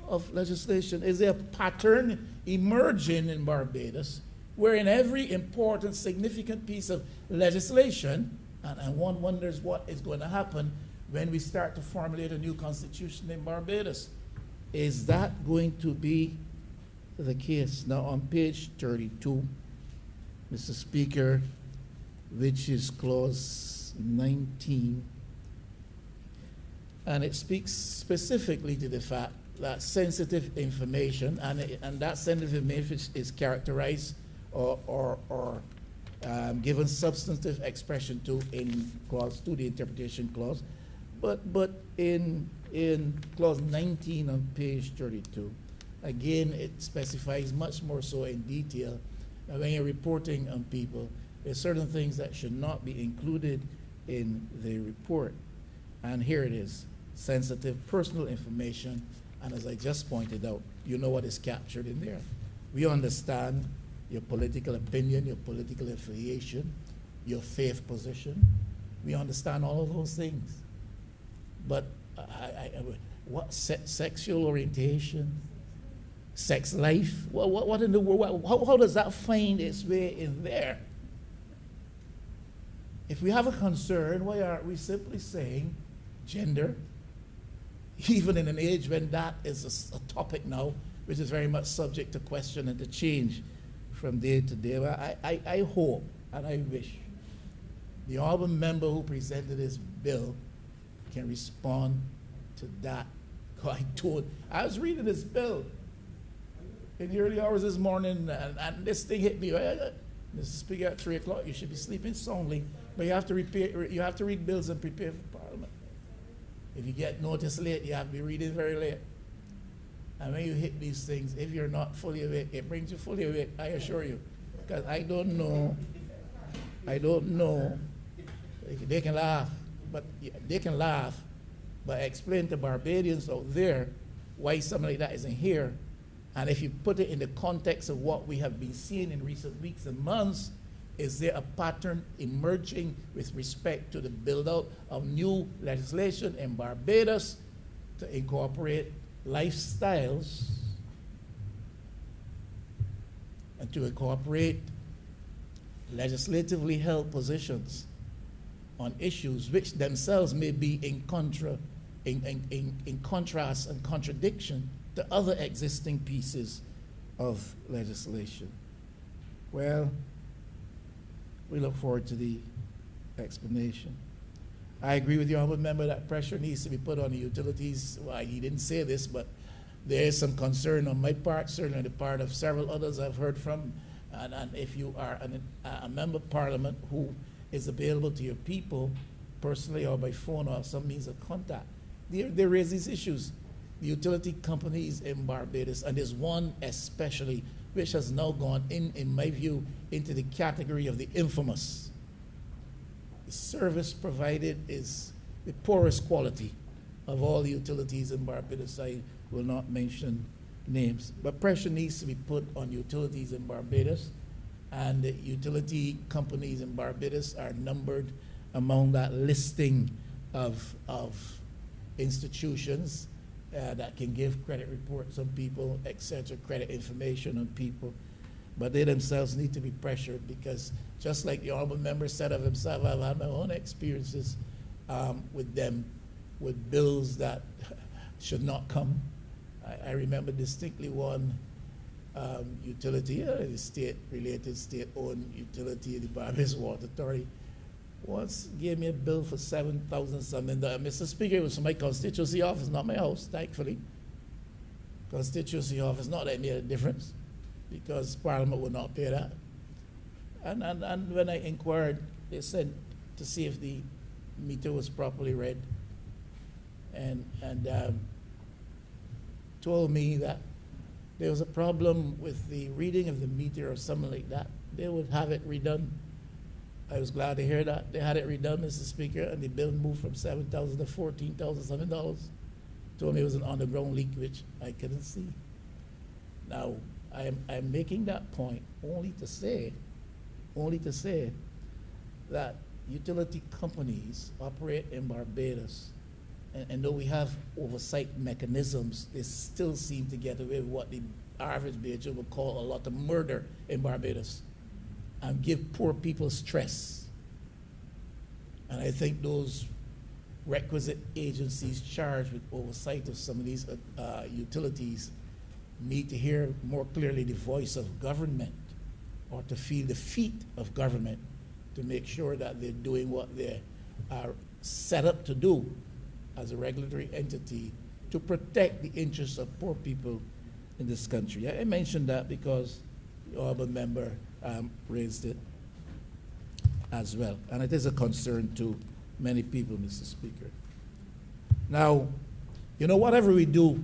of legislation? Is there a pattern emerging in Barbados where in every important, significant piece of legislation, and one wonders what is going to happen when we start to formulate a new constitution in Barbados? Is that going to be the case? Now on page 32, Mr. Speaker, which is clause 19, and it speaks specifically to the fact that sensitive information, and that sensitive information is characterized or given substantive expression to in clause 2, the interpretation clause, but in clause 19 on page 32, again it specifies much more so in detail that when you're reporting on people, there's certain things that should not be included in the report. And here it is, sensitive personal information, and as I just pointed out, you know what is captured in there. We understand your political opinion, your political affiliation, your faith position. We understand all of those things. But what sexual orientation, sex life, what in the world, how does that find its way in there? If we have a concern, why aren't we simply saying gender, even in an age when that is a topic now, which is very much subject to question and to change from day to day? I hope and I wish the honorable member who presented this bill can respond to that. I was reading this bill in the early hours this morning, and this thing hit me. Mr. Speaker, at 3 o'clock, you should be sleeping soundly, but you have to read bills and prepare for Parliament. If you get notice late, you have to be reading very late. And when you hit these things, if you're not fully awake, it brings you fully awake, I assure you. Because I don't know, they can laugh, but explain to Barbadians out there why something like that isn't here. And if you put it in the context of what we have been seeing in recent weeks and months, is there a pattern emerging with respect to the build-out of new legislation in Barbados to incorporate lifestyles and to incorporate legislatively held positions on issues which themselves may be in contrast and contradiction to other existing pieces of legislation. Well, we look forward to the explanation. I agree with the honorable member that pressure needs to be put on the utilities. Well, he didn't say this, but there is some concern on my part, certainly on the part of several others I've heard from. And if you are a member of parliament who is available to your people personally or by phone or some means of contact, they raise these issues. The utility companies in Barbados, and there's one especially which has now gone in my view, into the category of the infamous. The service provided is the poorest quality of all the utilities in Barbados. I will not mention names, but pressure needs to be put on utilities in Barbados, and the utility companies in Barbados are numbered among that listing of institutions that can give credit reports on people, etc., credit information on people. But they themselves need to be pressured, because just like the honorable member said of himself, I've had my own experiences with them, with bills that should not come. I remember distinctly one utility, the state-related, state-owned utility, the Barbados Water Authority, once gave me a bill for $7,000 something. Mr. Speaker, it was from my constituency office, not my house, thankfully. Constituency office, not that it made a difference, because Parliament would not pay that. And when I inquired, they said to see if the meter was properly read, and told me that there was a problem with the reading of the meter or something like that. They would have it redone. I was glad to hear that. They had it redone, Mr. Speaker, and the bill moved from $7,000 to $14,007. Told me it was an underground leak, which I couldn't see. Now, I'm making that point only to say that utility companies operate in Barbados, and though we have oversight mechanisms, they still seem to get away with what the average Bajan would call a lot of murder in Barbados, and give poor people stress. And I think those requisite agencies charged with oversight of some of these utilities need to hear more clearly the voice of government, or to feel the feet of government, to make sure that they're doing what they are set up to do as a regulatory entity to protect the interests of poor people in this country. I mentioned that because the honorable member raised it as well, and it is a concern to many people, Mr. Speaker. Now, you know, whatever we do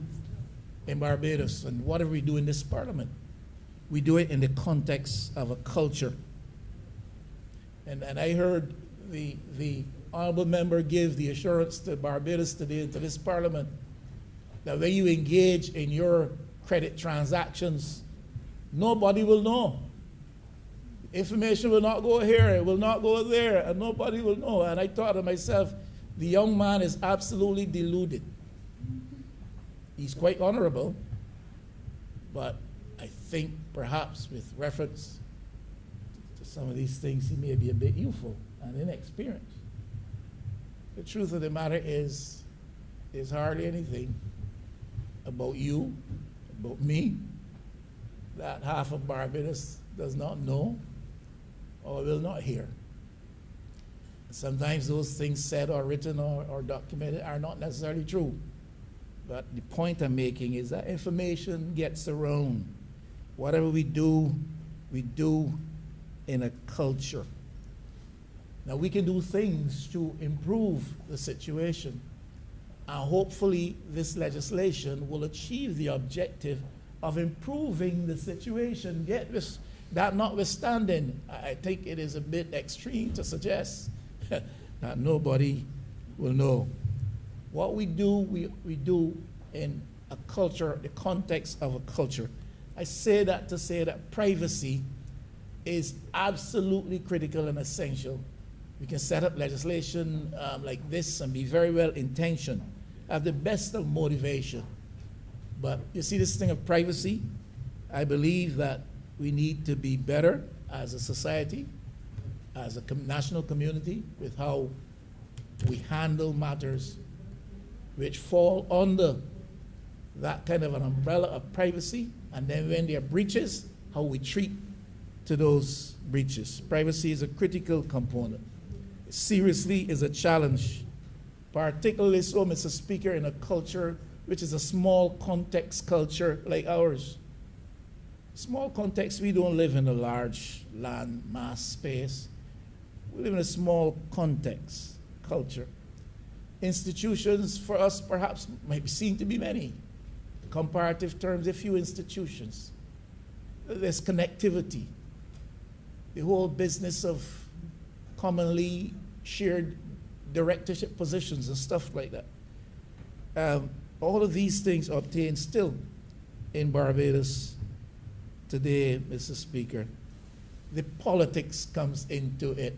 in Barbados and whatever we do in this Parliament, we do it in the context of a culture. And I heard the honorable member give the assurance to Barbados today, to this Parliament, that when you engage in your credit transactions, nobody will know. Information will not go here, it will not go there, and nobody will know. And I thought to myself, the young man is absolutely deluded. He's quite honorable, but I think perhaps with reference to some of these things, he may be a bit youthful and inexperienced. The truth of the matter is, there's hardly anything about you, about me, that half of Barbados does not know or will not hear. Sometimes those things said or written or documented are not necessarily true. But the point I'm making is that information gets around. Whatever we do in a culture. Now, we can do things to improve the situation, and hopefully this legislation will achieve the objective of improving the situation. Yet, that notwithstanding, I think it is a bit extreme to suggest that nobody will know. What we do, we do in a culture, the context of a culture. I say that to say that privacy is absolutely critical and essential. We can set up legislation like this and be very well intentioned, have the best of motivation. But you see this thing of privacy, I believe that we need to be better as a society as a national community with how we handle matters which fall under that kind of an umbrella of privacy, and then when there are breaches, how we treat to those breaches. Privacy is a critical component. It seriously is a challenge, particularly so, Mr. Speaker, in a culture which is a small context culture like ours. Small context, we don't live in a large land mass space. We live in a small context culture. Institutions for us perhaps might seem to be many. Comparative terms, a few institutions. There's connectivity. The whole business of commonly shared directorship positions and stuff like that. All of these things are obtained still in Barbados today, Mr. Speaker. The politics comes into it.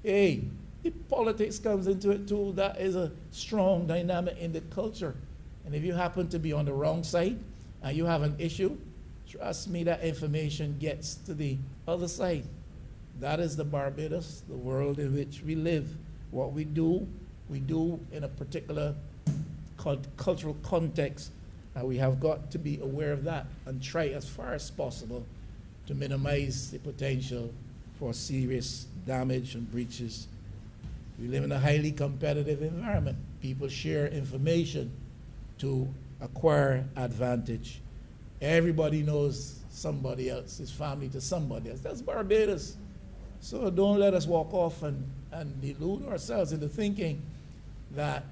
Hey, the politics comes into it too. That is a strong dynamic in the culture. And if you happen to be on the wrong side and you have an issue, trust me, that information gets to the other side. That is the Barbados, the world in which we live. What we do in a particular cultural context, and we have got to be aware of that and try as far as possible to minimize the potential for serious damage and breaches. We live in a highly competitive environment. People share information to acquire advantage. Everybody knows somebody else, his family to somebody else. That's Barbados. So don't let us walk off and delude ourselves into thinking that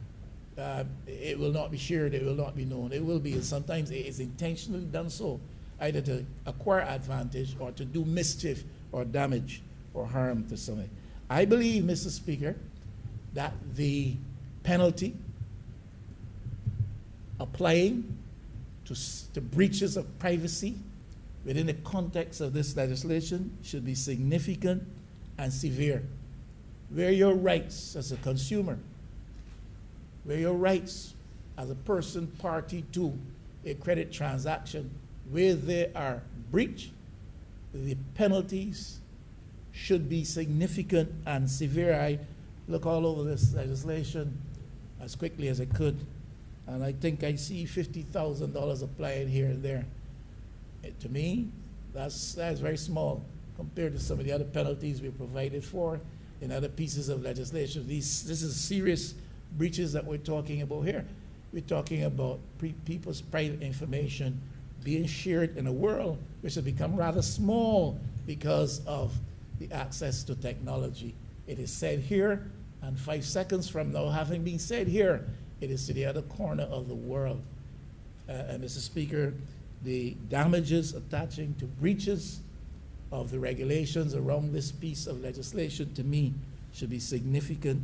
it will not be shared, it will not be known. It will be, and sometimes it is intentionally done so, either to acquire advantage or to do mischief or damage or harm to somebody. I believe, Mr. Speaker, that the penalty applying to breaches of privacy within the context of this legislation should be significant and severe. Where your rights as a consumer, where your rights as a person party to a credit transaction, where they are breached, the penalties should be significant and severe. I look all over this legislation as quickly as I could, and I think I see $50,000 applied here and there. To me, that's very small compared to some of the other penalties we provided for in other pieces of legislation. This is serious breaches that we're talking about here. We're talking about people's private information being shared in a world which has become rather small because of the access to technology. It is said here, and 5 seconds from now, having been said here, it is to the other corner of the world. And Mr. Speaker, the damages attaching to breaches of the regulations around this piece of legislation, to me, should be significant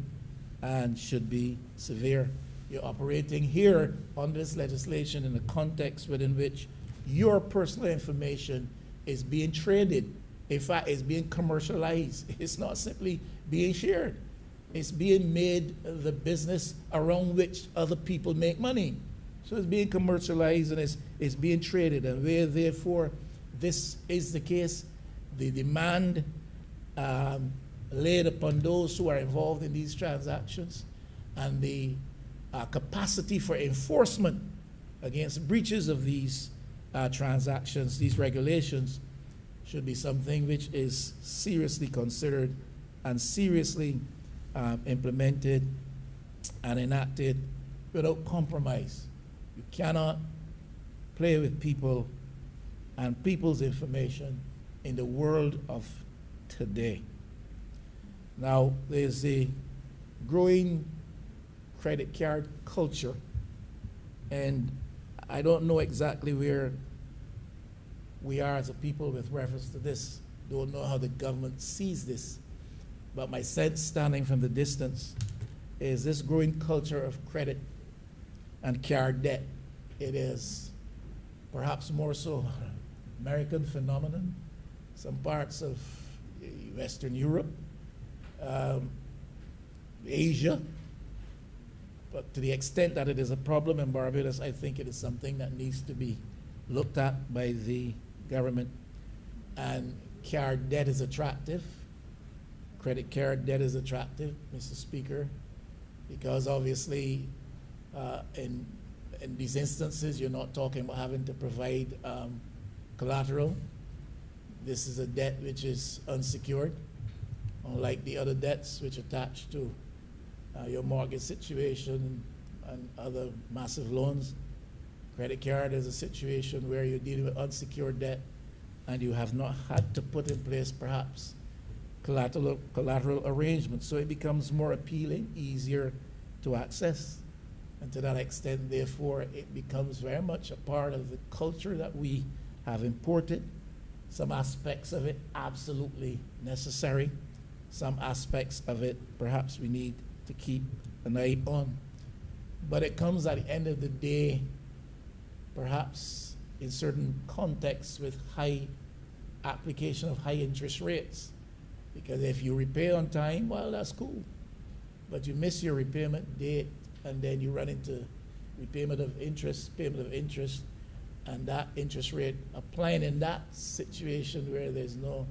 and should be severe. You're operating here on this legislation in a context within which your personal information is being traded. In fact, it's being commercialized. It's not simply being shared. It's being made the business around which other people make money. So it's being commercialized and it's being traded. And where, therefore, this is the case, the demand laid upon those who are involved in these transactions and the capacity for enforcement against breaches of these transactions, these regulations, should be something which is seriously considered and seriously implemented and enacted without compromise. You cannot play with people and people's information in the world of today. Now, there's a growing credit card culture, and I don't know exactly where we are as a people with reference to this. Don't know how the government sees this, but my sense, standing from the distance, is this growing culture of credit and card debt. It is perhaps more so an American phenomenon, some parts of Western Europe, Asia, but to the extent that it is a problem in Barbados, I think it is something that needs to be looked at by the government. And card debt is attractive. credit card debt is attractive, Mr. Speaker, because obviously in these instances, you're not talking about having to provide collateral. This is a debt which is unsecured, unlike the other debts which attach to your mortgage situation and other massive loans. Credit card is a situation where you're dealing with unsecured debt and you have not had to put in place perhaps collateral arrangements. So it becomes more appealing, easier to access. And to that extent, therefore, it becomes very much a part of the culture that we have imported. Some aspects of it absolutely necessary. Some aspects of it perhaps we need to keep an eye on. But it comes at the end of the day, perhaps in certain contexts with high application of high interest rates. Because if you repay on time, well, that's cool. But you miss your repayment date, and then you run into payment of interest, and that interest rate applying in that situation where there's no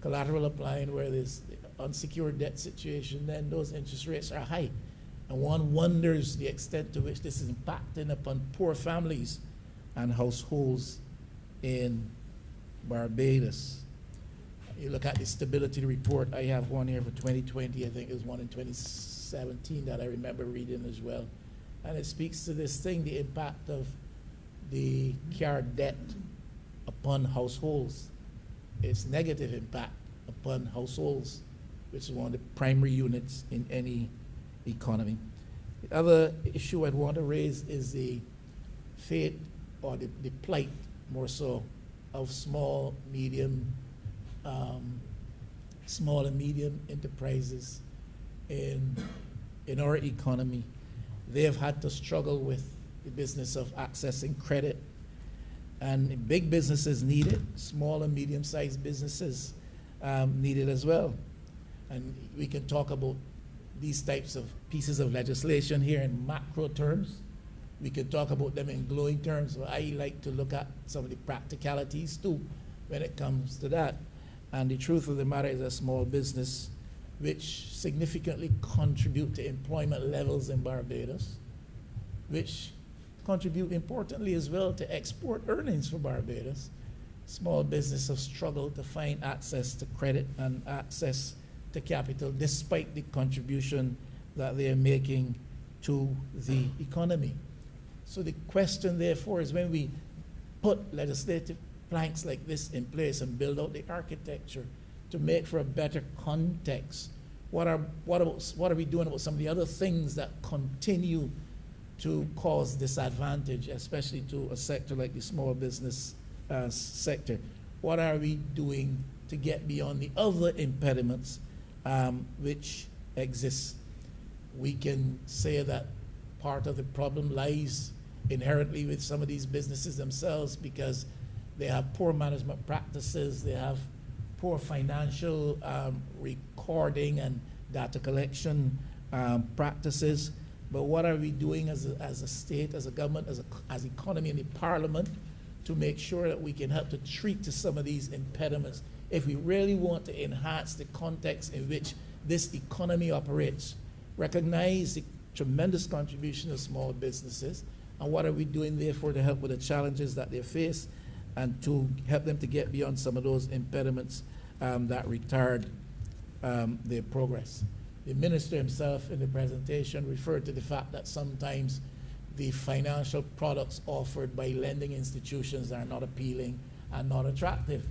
collateral applying, where there's unsecured debt situation, then those interest rates are high. And one wonders the extent to which this is impacting upon poor families and households in Barbados. You look at the stability report, I have one here for 2020, I think there's one in 2017 that I remember reading as well. And it speaks to this thing, the impact of the card debt upon households. Its negative impact upon households, which is one of the primary units in any economy. The other issue I'd want to raise is the fate or the plight, more so, of small and medium enterprises in our economy. They have had to struggle with the business of accessing credit, and big businesses need it, small and medium-sized businesses need it as well. And we can talk about these types of pieces of legislation here in macro terms. We can talk about them in glowing terms. So I like to look at some of the practicalities too when it comes to that. And the truth of the matter is a small business which significantly contribute to employment levels in Barbados, which contribute importantly as well to export earnings for Barbados. Small businesses have struggled to find access to credit and access to capital despite the contribution that they are making to the economy. So the question therefore is, when we put legislative planks like this in place and build out the architecture to make for a better context, what are we doing about some of the other things that continue to cause disadvantage, especially to a sector like the small business sector? What are we doing to get beyond the other impediments which exist? We can say that part of the problem lies inherently with some of these businesses themselves, because they have poor management practices, they have poor financial recording and data collection practices. But what are we doing as a state, as a government, as economy and the parliament to make sure that we can help to treat to some of these impediments if we really want to enhance the context in which this economy operates? Recognize the tremendous contribution of small businesses, and what are we doing therefore to help with the challenges that they face and to help them to get beyond some of those impediments that retard their progress. The minister himself in the presentation referred to the fact that sometimes the financial products offered by lending institutions are not appealing and not attractive.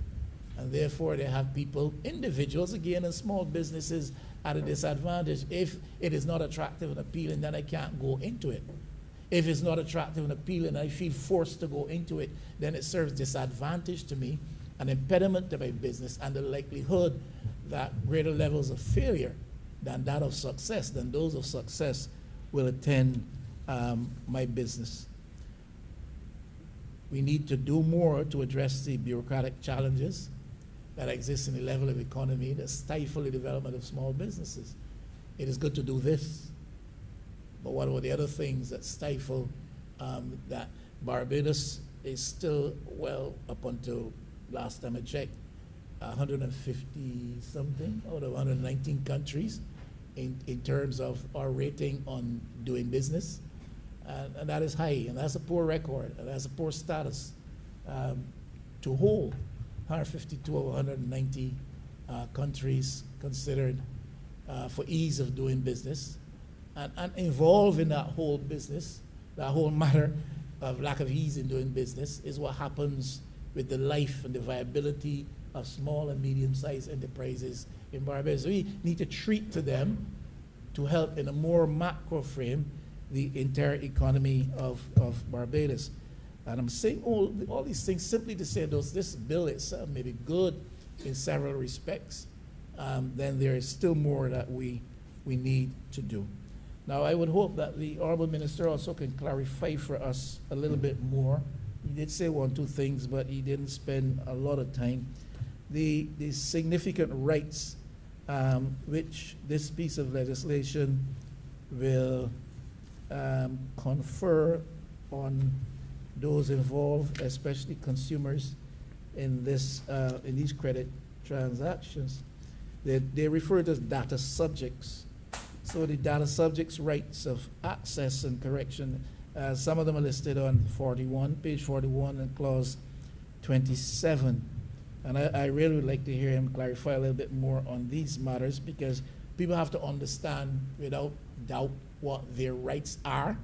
And therefore they have people, individuals again, and small businesses at a disadvantage. If it is not attractive and appealing, then I can't go into it. If it's not attractive and appealing, I feel forced to go into it, then it serves disadvantage to me, an impediment to my business, and the likelihood that greater levels of failure than that of success, than those of success, will attend my business. We need to do more to address the bureaucratic challenges that exist in the level of economy that stifle the development of small businesses. It is good to do this, but what about the other things that stifle that? Barbados is still, well, up until last time I checked, 150 something out of 119 countries in terms of our rating on doing business. And that is high, and that's a poor record, and that's a poor status to hold 152 of 190 countries considered for ease of doing business, and involved in that whole business, that whole matter of lack of ease in doing business is what happens with the life and the viability of small and medium-sized enterprises in Barbados. So we need to treat to them to help in a more macro frame the entire economy of Barbados. And I'm saying all these things simply to say this bill itself may be good in several respects, then there is still more that we need to do. Now, I would hope that the Honorable Minister also can clarify for us a little bit more. He did say one, two things, but he didn't spend a lot of time. The significant rights which this piece of legislation will confer on those involved, especially consumers in these credit transactions. They refer to as data subjects. So the data subjects' rights of access and correction, some of them are listed on page 41 and clause 27. And I really would like to hear him clarify a little bit more on these matters, because people have to understand without doubt what their rights are.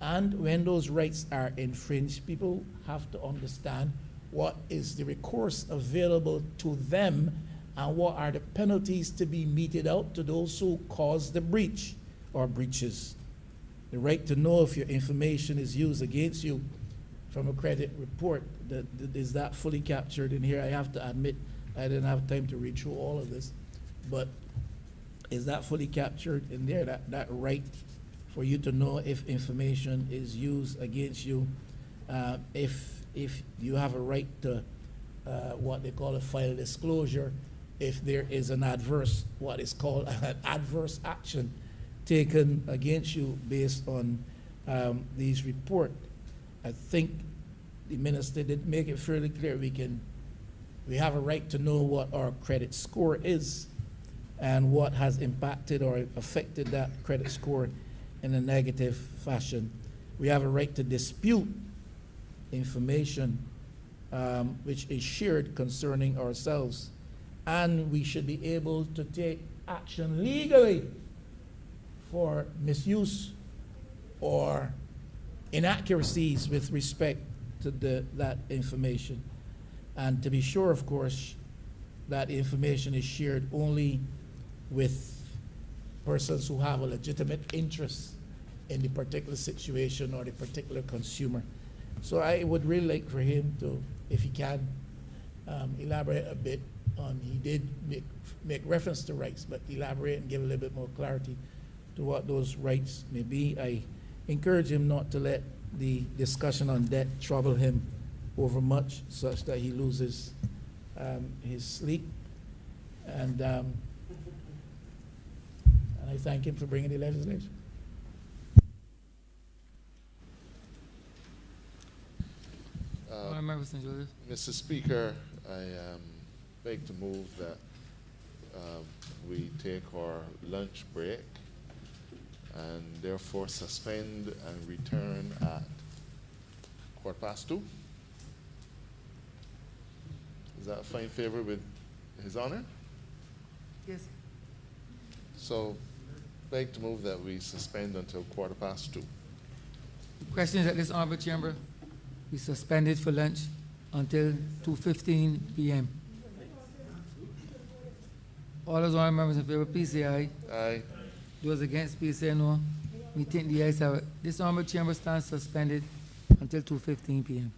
And when those rights are infringed, people have to understand what is the recourse available to them and what are the penalties to be meted out to those who cause the breach or breaches. The right to know if your information is used against you from a credit report, is that fully captured in here? I have to admit I didn't have time to read through all of this, but is that fully captured in there, that right for you to know if information is used against you, if you have a right to what they call a file disclosure, if there is an what is called an adverse action taken against you based on these reports. I think the minister did make it fairly clear we have a right to know what our credit score is and what has impacted or affected that credit score in a negative fashion. We have a right to dispute information which is shared concerning ourselves, and we should be able to take action legally for misuse or inaccuracies with respect to that information. And to be sure, of course, that information is shared only with persons who have a legitimate interest in the particular situation or the particular consumer. So I would really like for him to, if he can, elaborate a bit on, he did make reference to rights, but elaborate and give a little bit more clarity to what those rights may be. I encourage him not to let the discussion on debt trouble him over much, such that he loses his sleep. And I thank him for bringing the legislation. Mr. Speaker, I beg to move that we take our lunch break and therefore suspend and return at 2:15. Is that fine favor with His Honor? Yes. So, beg to move that we suspend until 2:15. The question is that this honorable chamber be suspended for lunch until 2:15 p.m. All those honorable members in favor, please say aye. Aye. Those against, please say no. We think the ayes have it. This honorable chamber stands suspended until 2:15 p.m.